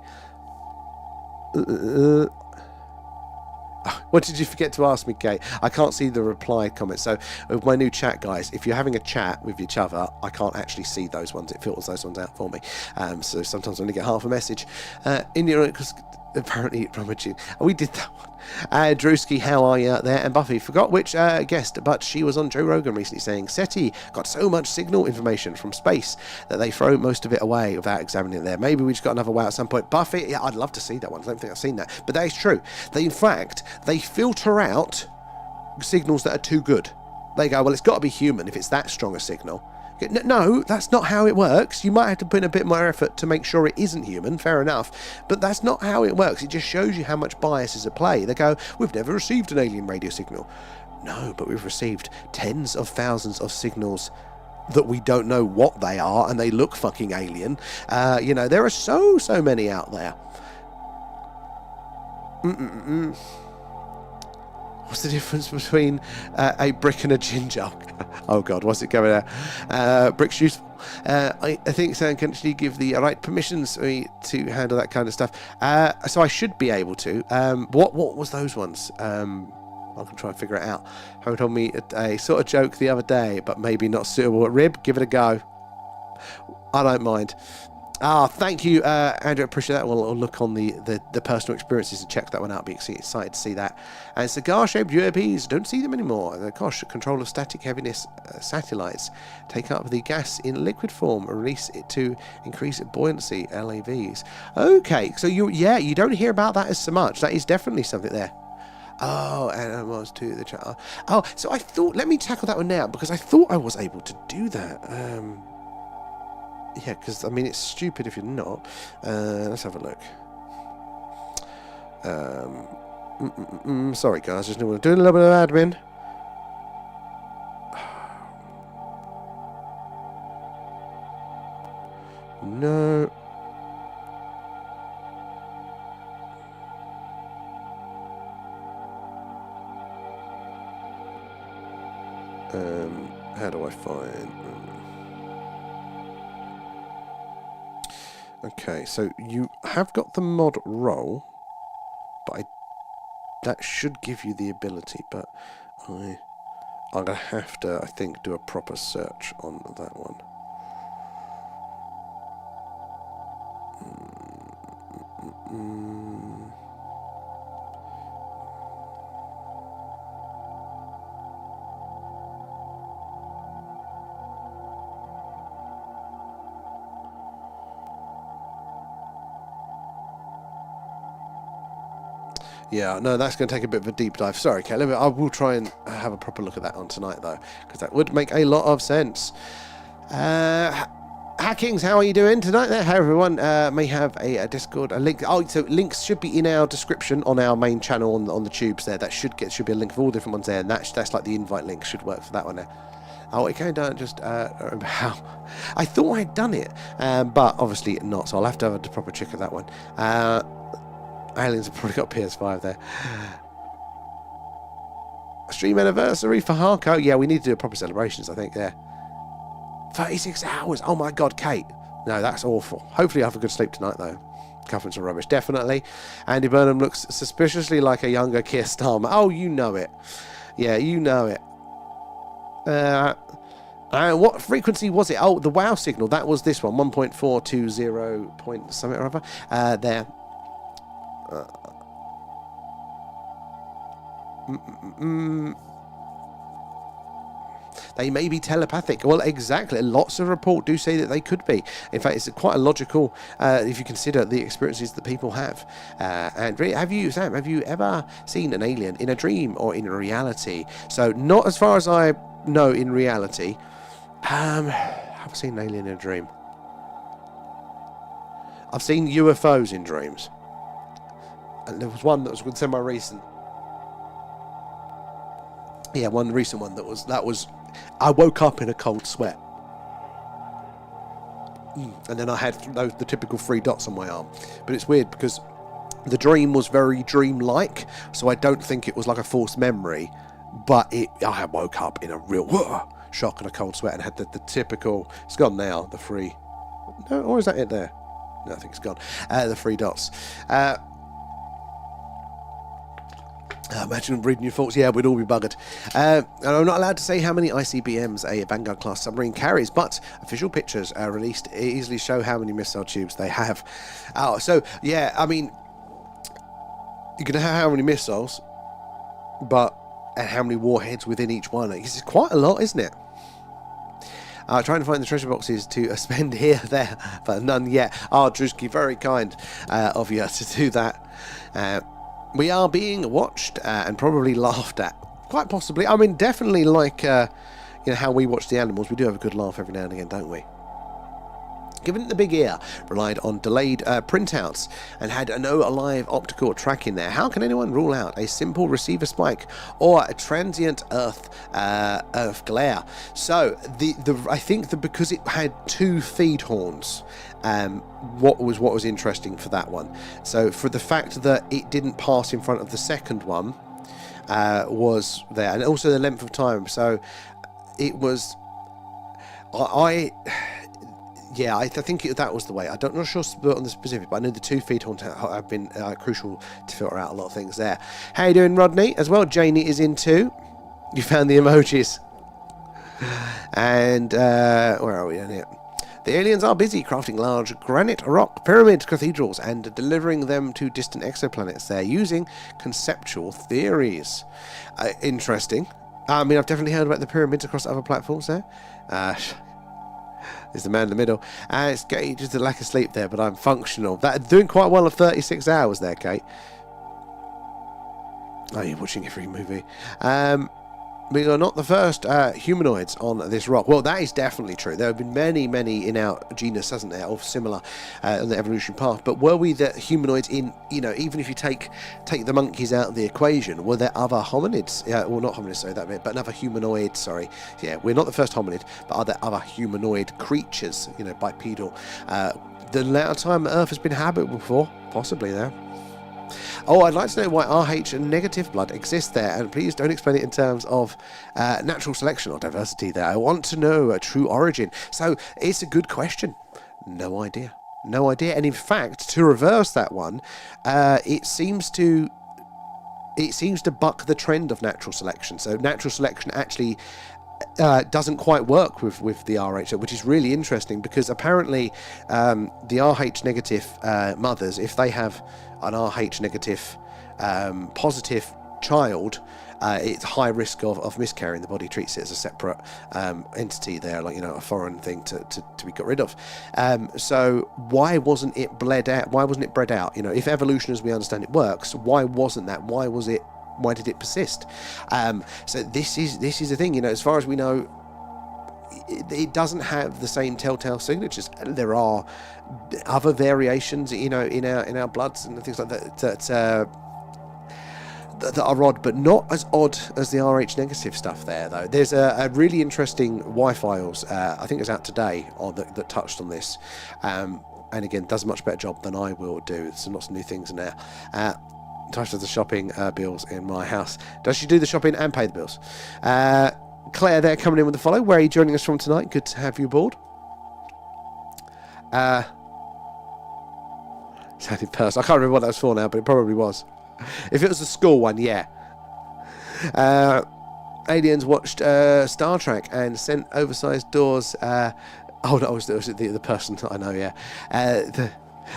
What did you forget to ask me, Kate? I can't see the reply comment. So with my new chat, guys, if you're having a chat with each other, I can't actually see those ones. It filters those ones out for me. So sometimes I only get half a message. Because apparently rummaging. We did that one. Drewski, how are you there? And Buffy, forgot which guest, but she was on Joe Rogan recently saying SETI got so much signal information from space that they throw most of it away without examining it there. Maybe we just got another wow at some point. Buffy, yeah, I'd love to see that one. I don't think I've seen that. But that is true. In fact, they filter out signals that are too good. They go, well, it's got to be human if it's that strong a signal. No, that's not how it works. You might have to put in a bit more effort to make sure it isn't human, fair enough, but that's not how it works. It just shows you how much bias is at play. They go, we've never received an alien radio signal. No, but we've received tens of thousands of signals that we don't know what they are, and they look fucking alien. There are so many out there. What's the difference between a brick and a ginger? Oh God, what's it going there? Brick's useful. I think someone can actually give the right permissions to handle that kind of stuff. So I should be able to. What was those ones? I can try and figure it out. Howard told me a sort of joke the other day, but maybe not suitable. Rib, give it a go. I don't mind. Thank you, Andrew. Appreciate that. We'll look on the personal experiences and check that one out. Be excited to see that. And cigar-shaped UAPs, don't see them anymore. Gosh, control of static heaviness satellites take up the gas in liquid form and release it to increase buoyancy. LAVs. Okay, so you don't hear about that as so much. That is definitely something there. Oh, anomalies to the chat. Oh, so I thought, let me tackle that one now because I thought I was able to do that. Yeah, because, I mean, it's stupid if you're not. Let's have a look. Sorry, guys, just doing a little bit of admin. No. How do I find... Okay, so you have got the mod roll, but that should give you the ability, but I'm going to have to, I think, do a proper search on that one. Yeah, no, that's going to take a bit of a deep dive. Sorry, Caleb. I will try and have a proper look at that on tonight, though, because that would make a lot of sense. Hackings, how are you doing tonight there? Hey, everyone. May have a Discord, a link. Oh, so links should be in our description on our main channel on the tubes there. That should be a link for all different ones there, and that's like the invite link. Should work for that one there. Oh, it came down just remember how I thought I'd done it, but obviously not. So I'll have to have a proper check of that one. Aliens have probably got PS5 there. Stream anniversary for Harco. Yeah, we need to do a proper celebrations, I think, yeah. 36 hours. Oh my God, Kate. No, that's awful. Hopefully I have a good sleep tonight, though. Cufflinks are rubbish, definitely. Andy Burnham looks suspiciously like a younger Keir Starmer. Oh, you know it. Yeah, you know it. What frequency was it? Oh, the WoW signal. That was this one. 1.420 point something or other. There. They may be telepathic. Well, exactly. Lots of reports do say that they could be. In fact, it's quite a logical if you consider the experiences that people have. And have you, Sam, have you ever seen an alien in a dream or in reality? So not as far as I know in reality. Have I seen an alien in a dream? I've seen UFOs in dreams. And there was one that was semi-recent. Yeah, one recent one that was. I woke up in a cold sweat, and then I had the typical 3 dots on my arm. But it's weird because the dream was very dream-like, so I don't think it was like a false memory. But I woke up in a real shock and a cold sweat, and had the typical. It's gone now. The 3. No, or is that it there? No, I think it's gone. The 3 dots. Imagine reading your thoughts. Yeah, we'd all be buggered. And I'm not allowed to say how many ICBMs a Vanguard-class submarine carries, but official pictures released easily show how many missile tubes they have. Oh, so, yeah, I mean, you can have how many missiles, and how many warheads within each one. It's quite a lot, isn't it? Trying to find the treasure boxes to spend here, there, but none yet. Drewski, very kind of you to do that. We are being watched and probably laughed at. Quite possibly. I mean, definitely like how we watch the animals. We do have a good laugh every now and again, don't we? Given it the big ear, relied on delayed printouts and had no live optical tracking there, how can anyone rule out a simple receiver spike or a transient Earth glare? So I think that because it had 2 feed horns, what was interesting for that one. So for the fact that it didn't pass in front of the second one was there, and also the length of time. So it was I think that was the way. I'm not sure on the specific, but I know the 2 feed horns have been crucial to filter out a lot of things there. How you doing, Rodney? As well, Janie is in too. You found the emojis. And where are we in here? The aliens are busy crafting large granite rock pyramid cathedrals and delivering them to distant exoplanets. They're using conceptual theories. Interesting. I mean, I've definitely heard about the pyramids across other platforms there. There's the man in the middle. It's just a lack of sleep there, but I'm functional. Doing quite well at 36 hours there, Kate. Oh, you're watching every movie. We are not the first humanoids on this rock. Well, that is definitely true. There have been many, many in our genus, hasn't there, of similar on the evolution path. But were we the humanoids in, even if you take the monkeys out of the equation, were there other hominids? Well, not hominids, sorry, that bit, but another humanoid, sorry. Yeah, we're not the first hominid, but are there other humanoid creatures, bipedal? The amount of time Earth has been habitable before, possibly there. Oh, I'd like to know why RH negative blood exists there, and please don't explain it in terms of natural selection or diversity there. I want to know a true origin. So, it's a good question. No idea. No idea. And in fact, to reverse that one, it seems to buck the trend of natural selection. So, natural selection actually doesn't quite work with the RH, which is really interesting because apparently the RH negative mothers, if they have an RH negative positive child, it's high risk of miscarrying. The body treats it as a separate entity there, like, a foreign thing to be got rid of. So why wasn't it bled out? Why wasn't it bred out? If evolution as we understand it works, why wasn't that? Why did it persist? So this is the thing, as far as we know, it doesn't have the same telltale signatures. There are other variations, in our bloods and things like that that are odd, but not as odd as the Rh negative stuff there, though. There's a really interesting Y-Files, I think it's out today, that touched on this, and again, does a much better job than I will do. There's lots of new things in there. Touched on the shopping bills in my house. Does she do the shopping and pay the bills? Claire there coming in with the follow. Where are you joining us from tonight? Good to have you aboard. Sounding person. I can't remember what that was for now, but it probably was. If it was a school one, yeah. Aliens watched Star Trek and sent oversized doors. Oh, no, was the person that I know, yeah.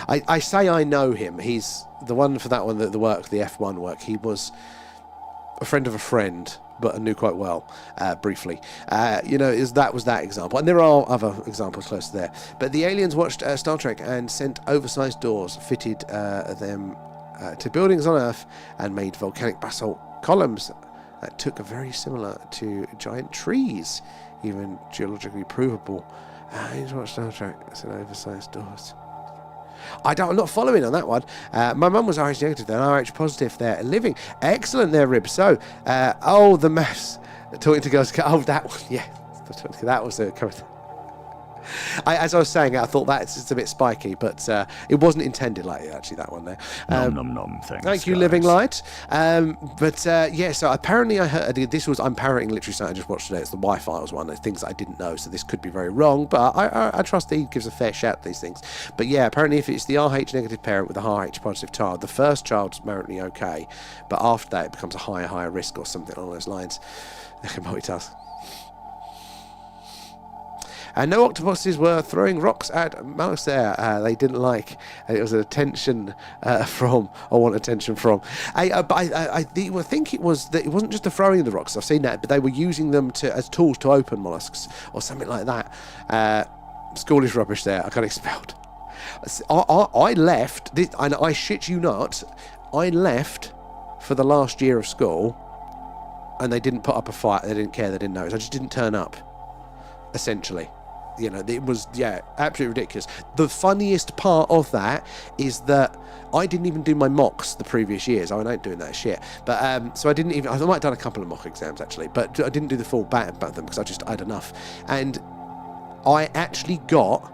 I say I know him. He's the one for that one, the work, the F1 work. He was a friend of a friend, but I knew quite well, briefly. That was that example. And there are other examples close to there. But the aliens watched Star Trek and sent oversized doors, fitted them to buildings on Earth, and made volcanic basalt columns that took very similar to giant trees, even geologically provable. Aliens watched Star Trek, sent oversized doors. I'm not following on that one. My mum was Rh negative, then Rh positive. They're living. Excellent there, Rib. So, the maths. Talking to girls. Oh, that one. Yeah. That was coming. As I was saying, I thought that's just a bit spiky, but it wasn't intended like it, actually, that one there. Thank you, guys. Living Light. So apparently I heard, I'm parroting literally something I just watched today. It's the Y-Files one, things that I didn't know, so this could be very wrong, but I trust he gives a fair shout to these things. But yeah, apparently if it's the Rh negative parent with a Rh positive child, the first child's apparently okay, but after that it becomes a higher risk or something along those lines. They can multitask. And no octopuses were throwing rocks at Mouse there. They didn't like. It was an attention from. I want attention from. I think it was that it wasn't just the throwing of the rocks. I've seen that, but they were using them as tools to open mollusks or something like that. School is rubbish there. I got expelled. I left. And I shit you not. I left for the last year of school, and they didn't put up a fight. They didn't care. They didn't know. I just didn't turn up. Essentially. It was, absolutely ridiculous. The funniest part of that is that I didn't even do my mocks the previous years. I ain't doing that shit. But, so I didn't even, I might have done a couple of mock exams actually, but I didn't do the full bat about them because I had enough. And I actually got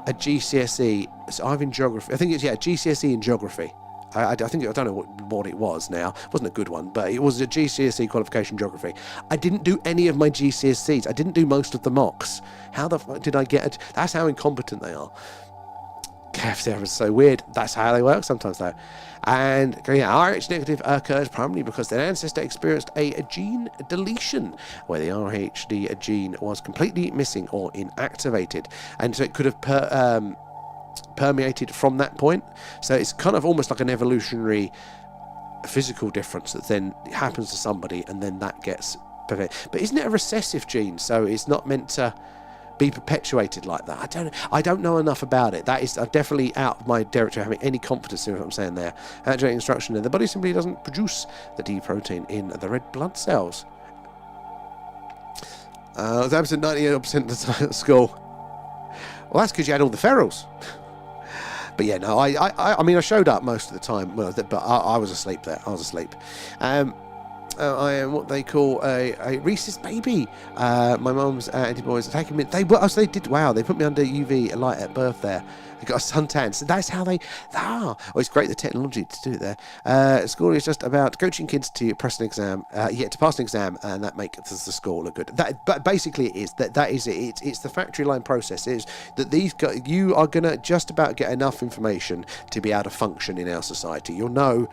a GCSE, so I'm in geography. I think it's, GCSE in geography. I don't know what it was now. It wasn't a good one, but it was a GCSE qualification geography. I didn't do any of my GCSEs. I didn't do most of the mocks. How the fuck did I get it? That's how incompetent they are. KFC is so weird. That's how they work sometimes, though. And Rh negative occurs primarily because their ancestor experienced a gene deletion where the RHD gene was completely missing or inactivated, and so it could have permeated from that point. So it's kind of almost like an evolutionary physical difference that then happens to somebody, and then that gets perfect. But isn't it a recessive gene? So it's not meant to be perpetuated like that. I don't know enough about it. That is definitely out of my territory, having any confidence in what I'm saying there. Genetic instruction there. The body simply doesn't produce the D protein in the red blood cells. I was absent 98% of the time at school. Well, that's because you had all the ferals. But yeah, no, I mean, I showed up most of the time, but I was asleep there. I was asleep. I am what they call a rhesus baby. My mum's antibodies are taking me. They did. Wow, they put me under UV light at birth there. I got a suntan. So that's how they. It's great the technology to do it there. School is just about coaching kids to pass an exam. To pass an exam, and that makes the school look good. But basically, it is that is it. It's the factory line process. It is that these guys, you are gonna just about get enough information to be able to function in our society. You'll know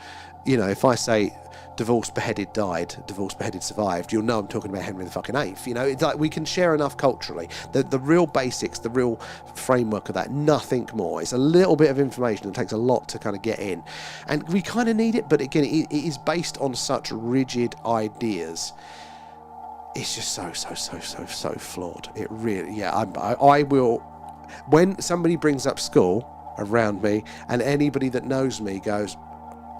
you know, if I say divorced, beheaded, died, divorced, beheaded, survived, you'll know I'm talking about Henry the fucking Eighth. You know, it's like we can share enough culturally. The real basics, the real framework of that, nothing more. It's a little bit of information. It takes a lot to kind of get in. And we kind of need it, but again, it is based on such rigid ideas. It's just so flawed. It really, yeah, I will, when somebody brings up school around me and anybody that knows me goes,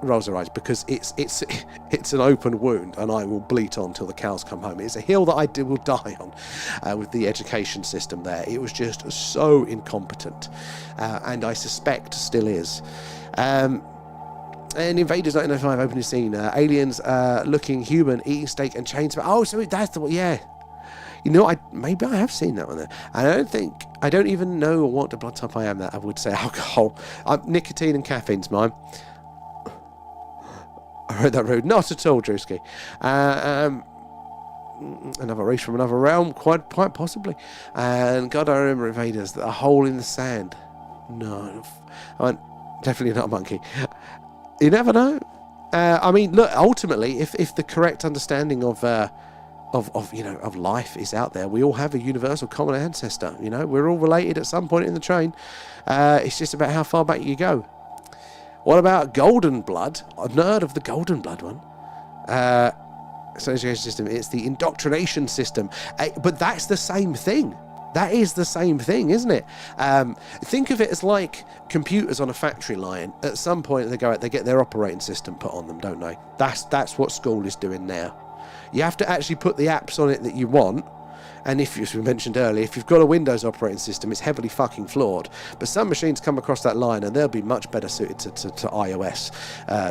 rolls their eyes, because it's an open wound and I will bleat on till the cows come home. It's a hill that I will die on with the education system there. It was just so incompetent, and I suspect still is. And Invaders 1995 opening scene, aliens looking human, eating steak and chains. Oh, so that's the one, yeah. You know, maybe I have seen that one there. I don't even know what blood type I am that I would say alcohol. Nicotine and caffeine's mine. I heard that rude. Not at all, Drewski. Another race from another realm, quite possibly. And God, I remember Invaders, a hole in the sand. No, definitely not a monkey. You never know. I mean, look. Ultimately, if the correct understanding of life is out there, we all have a universal common ancestor. You know, we're all related at some point in the chain. It's just about how far back you go. What about golden blood? I've heard of the golden blood one. Association system. It's the indoctrination system. But that's the same thing. That is the same thing, isn't it? Think of it as like computers on a factory line. At some point, they go out, they get their operating system put on them, don't they? That's what school is doing now. You have to actually put the apps on it that you want. And if, as we mentioned earlier, if you've got a Windows operating system, it's heavily fucking flawed. But some machines come across that line and they'll be much better suited to iOS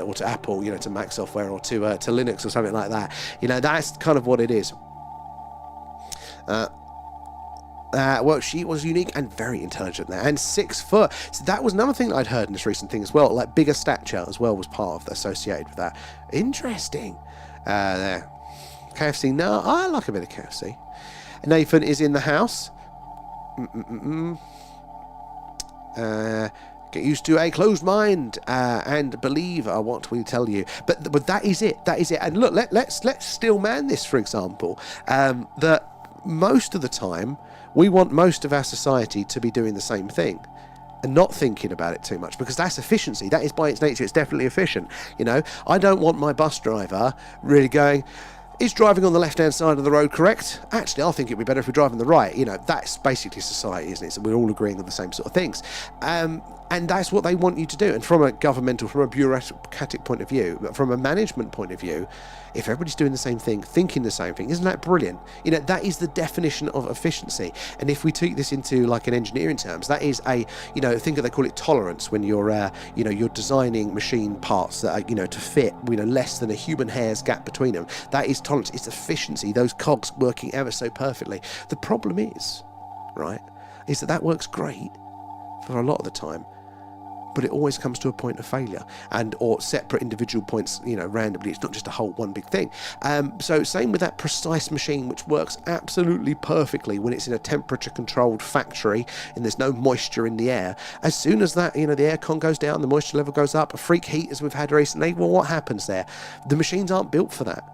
or to Apple, you know, to Mac software or to Linux or something like that. You know, that's kind of what it is. Well, she was unique and very intelligent there, and 6 foot. So that was another thing that I'd heard in this recent thing as well. Like bigger stature as well was part of associated with that. Interesting. There. KFC. No, I like a bit of KFC. Nathan is in the house. Get used to a closed mind and believe what we tell you. But that is it. That is it. And look, let's still man this, for example. That most of the time we want most of our society to be doing the same thing and not thinking about it too much, because that's efficiency. That is by its nature. It's definitely efficient. You know, I don't want my bus driver really going, is driving on the left-hand side of the road correct? Actually, I think it'd be better if we drive on the right. You know, that's basically society, isn't it? So we're all agreeing on the same sort of things. And that's what they want you to do. And from a governmental, from a bureaucratic point of view, but from a management point of view, if everybody's doing the same thing, thinking the same thing, isn't that brilliant? You know, that is the definition of efficiency. And if we take this into like an engineering terms, that is a, you know, think of, they call it tolerance when you're, you know, you're designing machine parts that are, you know, to fit, you know, less than a human hair's gap between them. That is tolerance. It's efficiency. Those cogs working ever so perfectly. The problem is, right, is that works great for a lot of the time, but it always comes to a point of failure, and or separate individual points, you know, randomly. It's not just a whole one big thing. So same with that precise machine, which works absolutely perfectly when it's in a temperature controlled factory and there's no moisture in the air. As soon as that, you know, the aircon goes down, the moisture level goes up, a freak heat as we've had recently, well, what happens there? The machines aren't built for that.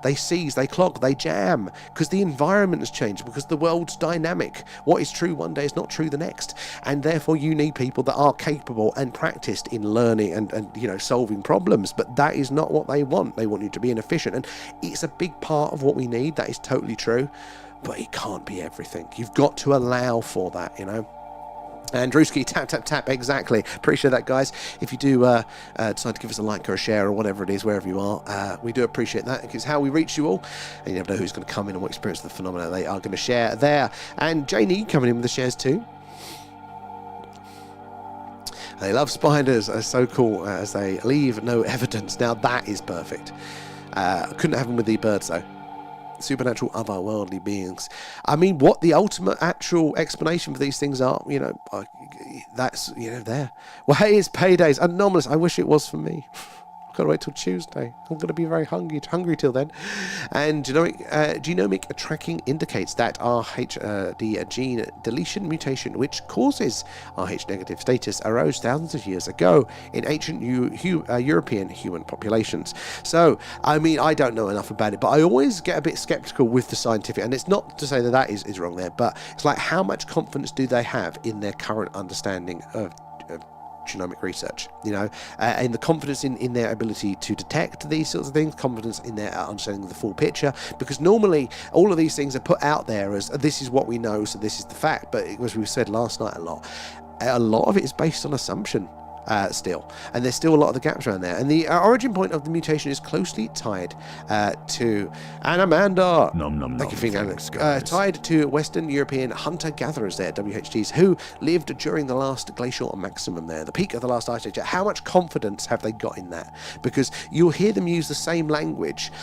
They seize, they clog, they jam, because the environment has changed, because the world's dynamic. What is true one day is not true the next. And therefore you need people that are capable and practiced in learning and you know, solving problems. But that is not what they want. They want you to be inefficient. And it's a big part of what we need. That is totally true. But it can't be everything. You've got to allow for that, you know. And Drewski, tap, exactly. Appreciate that, guys. If you do decide to give us a like or a share or whatever it is, wherever you are, we do appreciate that, because how we reach you all. And you never know who's going to come in and what experience of the phenomena they are going to share there. And Janie coming in with the shares too. They love spiders. Are so cool as they leave no evidence. Now that is perfect. Couldn't have them with the birds though. Supernatural otherworldly beings. I mean, what the ultimate actual explanation for these things are, you know, that's, you know, there. Well, hey, it's paydays. Anomalous. I wish it was for me. I've got to wait till Tuesday. I'm going to be very hungry till then. And genomic tracking indicates that the gene deletion mutation, which causes Rh negative status, arose thousands of years ago in ancient European human populations. So, I mean, I don't know enough about it, but I always get a bit skeptical with the scientific, and it's not to say that is wrong there, but it's like, how much confidence do they have in their current understanding of genomic research, and the confidence in their ability to detect these sorts of things, confidence in their understanding of the full picture, because normally all of these things are put out there as, this is what we know, so this is the fact, but as we said last night, a lot of it is based on assumption. Still, and there's still a lot of the gaps around there, and the origin point of the mutation is closely tied to Amanda. Thank you for that. Tied to Western European hunter-gatherers there, WHGs, who lived during the last glacial maximum there, the peak of the last ice age. How much confidence have they got in that? Because you'll hear them use the same language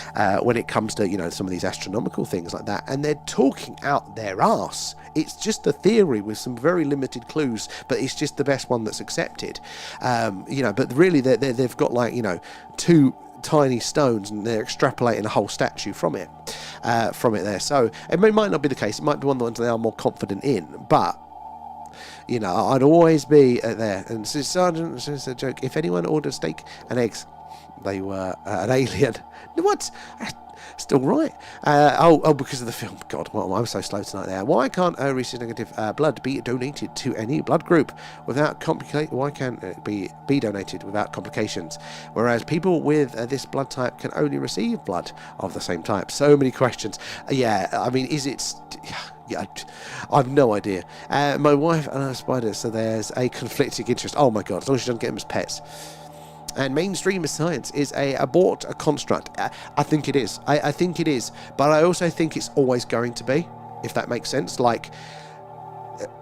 when it comes to some of these astronomical things like that, and they're talking out their arse. It's just a theory with some very limited clues, but it's just the best one that's accepted. But really they've got two tiny stones, and they're extrapolating a whole statue from it there. So it might not be the case. It might be one of the ones they are more confident in, but I'd always be there. And so Sergeant says a joke: if anyone ordered steak and eggs, they were an alien. What? Still right. Because of the film. God, I'm so slow tonight there. Why can't rhesus negative blood be donated to any blood group without Why can't it be donated without complications? Whereas people with this blood type can only receive blood of the same type. So many questions. I mean, is it... Yeah, I've no idea. My wife and her spider, so there's a conflicting interest. Oh my God, as long as she doesn't get them as pets. And mainstream science is a construct. I think it is. I think it is. But I also think it's always going to be, if that makes sense. Like,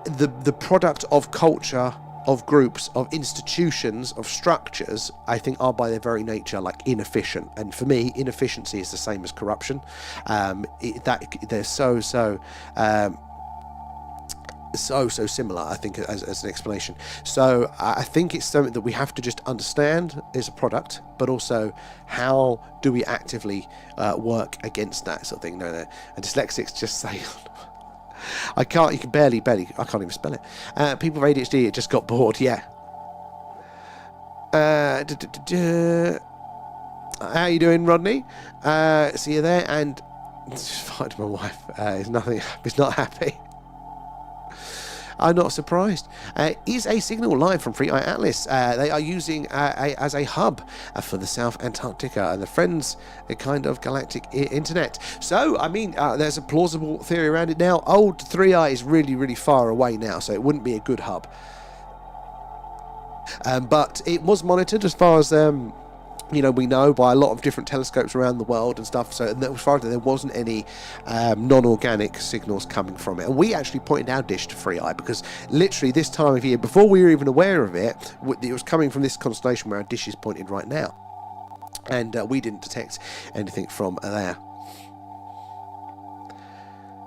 the product of culture, of groups, of institutions, of structures, I think are by their very nature inefficient. And for me, inefficiency is the same as corruption. They're so similar, I think, as an explanation. So I think it's something that we have to just understand as a product, but also how do we actively work against that sort of thing. No, and dyslexics just say I can't even spell it. People with ADHD just got bored. How you doing, Rodney? See you there. And my wife is not happy. I'm not surprised. Is a signal live from Free Eye Atlas. They are using as a hub for the South Antarctica and the Friends kind of galactic internet. So, I mean, there's a plausible theory around it now. Old 3i is really, really far away now, so it wouldn't be a good hub. But it was monitored as far as... we know by a lot of different telescopes around the world and stuff, so as far as there wasn't any non-organic signals coming from it. And we actually pointed our dish to Free Eye, because literally this time of year, before we were even aware of it, it was coming from this constellation where our dish is pointed right now. And we didn't detect anything from there.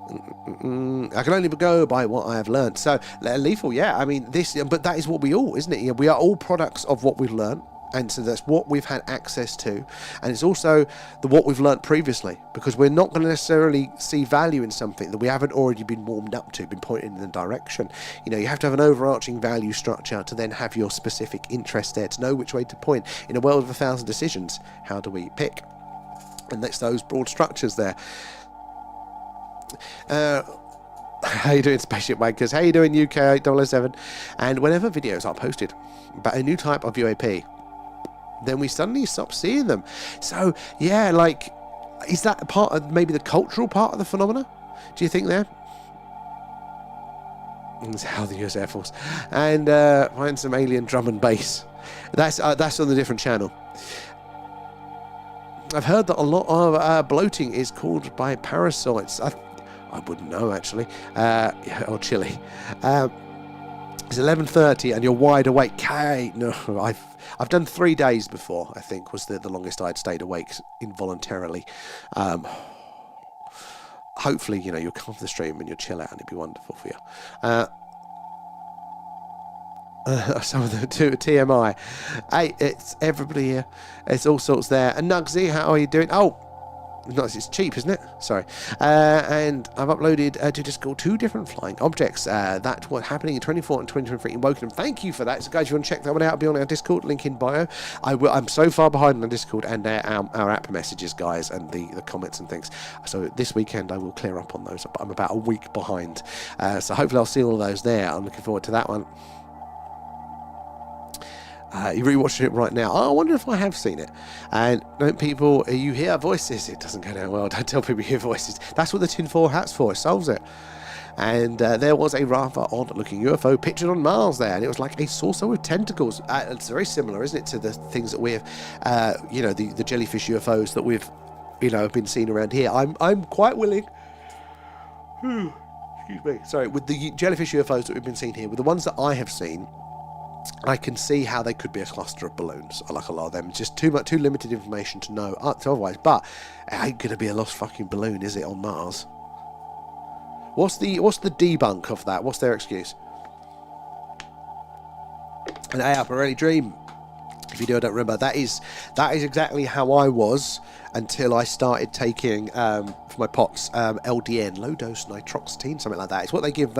I can only go by what I have learned. So, lethal, I mean, but that is what we all, isn't it? We are all products of what we've learned. And so that's what we've had access to, and it's also what we've learnt previously, because we're not going to necessarily see value in something that we haven't already been warmed up to, been pointed in the direction. You have to have an overarching value structure to then have your specific interest there, to know which way to point. In a world of 1,000 decisions, how do we pick? And that's those broad structures there. How you doing, Spaceship Wankers? How you doing, UK 007? And whenever videos are posted about a new type of UAP, then we suddenly stop seeing them. So, is that a part of maybe the cultural part of the phenomena? Do you think there? That's how the US Air Force. And find some alien drum and bass. That's on a different channel. I've heard that a lot of bloating is caused by parasites. I wouldn't know, actually. Or chili. It's 11:30 and you're wide awake. Kate, no, I've done 3 days before, I think, was the longest I'd stayed awake involuntarily. Hopefully, you'll come off the stream and you'll chill out and it'll be wonderful for you. Some of the TMI. Hey, it's everybody here. It's all sorts there. And Nugsy, how are you doing? Oh, it's cheap, isn't it? Sorry. And I've uploaded to Discord 2 different flying objects that were happening in 24 and 2023 in Wokingham. Thank you for that. So, guys, if you want to check that one out, it'll be on our Discord, link in bio. I'm so far behind on Discord and our app messages, guys, and the comments and things. So this weekend I will clear up on those. I'm about a week behind. So hopefully I'll see all of those there. I'm looking forward to that one. You're rewatching it right now. Oh, I wonder if I have seen it. And don't people, you hear voices? It doesn't go down well. Don't tell people you hear voices. That's what the tinfoil hat's for. It solves it. And there was a rather odd-looking UFO pictured on Mars there, and it was like a saucer with tentacles. It's very similar, isn't it, to the things that we've, the jellyfish UFOs that we've, been seeing around here. I'm quite willing. Excuse me. Sorry, with the jellyfish UFOs that we've been seeing here, with the ones that I have seen, I can see how they could be a cluster of balloons. I like a lot of them. Just too limited information to know otherwise. But it ain't gonna be a lost fucking balloon, is it, on Mars? What's the debunk of that? What's their excuse? An A up, a early dream. If you do, I don't remember. That is exactly how I was until I started taking for my POTS LDN, low dose nitroxetine, something like that. It's what they give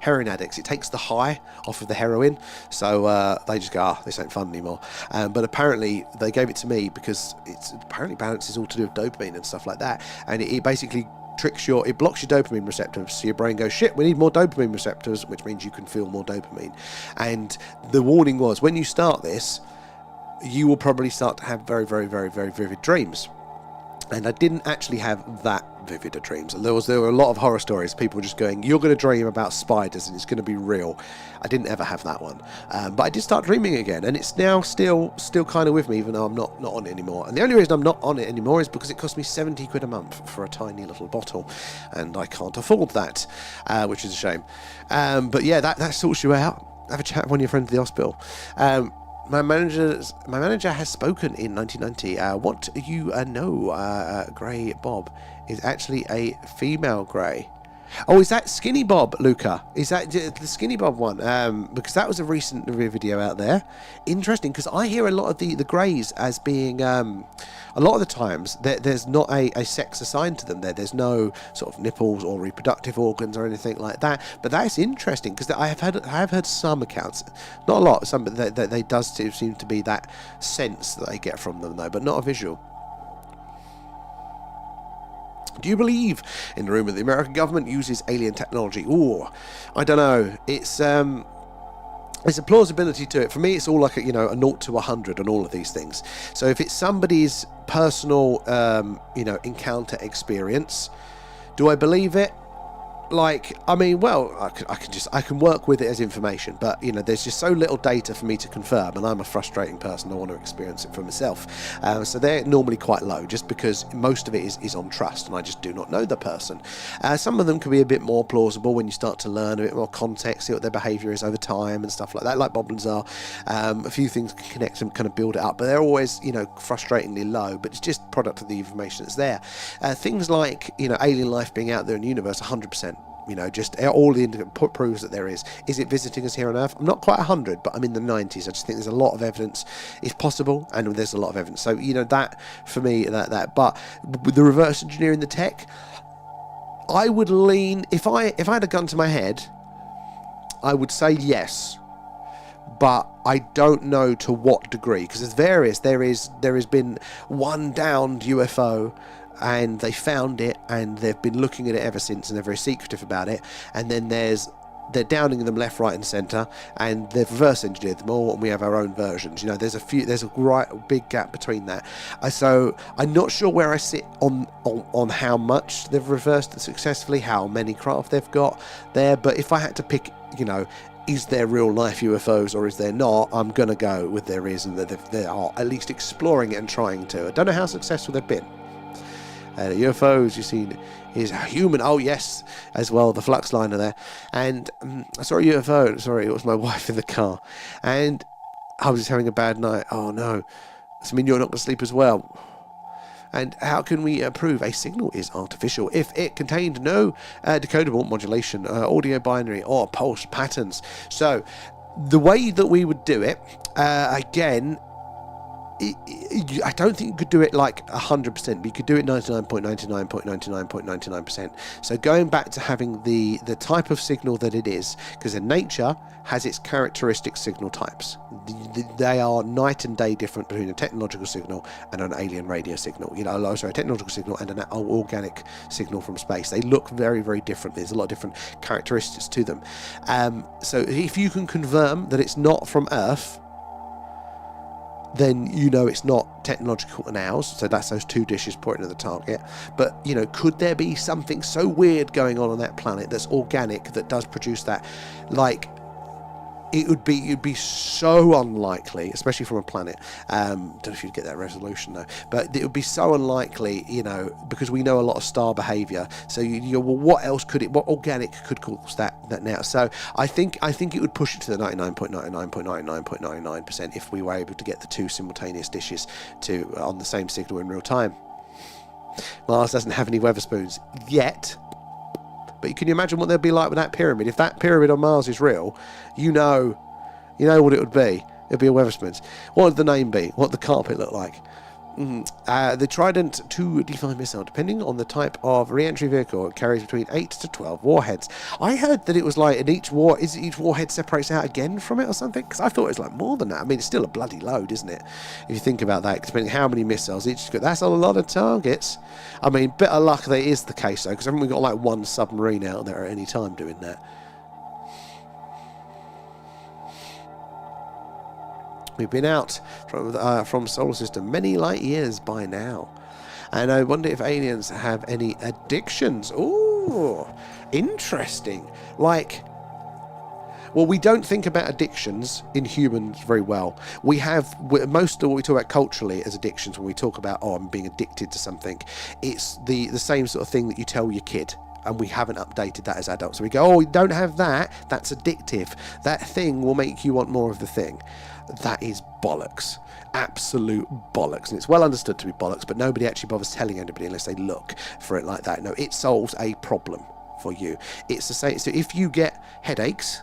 heroin addicts. It takes the high off of the heroin, so they just go, this ain't fun anymore. But apparently they gave it to me because it's apparently balances all to do with dopamine and stuff like that, and it basically it blocks your dopamine receptors, so your brain goes, shit, we need more dopamine receptors, which means you can feel more dopamine. And the warning was, when you start this, you will probably start to have very, very, very, very vivid dreams. And I didn't actually have that vivid of dreams. There were a lot of horror stories. People just going, you're going to dream about spiders and it's going to be real. I didn't ever have that one. But I did start dreaming again, and it's now still kind of with me, even though I'm not on it anymore. And the only reason I'm not on it anymore is because it cost me 70 quid a month for a tiny little bottle, and I can't afford that, which is a shame. But yeah, that sorts you out. Have a chat with one of your friends at the hospital. My manager has spoken in 1990. What you know, Grey Bob, is actually a female Grey. Oh, is that Skinny Bob, Luca? Is that the Skinny Bob one? Because that was a recent video out there. Interesting, because I hear a lot of the Greys as being, a lot of the times, there's not a sex assigned to them. There's no sort of nipples or reproductive organs or anything like that. But that's interesting, because I have heard some accounts, not a lot, some, but they does seem to be that sense that they get from them, though, but not a visual. Do you believe in the rumour the American government uses alien technology? Ooh, I don't know. It's a plausibility to it. For me, it's all like a 0 to 100 on all of these things. So if it's somebody's personal, encounter experience, do I believe it? Like, I mean, well, I can work with it as information, but there's just so little data for me to confirm, and I'm a frustrating person. I want to experience it for myself. So they're normally quite low, just because most of it is on trust, and I just do not know the person. Some of them can be a bit more plausible when you start to learn a bit more context, see what their behaviour is over time and stuff like that, like Boblins are. A few things can connect and kind of build it up, but they're always, frustratingly low, but it's just product of the information that's there. Things like, alien life being out there in the universe, 100%. Just all the proves that there is. Is it visiting us here on Earth? I'm not quite 100, but I'm in the 90s. I just think there's a lot of evidence it's possible, and there's a lot of evidence. So, that, for me, that. But with the reverse engineering the tech, I would lean, if I had a gun to my head, I would say yes. But I don't know to what degree, because there's various. There has been one downed UFO, and they found it, and they've been looking at it ever since, and they're very secretive about it. And then they're downing them left, right, and centre, and they've reverse engineered them all, and we have our own versions. There's a big gap between that. So I'm not sure where I sit on how much they've reversed it successfully, how many craft they've got there. But if I had to pick, is there real life UFOs or is there not? I'm gonna go with there is, and that they are at least exploring it and trying to. I don't know how successful they've been. The UFOs you've seen is human. Oh yes, as well, the flux liner there. And I saw a UFO. Sorry, it was my wife in the car, and I was just having a bad night. Oh no, does it mean you're not going to sleep as well? And how can we prove a signal is artificial if it contained no decodable modulation, audio binary, or pulse patterns? So The way that we would do it, again, I don't think you could do it like 100%, but you could do it 99.99.99.99%. So going back to having the type of signal that it is, because in nature has its characteristic signal types. They are night and day different between a technological signal and an alien radio signal. You know, sorry, a technological signal and an organic signal from space. They look very, very different. There's a lot of different characteristics to them. So if you can confirm that it's not from Earth, then you know it's not technological and ours. So that's those two dishes pointing at the target. But, you know, could there be something so weird going on that planet that's organic that does produce that? Like, it'd be so unlikely, especially from a planet. Don't know if you'd get that resolution though, but it would be so unlikely, you know, because we know a lot of star behavior. So you well, what else could it? What organic could cause that now? So I think it would push it to the 99.99.99.99% if we were able to get the two simultaneous dishes to on the same signal in real time. Mars doesn't have any Weatherspoons yet. But can you imagine what they'd be like with that pyramid? If that pyramid on Mars is real, you know what it would be. It'd be a Weatherspoons. What would the name be? What would the carpet look like? The Trident 2D5 missile, depending on the type of re-entry vehicle, it carries between 8 to 12 warheads. I heard that it was like, each warhead separates out again from it or something? Because I thought it was like more than that. I mean, it's still a bloody load, isn't it? If you think about that, depending how many missiles each got, that's a lot of targets. I mean, bit of luck that it is the case though, because haven't we got like one submarine out there at any time doing that? We've been out from solar system many light years by now. And I wonder if aliens have any addictions. Ooh, interesting. Like, well, we don't think about addictions in humans very well. We have, most of what we talk about culturally as addictions, when we talk about, oh, I'm being addicted to something, it's the same sort of thing that you tell your kid. And we haven't updated that as adults. So we go, oh, we don't have that. That's addictive. That thing will make you want more of the thing. That is bollocks. Absolute bollocks. And it's well understood to be bollocks, but nobody actually bothers telling anybody unless they look for it like that. No, it solves a problem for you. It's the same. So if you get headaches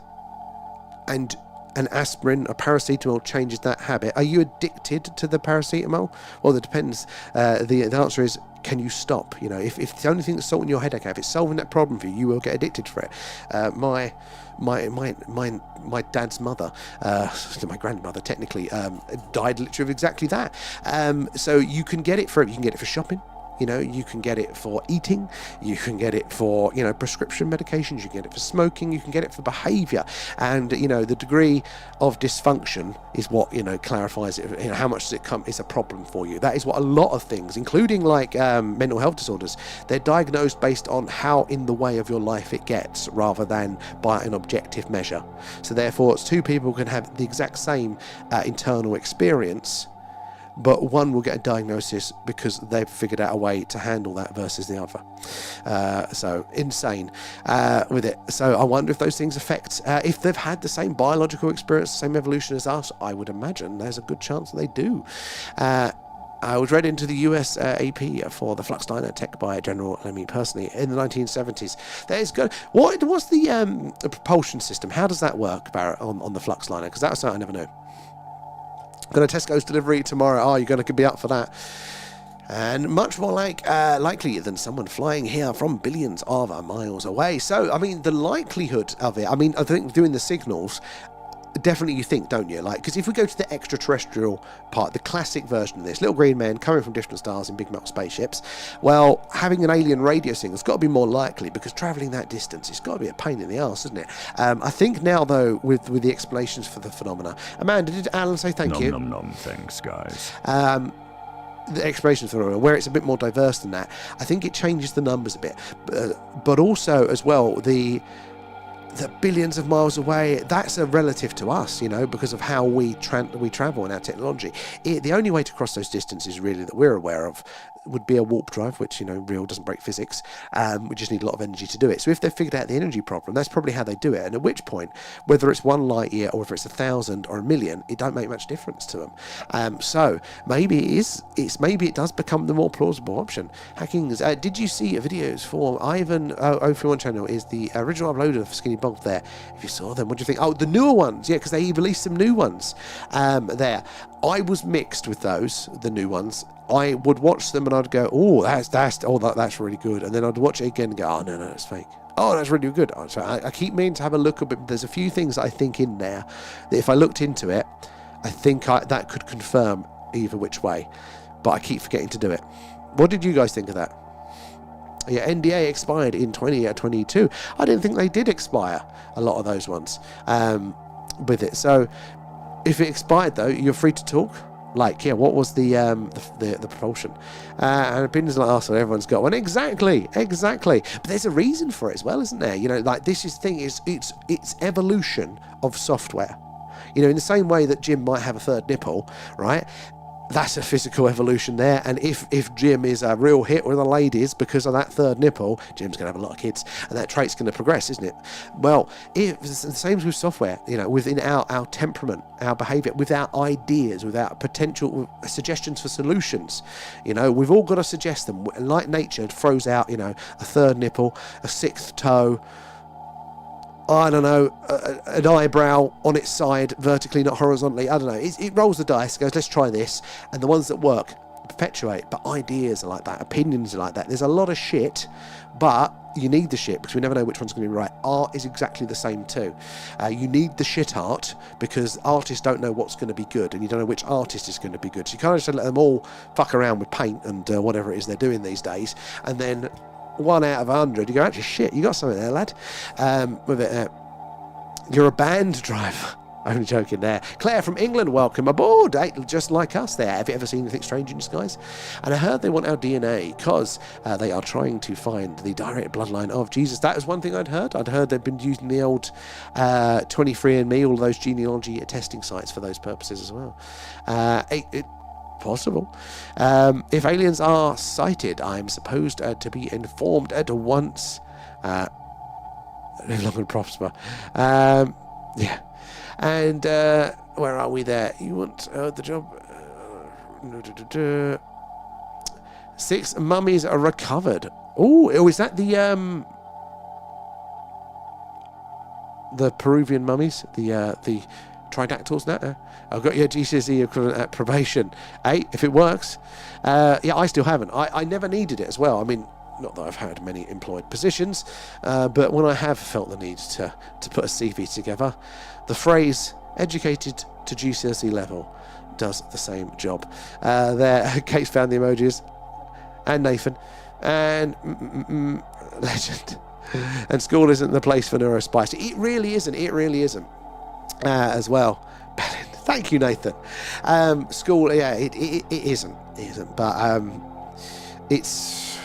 and an aspirin, a paracetamol changes that habit, are you addicted to the paracetamol? Well, it depends. The answer is, can you stop? You know, if it's the only thing that's sorting your headache out, if it's solving that problem for you, you will get addicted for it. My dad's mother, my grandmother technically, died literally of exactly that. So you can get it for shopping. You know, you can get it for eating, you can get it for, you know, prescription medications, you can get it for smoking, you can get it for behaviour. And, you know, the degree of dysfunction is what, you know, clarifies it, you know, how much does it come is a problem for you. That is what a lot of things, including like mental health disorders, they're diagnosed based on how in the way of your life it gets, rather than by an objective measure. So therefore, it's two people can have the exact same internal experience, but one will get a diagnosis because they've figured out a way to handle that versus the other. So insane with it. So I wonder if those things affect, if they've had the same biological experience, the same evolution as us. I would imagine there's a good chance that they do. I was read into the US AP for the Fluxliner tech by General Lemmy personally in the 1970s. That is good. What's the propulsion system? How does that work, Barrett, on the Fluxliner? Because that's something I never knew. Got a Tesco's delivery tomorrow. Oh, you're going to be up for that. And much more likely than someone flying here from billions of miles away. So, I mean, the likelihood of it, I mean, I think doing the signals, definitely you think, don't you? Like, because if we go to the extraterrestrial part, the classic version of this, little green men coming from different stars in big metal spaceships, well, having an alien radio signal's got to be more likely, because travelling that distance, it's got to be a pain in the arse, isn't it? I think now, though, with the explanations for the phenomena, Amanda, did Alan say thank you? Thanks, guys. The exploration phenomena, where it's a bit more diverse than that, I think it changes the numbers a bit, but also as well the billions of miles away, that's a relative to us, you know, because of how we travel in our technology. The only way to cross those distances really that we're aware of would be a warp drive, which, real doesn't break physics. We just need a lot of energy to do it. So if they've figured out the energy problem, that's probably how they do it. And at which point, whether it's 1 light year or whether it's 1,000 or 1,000,000, it don't make much difference to them. So maybe it does become the more plausible option. Hacking. Did you see videos for Ivan 031 channel? Is the original uploader for Skinny Bog there? If you saw them, what do you think? Oh, the newer ones, yeah, because they released some new ones there. I was mixed with those, the new ones. I would watch them and I'd go, oh, that's really good, and then I'd watch it again and go, oh no, it's fake. Oh, that's really good. So I keep meaning to have a look, but there's a few things I think in there that if I looked into it, I think that could confirm either which way, but I keep forgetting to do it. What did you guys think of that? Yeah, NDA expired in 2022. I didn't think they did expire, a lot of those ones, with it. So if it expired, though, you're free to talk. Like, yeah, what was the propulsion? And opinions like us, everyone's got one. Exactly. But there's a reason for it as well, isn't there? This is the thing, it's evolution of software. In the same way that Jim might have a third nipple, right? That's a physical evolution there, and if Jim is a real hit with the ladies because of that third nipple, Jim's going to have a lot of kids, and that trait's going to progress, isn't it? Well, it's the same with software, within our temperament, our behaviour, with our ideas, with our potential suggestions for solutions. We've all got to suggest them. Like nature throws out, a third nipple, a sixth toe, I don't know, an eyebrow on its side, vertically, not horizontally. I don't know. It rolls the dice, goes, let's try this. And the ones that work perpetuate. But ideas are like that. Opinions are like that. There's a lot of shit, but you need the shit because we never know which one's going to be right. Art is exactly the same too. You need the shit art because artists don't know what's going to be good, and you don't know which artist is going to be good. So you can't just let them all fuck around with paint and whatever it is they're doing these days. And then 1 out of 100, you go, actually, shit, you got something there, lad. With it, you're a band driver. Only joking there. Claire from England, welcome aboard. Just like us there. Have you ever seen anything strange in the skies? And I heard they want our DNA because they are trying to find the direct bloodline of Jesus. That was one thing I'd heard. I'd heard they've been using the old 23andMe, all those genealogy testing sites for those purposes as well. Possible. If aliens are sighted, I'm supposed to be informed at once. Live long and prosper. Yeah. And where are we there? You want the job? 6 mummies are recovered. Oh, is that the Peruvian mummies? The tridactyls now? I've got your GCSE equivalent at probation. If it works. Yeah, I still haven't. I never needed it as well. I mean, not that I've had many employed positions, but when I have felt the need to put a CV together, the phrase educated to GCSE level does the same job. There, Kate's found the emojis, and Nathan, and legend. And school isn't the place for neurospice. It really isn't. As well. Thank you, Nathan. School, yeah, it isn't. But it's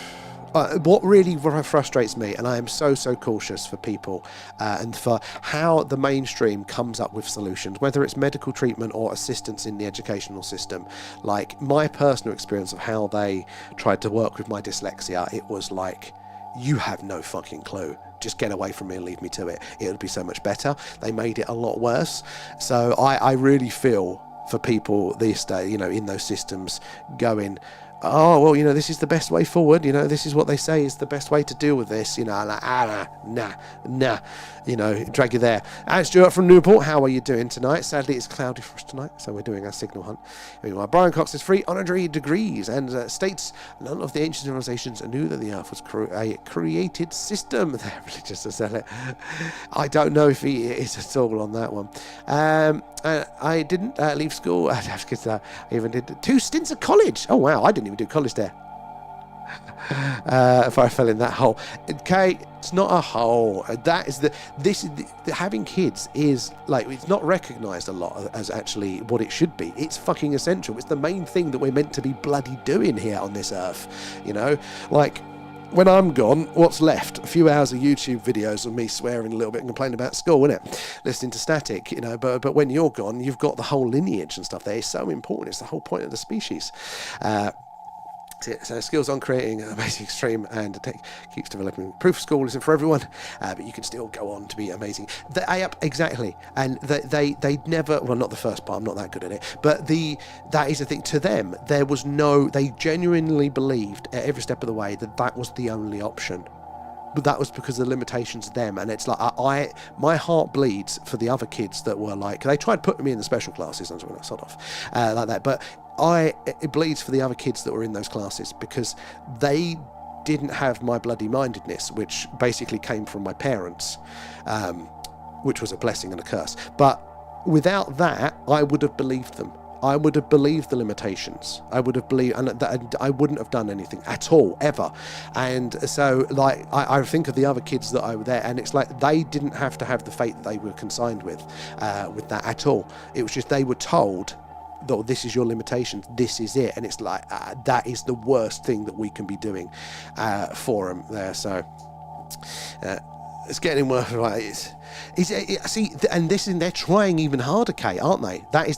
what really frustrates me, and I am so cautious for people and for how the mainstream comes up with solutions, whether it's medical treatment or assistance in the educational system. Like my personal experience of how they tried to work with my dyslexia, it was like, you have no fucking clue. Just get away from me and leave me to it. It would be so much better. They made it a lot worse. So I really feel for people these days, in those systems going, oh, well, this is the best way forward. This is what they say is the best way to deal with this. Like, nah. Drag you there. And Stuart from Newport, how are you doing tonight? Sadly, it's cloudy for us tonight, so we're doing our signal hunt. Meanwhile, Brian Cox is 3 honorary degrees and states none of the ancient civilizations knew that the Earth was a created system. They're religious to sell it. I don't know if he is at all on that one. I didn't leave school. I even did 2 stints at college. Oh wow, I didn't even do college there. If I fell in that hole. Okay, it's not a hole. Having kids is like, it's not recognised a lot as actually what it should be. It's fucking essential. It's the main thing that we're meant to be bloody doing here on this earth. Like, when I'm gone, what's left? A few hours of YouTube videos of me swearing a little bit and complaining about school, isn't it? Listening to static, but when you're gone, you've got the whole lineage and stuff there. It's so important. It's the whole point of the species. So skills on creating amazing extreme and tech keeps developing. Proof school isn't for everyone, but you can still go on to be amazing. Exactly, and they never. Well, not the first part. I'm not that good at it. But that is the thing. To them, there was no. They genuinely believed at every step of the way that was the only option. But that was because of the limitations of them, and it's like my heart bleeds for the other kids that were like, they tried putting me in the special classes and sort of like that, but it bleeds for the other kids that were in those classes because they didn't have my bloody mindedness, which basically came from my parents, which was a blessing and a curse. But without that, I would have believed them. I would have believed the limitations. I would have believed, and I wouldn't have done anything at all, ever. And so, like, I think of the other kids that I were there, and it's like they didn't have to have the fate that they were consigned with that at all. It was just they were told, "Oh, this is your limitations. This is it." And it's like that is the worst thing that we can be doing for them there. So it's getting worse. Right? See, and they're trying even harder, Kate, aren't they? That is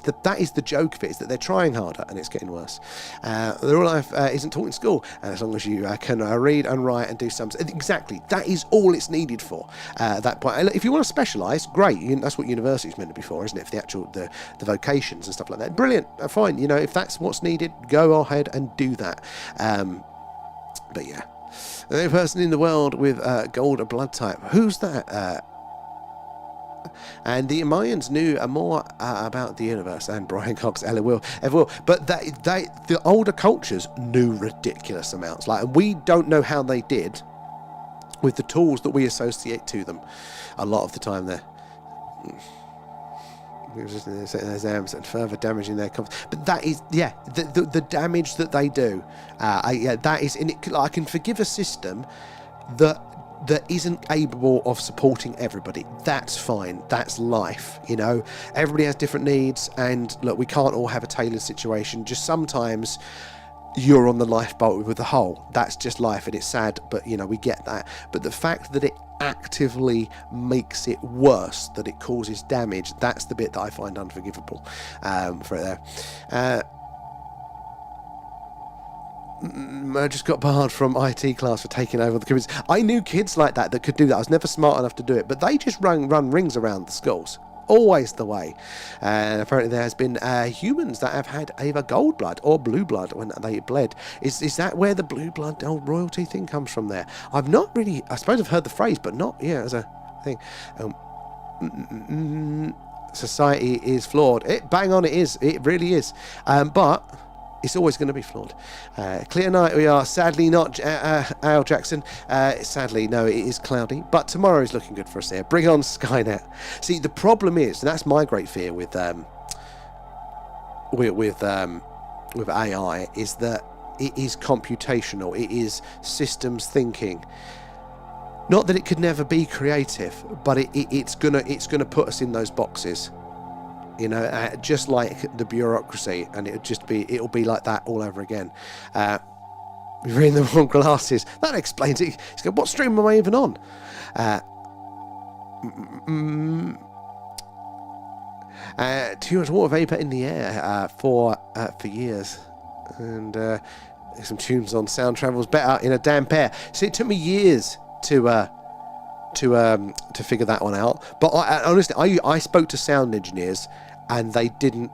the joke of it, is that they're trying harder, and it's getting worse. The real life isn't taught in school, and as long as you can read and write and do something, exactly, that is all it's needed for. That point. If you want to specialise, great. That's what university's meant to be for, isn't it? For the actual the vocations and stuff like that. Brilliant, fine. If that's what's needed, go ahead and do that. But yeah, the only person in the world with gold blood type. Who's that? And the Mayans knew more about the universe than Brian Cox ever will. But the older cultures knew ridiculous amounts. And we don't know how they did with the tools that we associate to them. A lot of the time, they're resisting their exams and further damaging their confidence. But that is, the damage that they do. That is, I can forgive a system that isn't capable of supporting everybody. That's fine. That's life. Everybody has different needs, and look, we can't all have a tailored situation. Just sometimes you're on the lifeboat with the whole. That's just life, and it's sad, but we get that. But the fact that it actively makes it worse, that it causes damage, that's the bit that I find unforgivable for it there. I just got barred from IT class for taking over the computers. I knew kids like that could do that. I was never smart enough to do it, but they just run rings around the schools. Always the way. And apparently there has been humans that have had either gold blood or blue blood when they bled. Is that where the blue blood old royalty thing comes from there? I've not really, I suppose I've heard the phrase, but not, as a thing. Society is flawed. Bang on, it is. It really is. But it's always going to be flawed. Clear night we are. Sadly not, Al Jackson. Sadly, no, it is cloudy. But tomorrow is looking good for us here. Bring on Skynet. See, the problem is, and that's my great fear with AI, is that it is computational. It is systems thinking. Not that it could never be creative, but it's gonna put us in those boxes. Just like the bureaucracy, and it'll be like that all over again. You're in the wrong glasses. That explains it. He's going, what stream am I even on? Too much water vapor in the air for years, and some tunes on sound travels better in a damp air. See, it took me years to figure that one out. But honestly, I spoke to sound engineers, and they didn't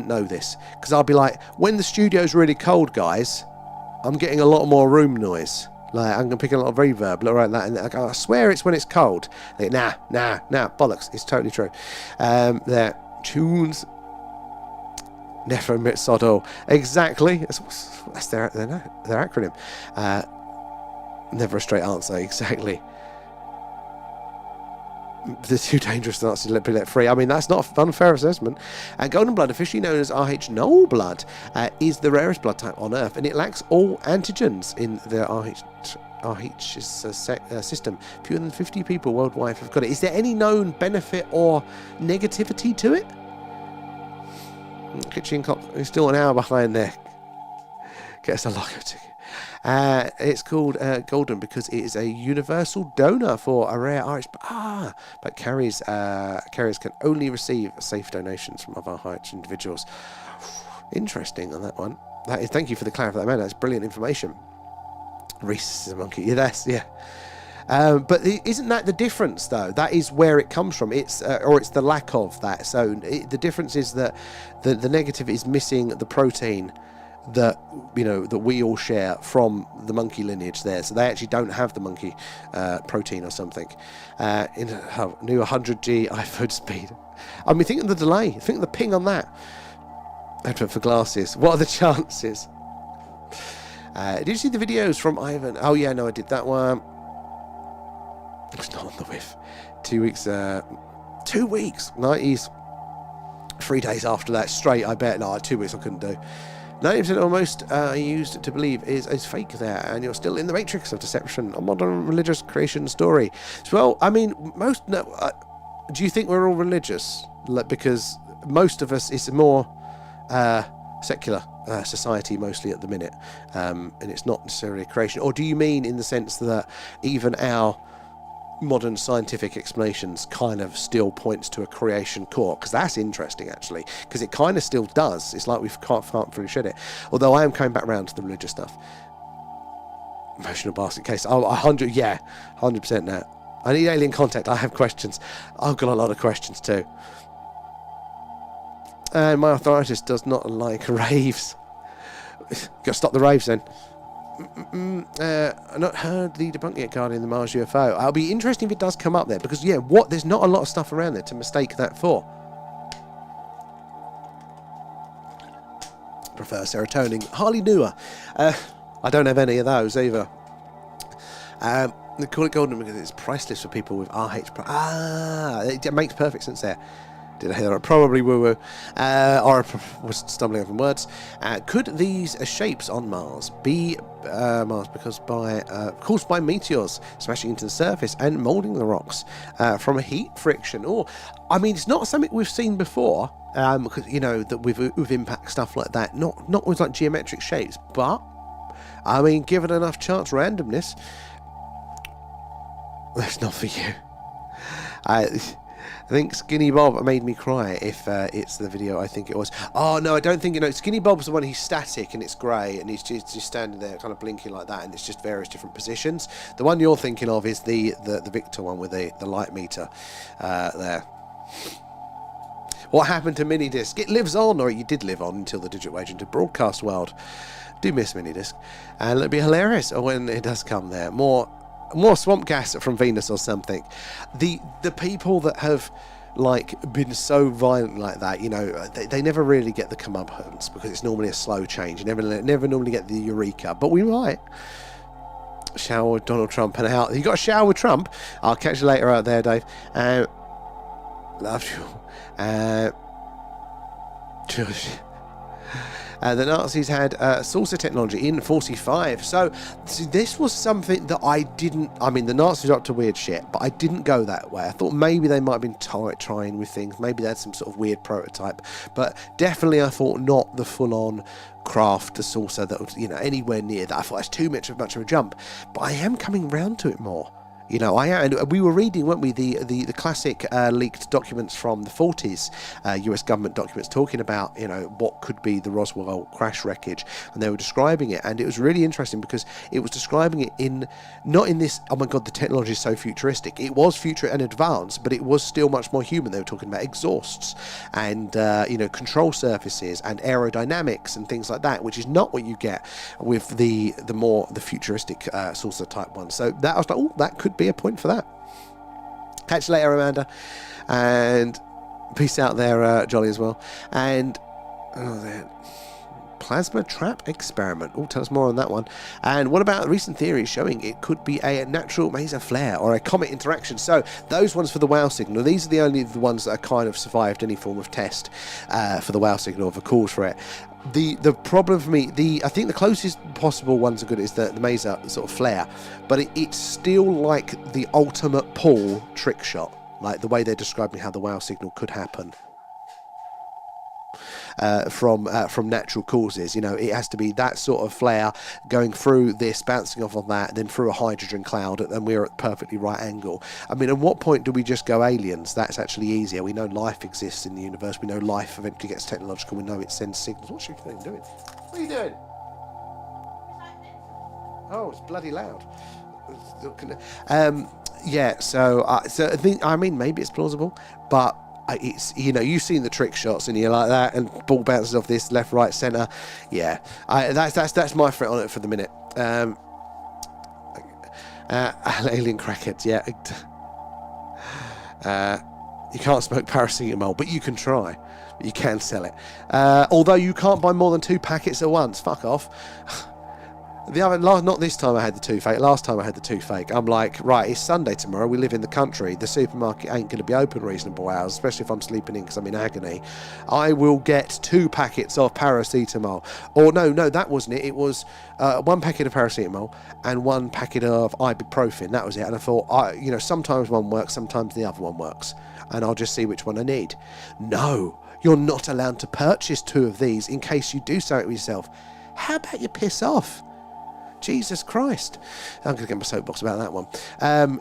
know this, because I'll be like, when the studio's really cold, guys, I'm getting a lot more room noise. Like, I'm picking a lot of reverb, like that, and I go, I swear it's when it's cold. They go, nah, bollocks. It's totally true. Their tunes never admit sod all. Exactly. That's their acronym. Never a straight answer. Exactly. The too dangerous not to be let free. I mean, that's not an unfair assessment. Golden blood, officially known as RH null blood, is the rarest blood type on Earth, and it lacks all antigens in the RH system. Fewer than 50 people worldwide have got it. Is there any known benefit or negativity to it? Kitchen clock is still an hour behind there. Get us a logo ticket. It's called Golden because it is a universal donor for a rare RH. But carriers can only receive safe donations from other RH individuals. Interesting on that one. That is, thank you for the clarity, man. That's brilliant information. Reese is a monkey. Yeah, yeah. But isn't that the difference, though? That is where it comes from. It's or it's the lack of that. So the difference is that the negative is missing the protein that that we all share from the monkey lineage there. So they actually don't have the monkey protein or something. In new 100G iPhone speed. I mean, think of the delay. Think of the ping on that. Advert for glasses. What are the chances? Did you see the videos from Ivan? Oh yeah, no, I did that one. It's not on the whiff. 2 weeks. 2 weeks. 90s. 3 days after that, straight. I bet. No, 2 weeks I couldn't do. 90% almost I used to believe is fake there, and you're still in the matrix of deception. A modern religious creation story. Well, I mean, most. No, do you think we're all religious? Because most of us, it's a more secular society mostly at the minute, and it's not necessarily a creation. Or do you mean in the sense that even our modern scientific explanations kind of still points to a creation core? Because that's interesting, actually, because it kind of still does. It's like we can't fully shed it. Although I am coming back around to the religious stuff. Emotional basket case. Oh, 100, yeah, 100% now. I need alien contact. I have questions. I've got a lot of questions too. And my arthritis does not like raves. Got to stop the raves then. I've not heard the debunk yet regarding the Mars UFO. It'll be interesting if it does come up there, because yeah, there's not a lot of stuff around there to mistake that for. Prefer serotonin. Harley newer. I don't have any of those either. They call it golden because it's priceless for people with RH. It makes perfect sense there. Did I hear that? Probably woo-woo. Or was stumbling over words. Could these shapes on Mars be Mars caused by meteors smashing into the surface and moulding the rocks from heat friction? Or, I mean, it's not something we've seen before, because that with impact stuff like that. Not with like geometric shapes, but I mean, given enough chance randomness, that's not for you. I think Skinny Bob made me cry, if it's the video I think it was. Oh, no, I don't think, Skinny Bob's the one, he's static and it's grey and he's just standing there kind of blinking like that, and it's just various different positions. The one you're thinking of is the Victor one with the light meter there. What happened to Minidisc? It lives on, or it did live on until the Digital Age into broadcast world. Do miss Minidisc. And it'll be hilarious when it does come there. More swamp gas from Venus or something. The people that have been so violent like that, they never really get the comeuppance, because it's normally a slow change. You never normally get the eureka, but we might. Shower with Donald Trump and out. You got a shower with Trump? I'll catch you later out there, Dave. Love you. The Nazis had saucer technology in 45. So this was something that the Nazis were up to weird shit, but I didn't go that way. I thought maybe they might have been trying with things. Maybe they had some sort of weird prototype. But definitely I thought not the full-on craft, the saucer that was, anywhere near that. I thought that's too much of a jump. But I am coming round to it more. And we were reading, weren't we, the classic leaked documents from the 40s, US government documents talking about, what could be the Roswell crash wreckage, and they were describing it, and it was really interesting because it was describing it not in this, oh my god, the technology is so futuristic. It was future and advanced, but it was still much more human. They were talking about exhausts and, control surfaces and aerodynamics and things like that, which is not what you get with the futuristic saucer type one. So that I was like, oh, that could be a point for that. Catch you later, Amanda, and peace out there, Jolly, as well. And the plasma trap experiment. Oh, tell us more on that one. And what about recent theories showing it could be a natural maser flare or a comet interaction? So those ones for the wow signal, these are the ones that have kind of survived any form of test for the wow signal, for calls for it. The problem for me, I think the closest possible ones are good is the maser sort of flare, but it's still like the ultimate pull trick shot, like the way they're describing how the wow signal could happen from natural causes. It has to be that sort of flare going through this, bouncing off on that, then through a hydrogen cloud, and we're at perfectly right angle. I mean, at what point do we just go aliens? That's actually easier. We know life exists in the universe. We know life eventually gets technological. We know it sends signals. What's your thing doing? What are you doing? Oh, it's bloody loud. Yeah, so I think, I mean, maybe it's plausible, but it's, you know, you've seen the trick shots and you're like that, and ball bounces off this left, right, centre. Yeah, that's my threat on it for the minute. Alien crackheads, yeah. You can't smoke paracetamol, but you can try. You can sell it. Although you can't buy more than 2 packets at once. Fuck off. Not this time I had the toothache. Last time I had the toothache. I'm like, right, it's Sunday tomorrow. We live in the country. The supermarket ain't going to be open reasonable hours, especially if I'm sleeping in because I'm in agony. I will get 2 packets of paracetamol. Or no, that wasn't it. It was 1 packet of paracetamol and 1 packet of ibuprofen. That was it. And I thought, you know, sometimes one works, sometimes the other one works. And I'll just see which one I need. No, you're not allowed to purchase 2 of these in case you do something with yourself. How about you piss off? Jesus Christ. I'm going to get my soapbox about that one.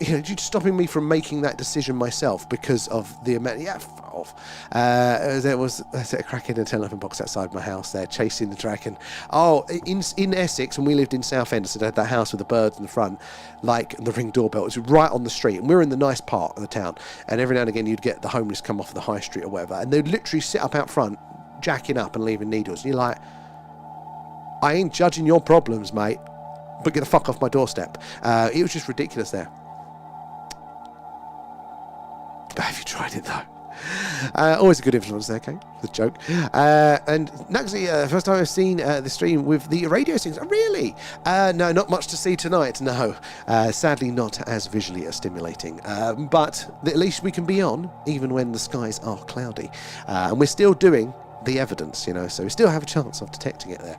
You know, stopping me from making that decision myself because of the amount. Yeah, fuck off. There was a crackhead in a telephone box outside my house there, chasing the dragon. Oh, in Essex, when we lived in Southend, so they had that house with the birds in the front, like the Ring doorbell. It was right on the street, and we were in the nice part of the town. And every now and again, you'd get the homeless come off the high street or whatever, and they'd literally sit up out front, jacking up and leaving needles. And you're like, I ain't judging your problems, mate, but get the fuck off my doorstep. It was just ridiculous there. But have you tried it though? Always a good influence there, okay? The joke. And actually, first time I've seen the stream with the radio things. Oh, really? No, not much to see tonight. No, sadly not as visually as stimulating. But at least we can be on, even when the skies are cloudy. And we're still doing the evidence, you know, so we still have a chance of detecting it there.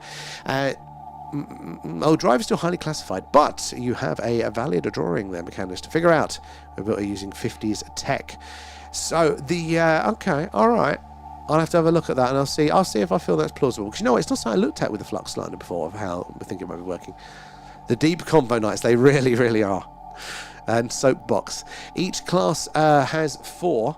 Drive is still highly classified, but you have a valid drawing there, mechanics, to figure out. We're built using 50s tech. So the okay, all right. I'll have to have a look at that, and I'll see if I feel that's plausible. Because you know what, it's not something I looked at with the flux liner before of how I think it might be working. The deep combo nights, they really, really are. And soapbox. Each class has 4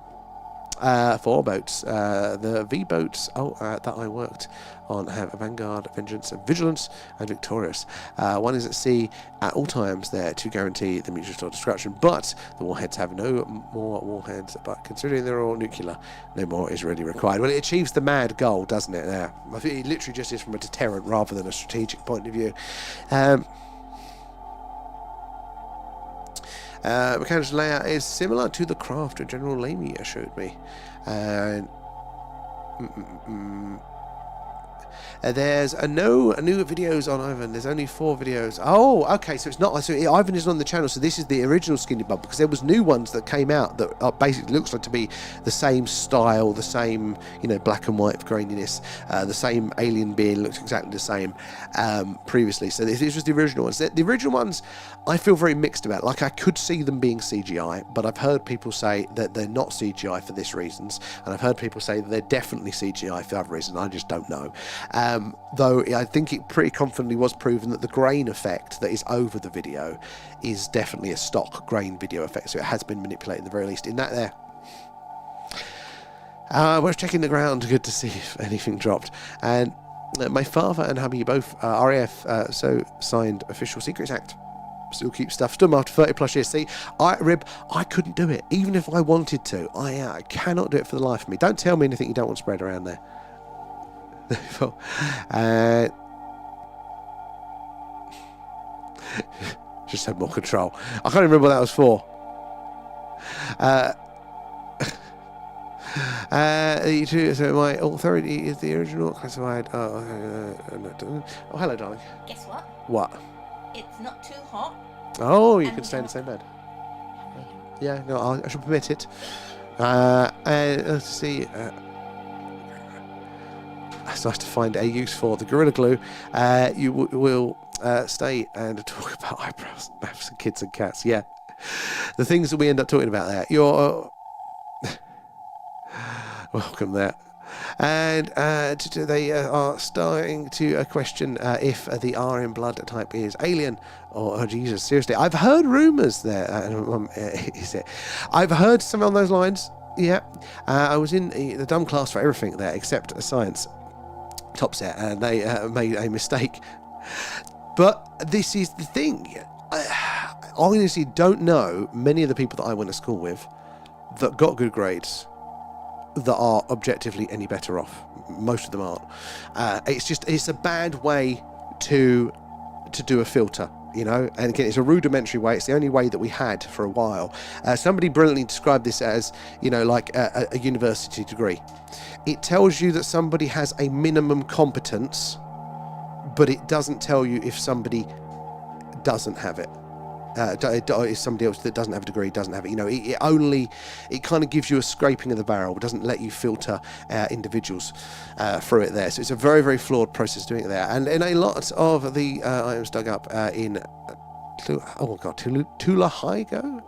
boats. The V boats that I worked on have Vanguard, Vengeance, Vigilance, and Victorious. One is at sea at all times there to guarantee the mutual destruction, but the warheads have no more warheads, but considering they're all nuclear, no more is really required. Well, it achieves the mad goal, doesn't it, there? I think it literally just is from a deterrent rather than a strategic point of view. Mechanics layout is similar to the craft General Lamy showed me. And there's no new videos on Ivan. There's only 4 videos. Oh, okay. So it's not. So Ivan is on the channel. So this is the original Skinny Bub, because there was new ones that came out that are basically looks like to be the same style, the same, you know, black and white graininess, the same alien beard looks exactly the same previously. So this was the original ones. The original ones, I feel very mixed about. Like, I could see them being CGI, but I've heard people say that they're not CGI for this reasons, and I've heard people say that they're definitely CGI for other reasons. I just don't know. Though I think it pretty confidently was proven that the grain effect that is over the video is definitely a stock grain video effect, so it has been manipulated at the very least in that there. We're checking the ground, good to see if anything dropped. And my father and hubby both RAF, so signed Official Secrets Act. Still keep stuff, still after 30 plus years. See, I couldn't do it, even if I wanted to. I cannot do it for the life of me. Don't tell me anything you don't want spread around there. Just had more control. I can't remember what that was for. So my authority is the original classified. Oh, hello, darling. Guess what? What? It's not too hot. Oh, you can stay in the same bed. Yeah, no, I shall permit it. Let's see. It's nice to find a use for the Gorilla Glue. You will stay and talk about eyebrows, maths, and kids and cats. Yeah, the things that we end up talking about there. You're welcome there. And they are starting to question if the R in blood type is alien. Oh, Jesus, seriously. I've heard rumours there. Is it? I've heard some on those lines. Yeah. I was in the dumb class for everything there except science. top set, and they made a mistake. But this is the thing. I honestly don't know many of the people that I went to school with that got good grades that are objectively any better off. Most of them aren't. It's a bad way to do a filter, you know, and again, it's a rudimentary way. It's the only way that we had for a while. Somebody brilliantly described this as, you know, like a university degree. It tells you that somebody has a minimum competence, but it doesn't tell you if somebody doesn't have it. If somebody else that doesn't have a degree doesn't have it, you know, it kind of gives you a scraping of the barrel. It doesn't let you filter individuals through it there. So it's a very, very flawed process doing it there. And in a lot of the items dug up in Tulahigo,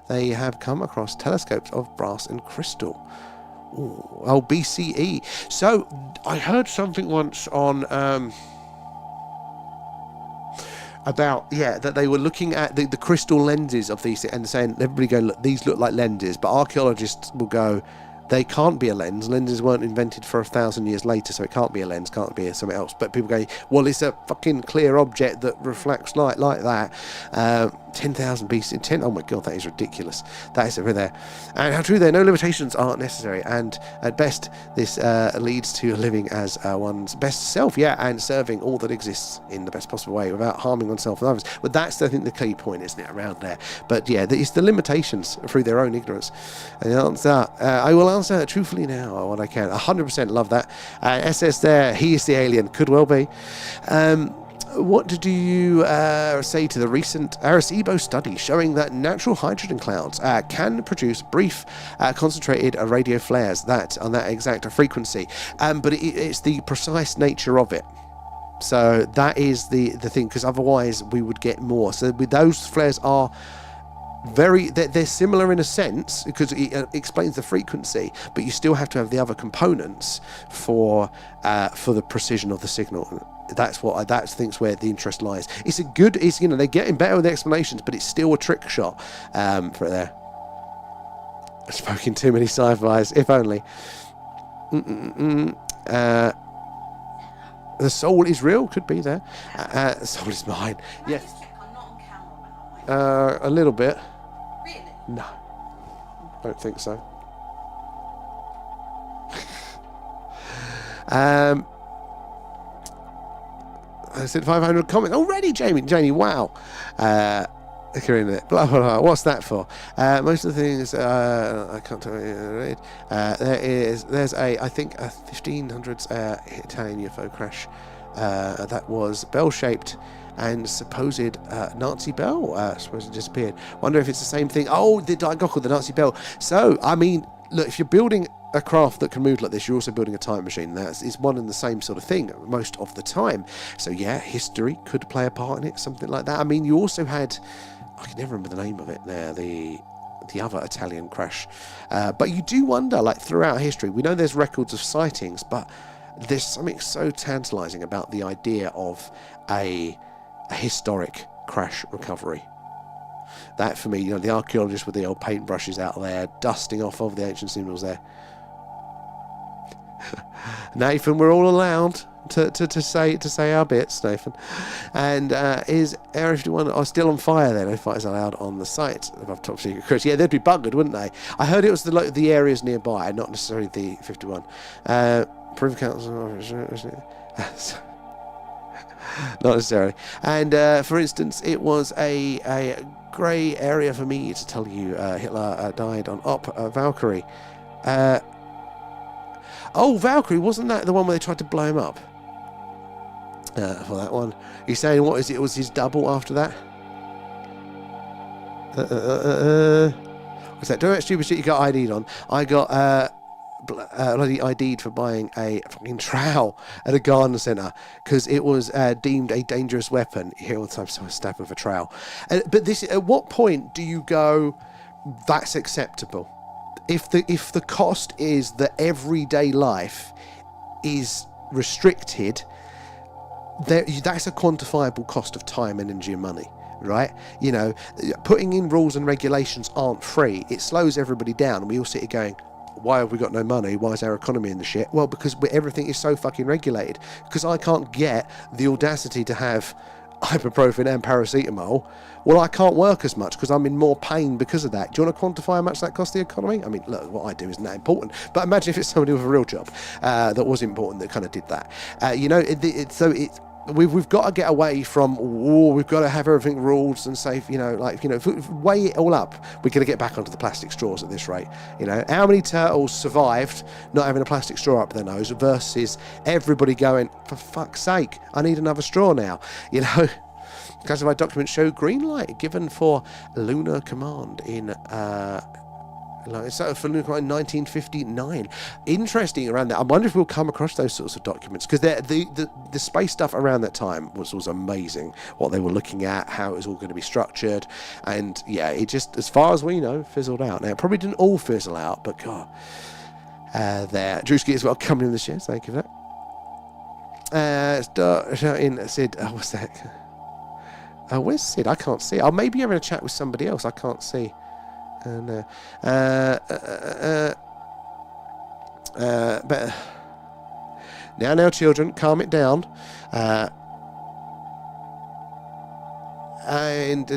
they have come across telescopes of brass and crystal. BCE. So I heard something once on about that they were looking at the crystal lenses of these and saying, everybody go, look, these look like lenses, but archaeologists will go, they can't be a lens. Lenses weren't invented for 1,000 years later, so it can't be a lens, can't be something else. But people go, well, it's a fucking clear object that reflects light like that. 10,000 BC, 10, oh my god, that is ridiculous. That is over there. And how true there, no limitations aren't necessary, and at best this leads to living as one's best self, and serving all that exists in the best possible way without harming oneself and others. But that's, I think, the key point, isn't it, around there. But it's the limitations through their own ignorance. And the answer, I will answer truthfully now what I can. 100% love that. SS there, he is the alien, could well be. What did you say to the recent Arecibo study showing that natural hydrogen clouds can produce brief, concentrated radio flares on that exact frequency? But it's the precise nature of it. So that is the thing, because otherwise we would get more. So with those flares are they're similar in a sense because it explains the frequency, but you still have to have the other components for the precision of the signal. That's where the interest lies. They're getting better with the explanations, but it's still a trick shot for there. I've spoken too many sci-fis, if only. The soul is real, could be there. The soul is mine. Can I Yes. just check I'm not on camera, am I? A little bit. Really? No, don't think so. I said 500 comments already, Jamie. Wow. Blah, blah, blah. What's that for? Most of the things I can't tell you. There's I think a 1500s Italian UFO crash that was bell-shaped and supposed Nazi bell supposedly disappeared. Wonder if it's the same thing. Oh, the Daigoku, the Nazi bell. So I mean, look, if you're building a craft that can move like this, you're also building a time machine. It's one and the same sort of thing most of the time. So history could play a part in it, something like that. I mean, you also had, I can never remember the name of it there, the other Italian crash. But you do wonder, like throughout history, we know there's records of sightings, but there's something so tantalizing about the idea of a historic crash recovery. That for me, the archaeologists with the old paintbrushes out there, dusting off of the ancient symbols there. Nathan, we're all allowed to say our bits, Nathan. And is Area 51 still on fire then? No fighters allowed on the site above top secret cruise. Yeah, they'd be buggered, wouldn't they? I heard it was the areas nearby, not necessarily the 51. Proof council. Not necessarily. And for instance, it was a grey area for me to tell you Hitler died on Valkyrie. Valkyrie, wasn't that the one where they tried to blow him up? For that one. You're saying, what is it? Was his double after that? What's that? Don't that stupid shit you got ID'd on. I got bloody ID'd for buying a fucking trowel at a garden centre because it was deemed a dangerous weapon. Here all the time someone stabbed with a trowel. But this, at what point do you go, that's acceptable? If the cost is that everyday life is restricted, that's a quantifiable cost of time, energy and money, right? Putting in rules and regulations aren't free. It slows everybody down, and we all sit here going, why have we got no money? Why is our economy in the shit? Well, because everything is so fucking regulated. Because I can't get the audacity to have ibuprofen and paracetamol. Well, I can't work as much because I'm in more pain because of that. Do you want to quantify how much that costs the economy? I mean, look, what I do isn't that important. But imagine if it's somebody with a real job that was important that kind of did that. We've got to get away from, we've got to have everything rules and safe, if we weigh it all up, we're going to get back onto the plastic straws at this rate. How many turtles survived not having a plastic straw up their nose versus everybody going, for fuck's sake, I need another straw now, Classified documents show green light given for Lunar Command in for Lunar Command in 1959. Interesting around that. I wonder if we'll come across those sorts of documents, because the space stuff around that time was amazing. What they were looking at, how it was all going to be structured, and yeah, it just, as far as we know, fizzled out. Now, it probably didn't all fizzle out, but God, there. Drewski as well coming in the shares. Thank you for that. Sid. What's that? Where's Sid? I can't see. Oh, maybe you're having a chat with somebody else. I can't see. But now, children, calm it down. And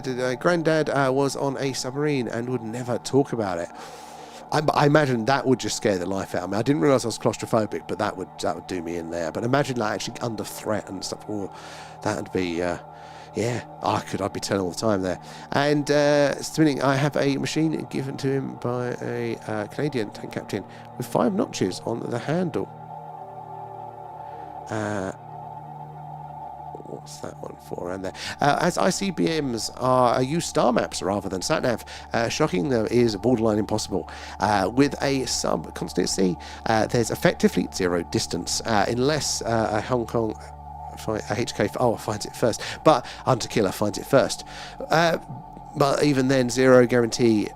Granddad was on a submarine and would never talk about it. I imagine that would just scare the life out of me. I didn't realise I was claustrophobic, but that would do me in there. But imagine that actually under threat and stuff. Oh, that would be. Yeah, I'd be telling all the time there. And spinning, I have a machine given to him by a Canadian tank captain with 5 notches on the handle. What's that one for around there? As ICBMs are use star maps rather than sat-nav. Shocking, though, is borderline impossible. With a sub-constant C, there's effectively 0 distance, unless a Hong Kong... HK finds it first, but Hunter Killer finds it first. But even then, 0 guarantee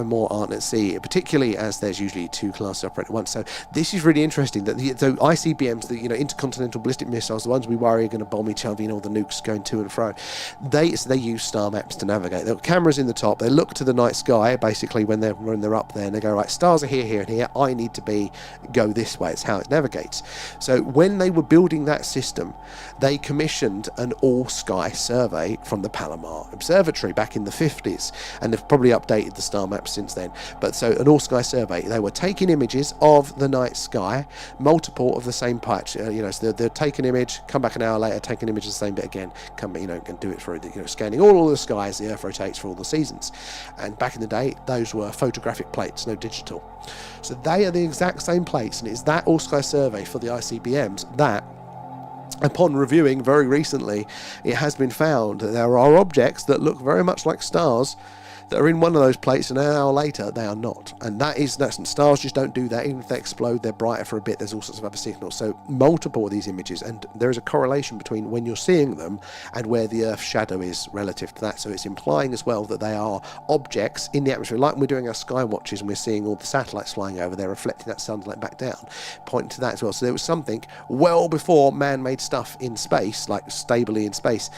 more aren't at sea, particularly as there's usually 2 classes operating at once. So this is really interesting that the ICBMs, the intercontinental ballistic missiles, the ones we worry are going to bomb each other, all the nukes going to and fro, they use star maps to navigate. There are cameras in the top. They look to the night sky basically when they're up there, and they go, right, stars are here, here, and here. I need to go this way. It's how it navigates. So when they were building that system, they commissioned an all-sky survey from the Palomar Observatory back in the 50s, and they've probably updated the star maps since then. But so an all-sky survey, they were taking images of the night sky, multiple of the same patch. So they'll take an image, come back an hour later, take an image of the same bit again, come, and do it for scanning all the skies the Earth rotates for all the seasons. And back in the day, those were photographic plates, no digital. So they are the exact same plates, and it's that all-sky survey for the ICBMs that, upon reviewing very recently, it has been found that there are objects that look very much like stars that are in one of those plates, and an hour later they are not. And that's stars just don't do that. Even if they explode, they're brighter for a bit. There's all sorts of other signals. So multiple of these images, and there is a correlation between when you're seeing them and where the Earth's shadow is relative to that. So it's implying as well that they are objects in the atmosphere, like when we're doing our sky watches and we're seeing all the satellites flying over, they're reflecting that sunlight back down, pointing to that as well. So there was something well before man-made stuff in space, like stably in space,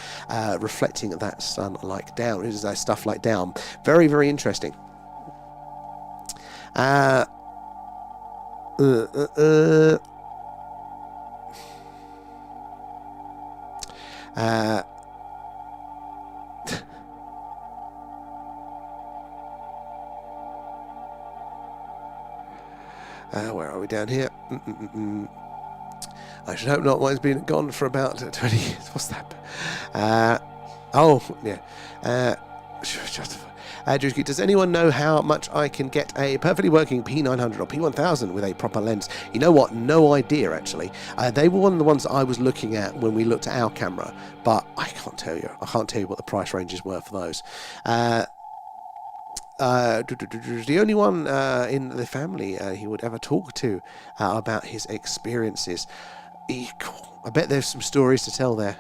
reflecting that sunlight down. It is that stuff like down. Very, very interesting. Where are we down here? I should hope not. Mine's been gone for about 20 years. What's that? Justify. Does anyone know how much I can get a perfectly working P900 or P1000 with a proper lens? You know what? No idea, actually. They were one of the ones that I was looking at when we looked at our camera, but I can't tell you. I can't tell you what the price ranges were for those. The only one in the family he would ever talk to about his experiences. I bet there's some stories to tell there.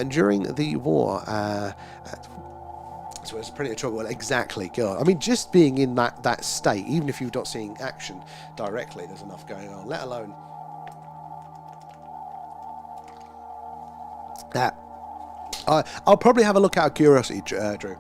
During the war, so it's pretty trouble. Well, exactly, God. I mean, just being in that state, even if you're not seeing action directly, there's enough going on. Let alone I'll probably have a look out of curiosity, Drew.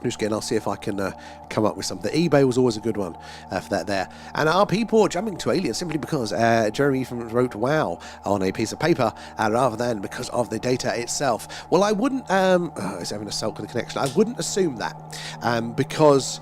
Just again, I'll see if I can come up with something. eBay was always a good one for that there. And are people jumping to aliens simply because Jeremy even wrote wow on a piece of paper rather than because of the data itself? Well, I wouldn't... it's having a sulk in the connection. I wouldn't assume that because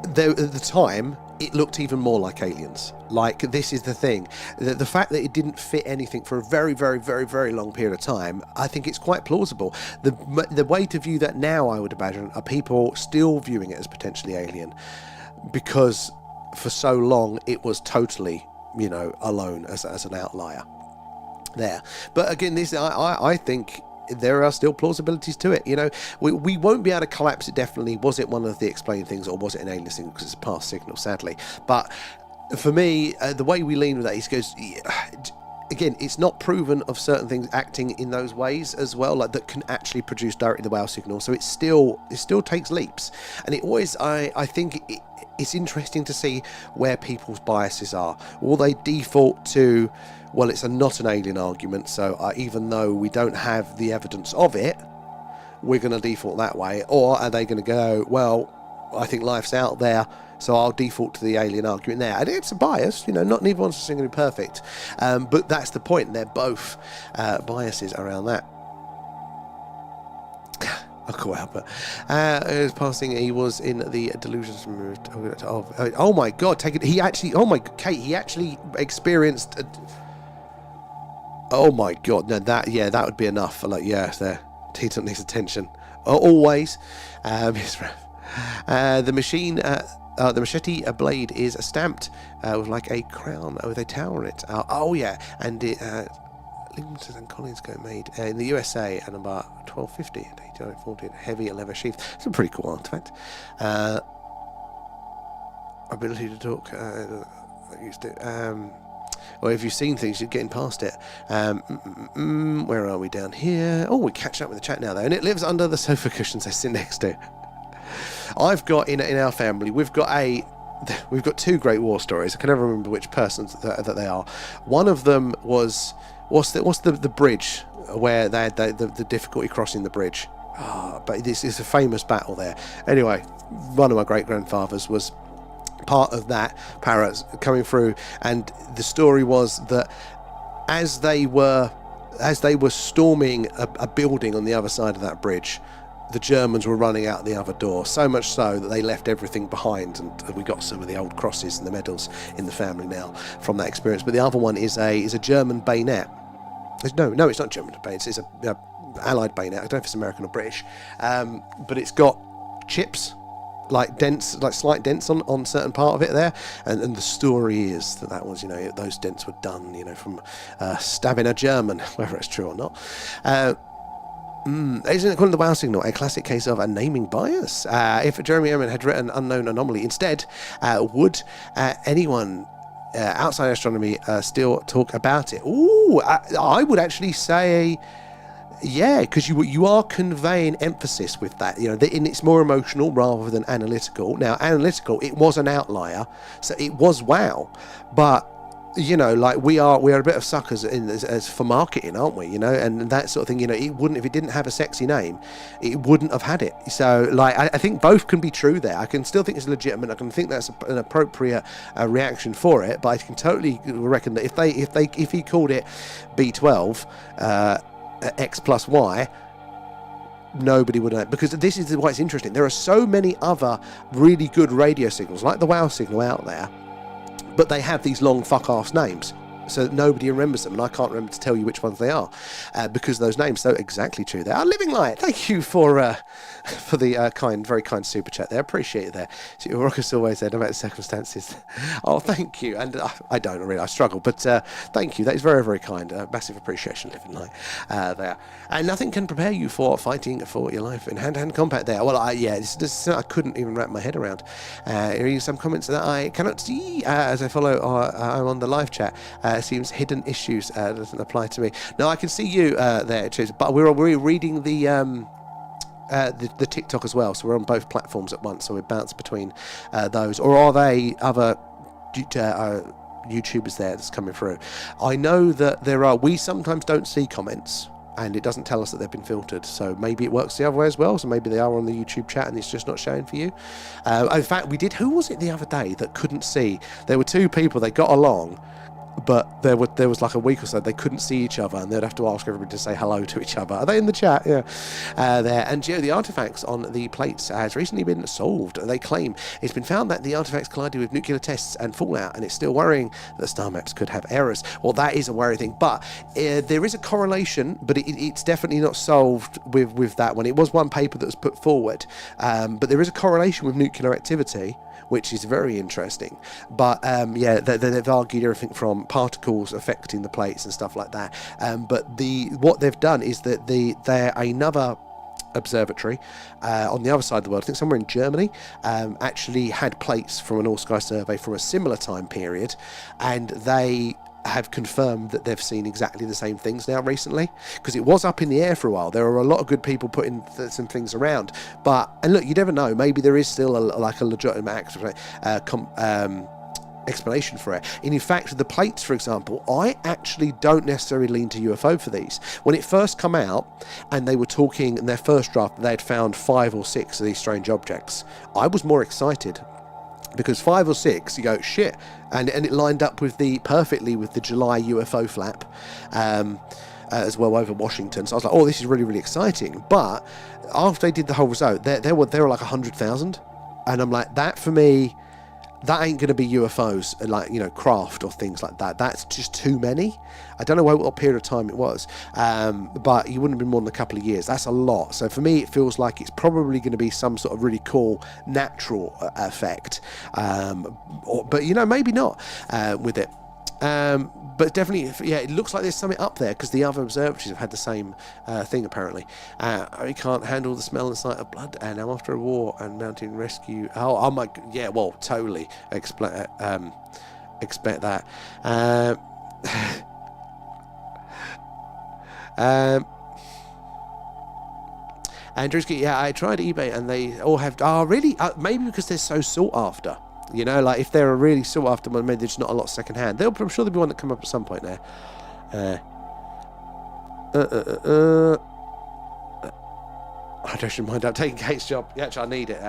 there, at the time, it looked even more like aliens. Like, this is the thing. The fact that it didn't fit anything for a very, very, very, very long period of time, I think it's quite plausible. The way to view that now, I would imagine, are people still viewing it as potentially alien because for so long it was totally, alone as an outlier there. But again, this I think there are still plausibilities to it. We won't be able to collapse it definitely. Was it one of the explained things or was it an alien thing? Because it's a past signal, sadly. But for me, the way we lean with that is goes... Again, it's not proven of certain things acting in those ways as well, like that can actually produce directly the wow signal. So it still takes leaps. And it always, I think it's interesting to see where people's biases are. Will they default to... well, it's not an alien argument, so even though we don't have the evidence of it, we're going to default that way? Or are they going to go, well, I think life's out there, so I'll default to the alien argument there? And it's a bias, not neither one's singularly perfect, but that's the point. They're both biases around that. I can't help it. It was passing. He was in the delusions removed. Oh my God! Take it. He actually. Oh my Kate. He actually experienced. Oh my God! No, that would be enough. Like, there. Teton needs attention. Always. The machine. The machete blade is stamped with like a crown with a tower on it. And it. Livingston and Collins go made in the USA at about 1250 and 1840, heavy leather sheath. It's a pretty cool artifact. Ability to talk. Used to. Or if you've seen things, you're getting past it. Where are we down here? Oh, we're catching up with the chat now, though. And it lives under the sofa cushions I sit next to. I've got, in our family, we've got two great war stories. I can never remember which persons that they are. One of them was... What's the bridge where they had the difficulty crossing the bridge? But this is a famous battle there. Anyway, one of my great-grandfathers was part of that parrot coming through, and the story was that as they were storming a building on the other side of that bridge, the Germans were running out the other door, so much so that they left everything behind, and we got some of the old crosses and the medals in the family now from that experience. But the other one is a German bayonet. No, it's not German bayonet. It's a Allied bayonet. I don't know if it's American or British, but it's got chips, like dents, like slight dents on certain part of it there, and the story is that was, those dents were done, from stabbing a German, whether it's true or not. Isn't it called the wow signal a classic case of a naming bias? If Jeremy Ehrman had written unknown anomaly instead, would anyone outside astronomy still talk about it? Ooh, I would actually say yeah, because you are conveying emphasis with that, and it's more emotional rather than analytical. Now, analytical, it was an outlier, so it was wow, but like we are a bit of suckers as for marketing, aren't we? And that sort of thing. It wouldn't, if it didn't have a sexy name, it wouldn't have had it. So, like, I think both can be true there. I can still think it's legitimate. I can think that's an appropriate reaction for it. But I can totally reckon that if he called it B12 X plus Y, nobody would know, because this is why it's interesting. There are so many other really good radio signals, like the wow signal out there, but they have these long fuck-ass names, so that nobody remembers them, and I can't remember to tell you which ones they are, because those names. So exactly true there. Living Light, thank you for the very kind super chat there. Appreciate it there. So, Rockers always there, no matter the circumstances. Oh, thank you. And I don't really, I struggle, but thank you. That is very, very kind. Massive appreciation, Living Light, there. And nothing can prepare you for fighting for your life in hand-to-hand combat there. Well, this I couldn't even wrap my head around. Reading some comments that I cannot see as I follow. I'm on the live chat. Seems hidden issues doesn't apply to me. No, I can see you there, but we're reading the TikTok as well, so we're on both platforms at once, so we bounce between those. Or are they other YouTubers there that's coming through? I know that there are. We sometimes don't see comments and it doesn't tell us that they've been filtered. So maybe it works the other way as well. So maybe they are on the YouTube chat and it's just not showing for you. In fact, who was it the other day that couldn't see? There were two people, they got along, but there was like a week or so they couldn't see each other, and they'd have to ask everybody to say hello to each other. Are they in the chat? Yeah, there. And the artifacts on the plates has recently been solved. They claim it's been found that the artifacts collided with nuclear tests and fallout, and it's still worrying that star maps could have errors. Well, that is a worry thing, but there is a correlation, but it's definitely not solved with that one. It was one paper that was put forward, but there is a correlation with nuclear activity, which is very interesting. But they've argued everything from particles affecting the plates and stuff like that. But what they've done is that they're another observatory on the other side of the world, I think somewhere in Germany, actually had plates from an all-sky survey from a similar time period, and they have confirmed that they've seen exactly the same things now recently, because it was up in the air for a while. There were a lot of good people putting some things around, and look, you never know, maybe there is still a legitimate explanation for it. And in fact, the plates, for example, I actually don't necessarily lean to UFO for these. When it first come out and they were talking in their first draft, they had found 5 or 6 of these strange objects, I was more excited, because 5 or 6, you go, shit, and it lined up perfectly with the July UFO flap as well over Washington. So I was like, oh, this is really, really exciting. But after they did the whole result, there were like 100,000, and I'm like, that for me, that ain't going to be UFOs, like, craft or things like that. That's just too many. I don't know what period of time it was, but you wouldn't have been more than a couple of years. That's a lot. So for me, it feels like it's probably going to be some sort of really cool natural effect. But maybe not with it. But definitely, it looks like there's something up there, because the other observatories have had the same thing, apparently. I can't handle the smell and sight of blood, and I'm after a war and mountain rescue. Oh my, yeah, well, totally expect that. Andrewski, I tried eBay and they all have. Oh, really? Maybe because they're so sought after. Like if they're a really sought after one, maybe there's not a lot second hand. I'm sure there'll be one that come up at some point there. I don't mind. I'm taking Kate's job. Yeah, actually, I need it.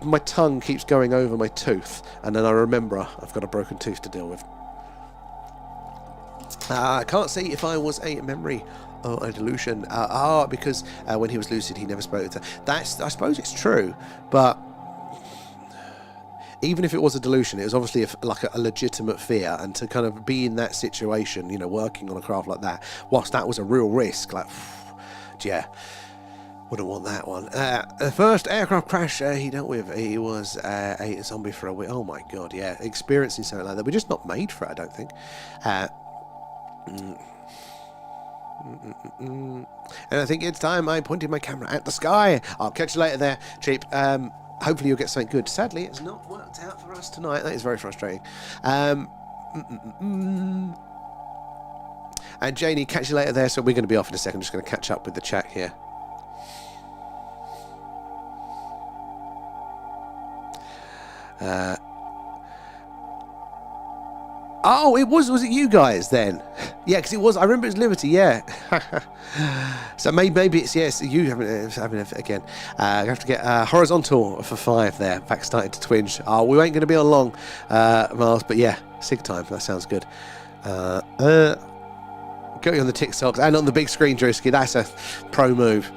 My tongue keeps going over my tooth, and then I remember I've got a broken tooth to deal with. I can't see if I was a memory or a delusion. Because when he was lucid, he never spoke to. I suppose it's true, but even if it was a delusion, it was obviously a legitimate fear, and to kind of be in that situation, working on a craft like that, whilst that was a real risk, wouldn't want that one. The first aircraft crash he dealt with, he was a zombie for a week. Oh my god, yeah, experiencing something like that. We're just not made for it, I don't think. And I think it's time I pointed my camera at the sky. I'll catch you later there, Cheap. Hopefully you'll get something good. Sadly, it's not worked out for us tonight. That is very frustrating. And Janie, catch you later there. So we're going to be off in a second. Just going to catch up with the chat here. Oh, was it you guys then? Yeah, because it was. I remember it was Liberty. Yeah. So maybe it's you having it again. I have to get horizontal for 5 there. Back starting to twinge. Oh, we ain't going to be on long, Miles. But yeah, sig time. That sounds good. Got you on the TikToks and on the big screen, Drewski. That's a pro move.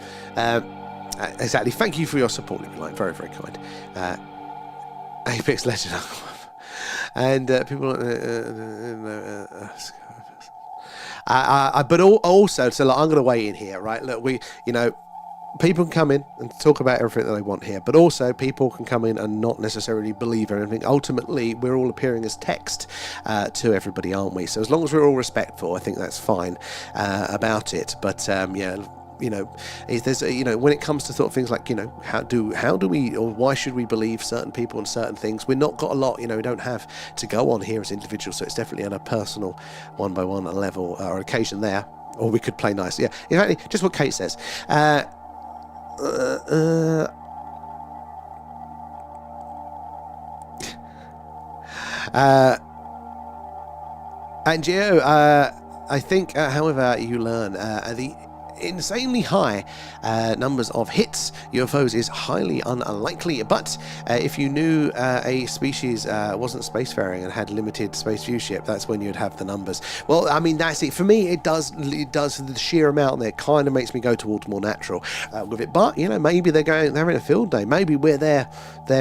Exactly. Thank you for your support, Nikolai. Very, very kind. Apex Legend. And people, but also, so I'm going to weigh in here, right? Look, people can come in and talk about everything that they want here, but also people can come in and not necessarily believe everything. Ultimately, we're all appearing as text to everybody, aren't we? So as long as we're all respectful, I think that's fine about it. But is there's when it comes to sort of things like how do we, or why should we believe certain people and certain things? We're not got a lot, we don't have to go on here as individuals, so it's definitely on a personal one-by-one level or occasion there, or we could play nice. Yeah, exactly, just what Kate says. And I think, however, you learn insanely high numbers of hits, UFOs is highly unlikely. But if you knew a species wasn't spacefaring and had limited space viewship, that's when you'd have the numbers. Well, I mean, that's it. For me, it does the sheer amount there kind of makes me go towards more natural with it. But, you know, maybe they're having a field day. Maybe we're their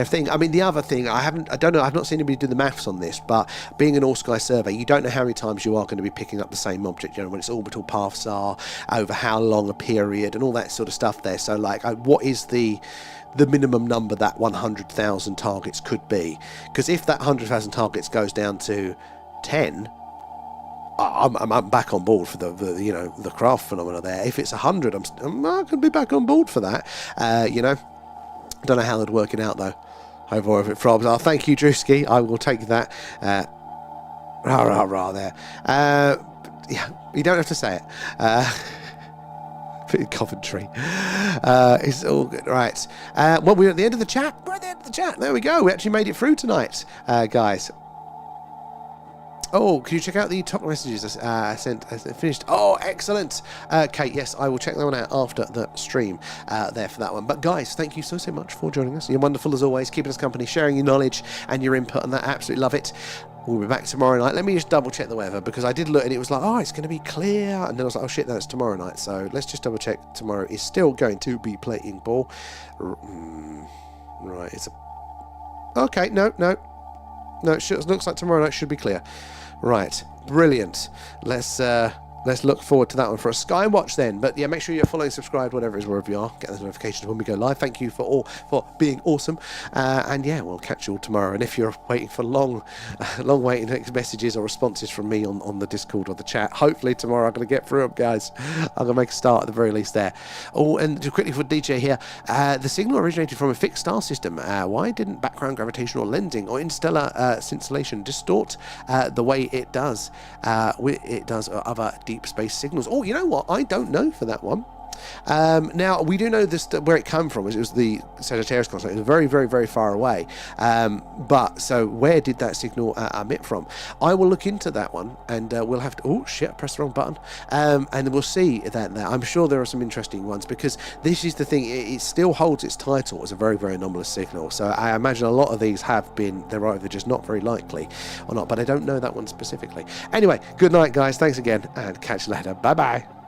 thing. I mean, the other thing, I don't know, I've not seen anybody do the maths on this, but being an all-sky survey, you don't know how many times you are going to be picking up the same object, you know, when its orbital paths are, over how long a period, and all that sort of stuff there. So, like, what is the minimum number that 100,000 targets could be? Because if that 100,000 targets goes down to 10, I'm back on board for the craft phenomena there. If it's 100, I'm going to be back on board for that. You know, don't know how they'd work it out though. Over if it throbs. Oh, thank you, Drewski. I will take that. Rah there. Yeah, you don't have to say it. Coventry. It's all good. Right. Well, we're at the end of the chat. We're at the end of the chat. There we go. We actually made it through tonight, guys. Oh, can you check out the top messages I sent? Finished. Oh, excellent. Kate, yes, I will check that one out after the stream there for that one. But guys, thank you so much for joining us. You're wonderful as always, keeping us company, sharing your knowledge and your input on that. Absolutely love it. We'll be back tomorrow night. Let me just double check the weather, because I did look and it was like, oh, it's going to be clear. And then I was like, oh shit, that's tomorrow night. So let's just double check. Tomorrow is still going to be playing ball. Right, it's a... Okay, no. It looks like tomorrow night should be clear. Right, brilliant. Let's look forward to that one for a Sky Watch then. But yeah, make sure you're following, subscribed, whatever it is, wherever you are. Get those notifications when we go live. Thank you for being awesome. And yeah, we'll catch you all tomorrow. And if you're waiting for long waiting messages or responses from me on the Discord or the chat, hopefully tomorrow I'm going to get through them, guys. I'm going to make a start at the very least there. Oh, and just quickly for DJ here, the signal originated from a fixed star system. Why didn't background gravitational lensing or interstellar scintillation distort the way it does other deep space signals? Oh, you know what? I don't know for that one. Now, we do know this where it came from. It was the Sagittarius constellation. It was very, very, very far away. But so where did that signal emit from? I will look into that one, and we'll have to... Oh, shit, I pressed the wrong button. And we'll see that there. I'm sure there are some interesting ones, because this is the thing. It still holds its title as a very, very anomalous signal. So I imagine a lot of these have been... They're either just not very likely or not, but I don't know that one specifically. Anyway, good night, guys. Thanks again, and catch you later. Bye-bye.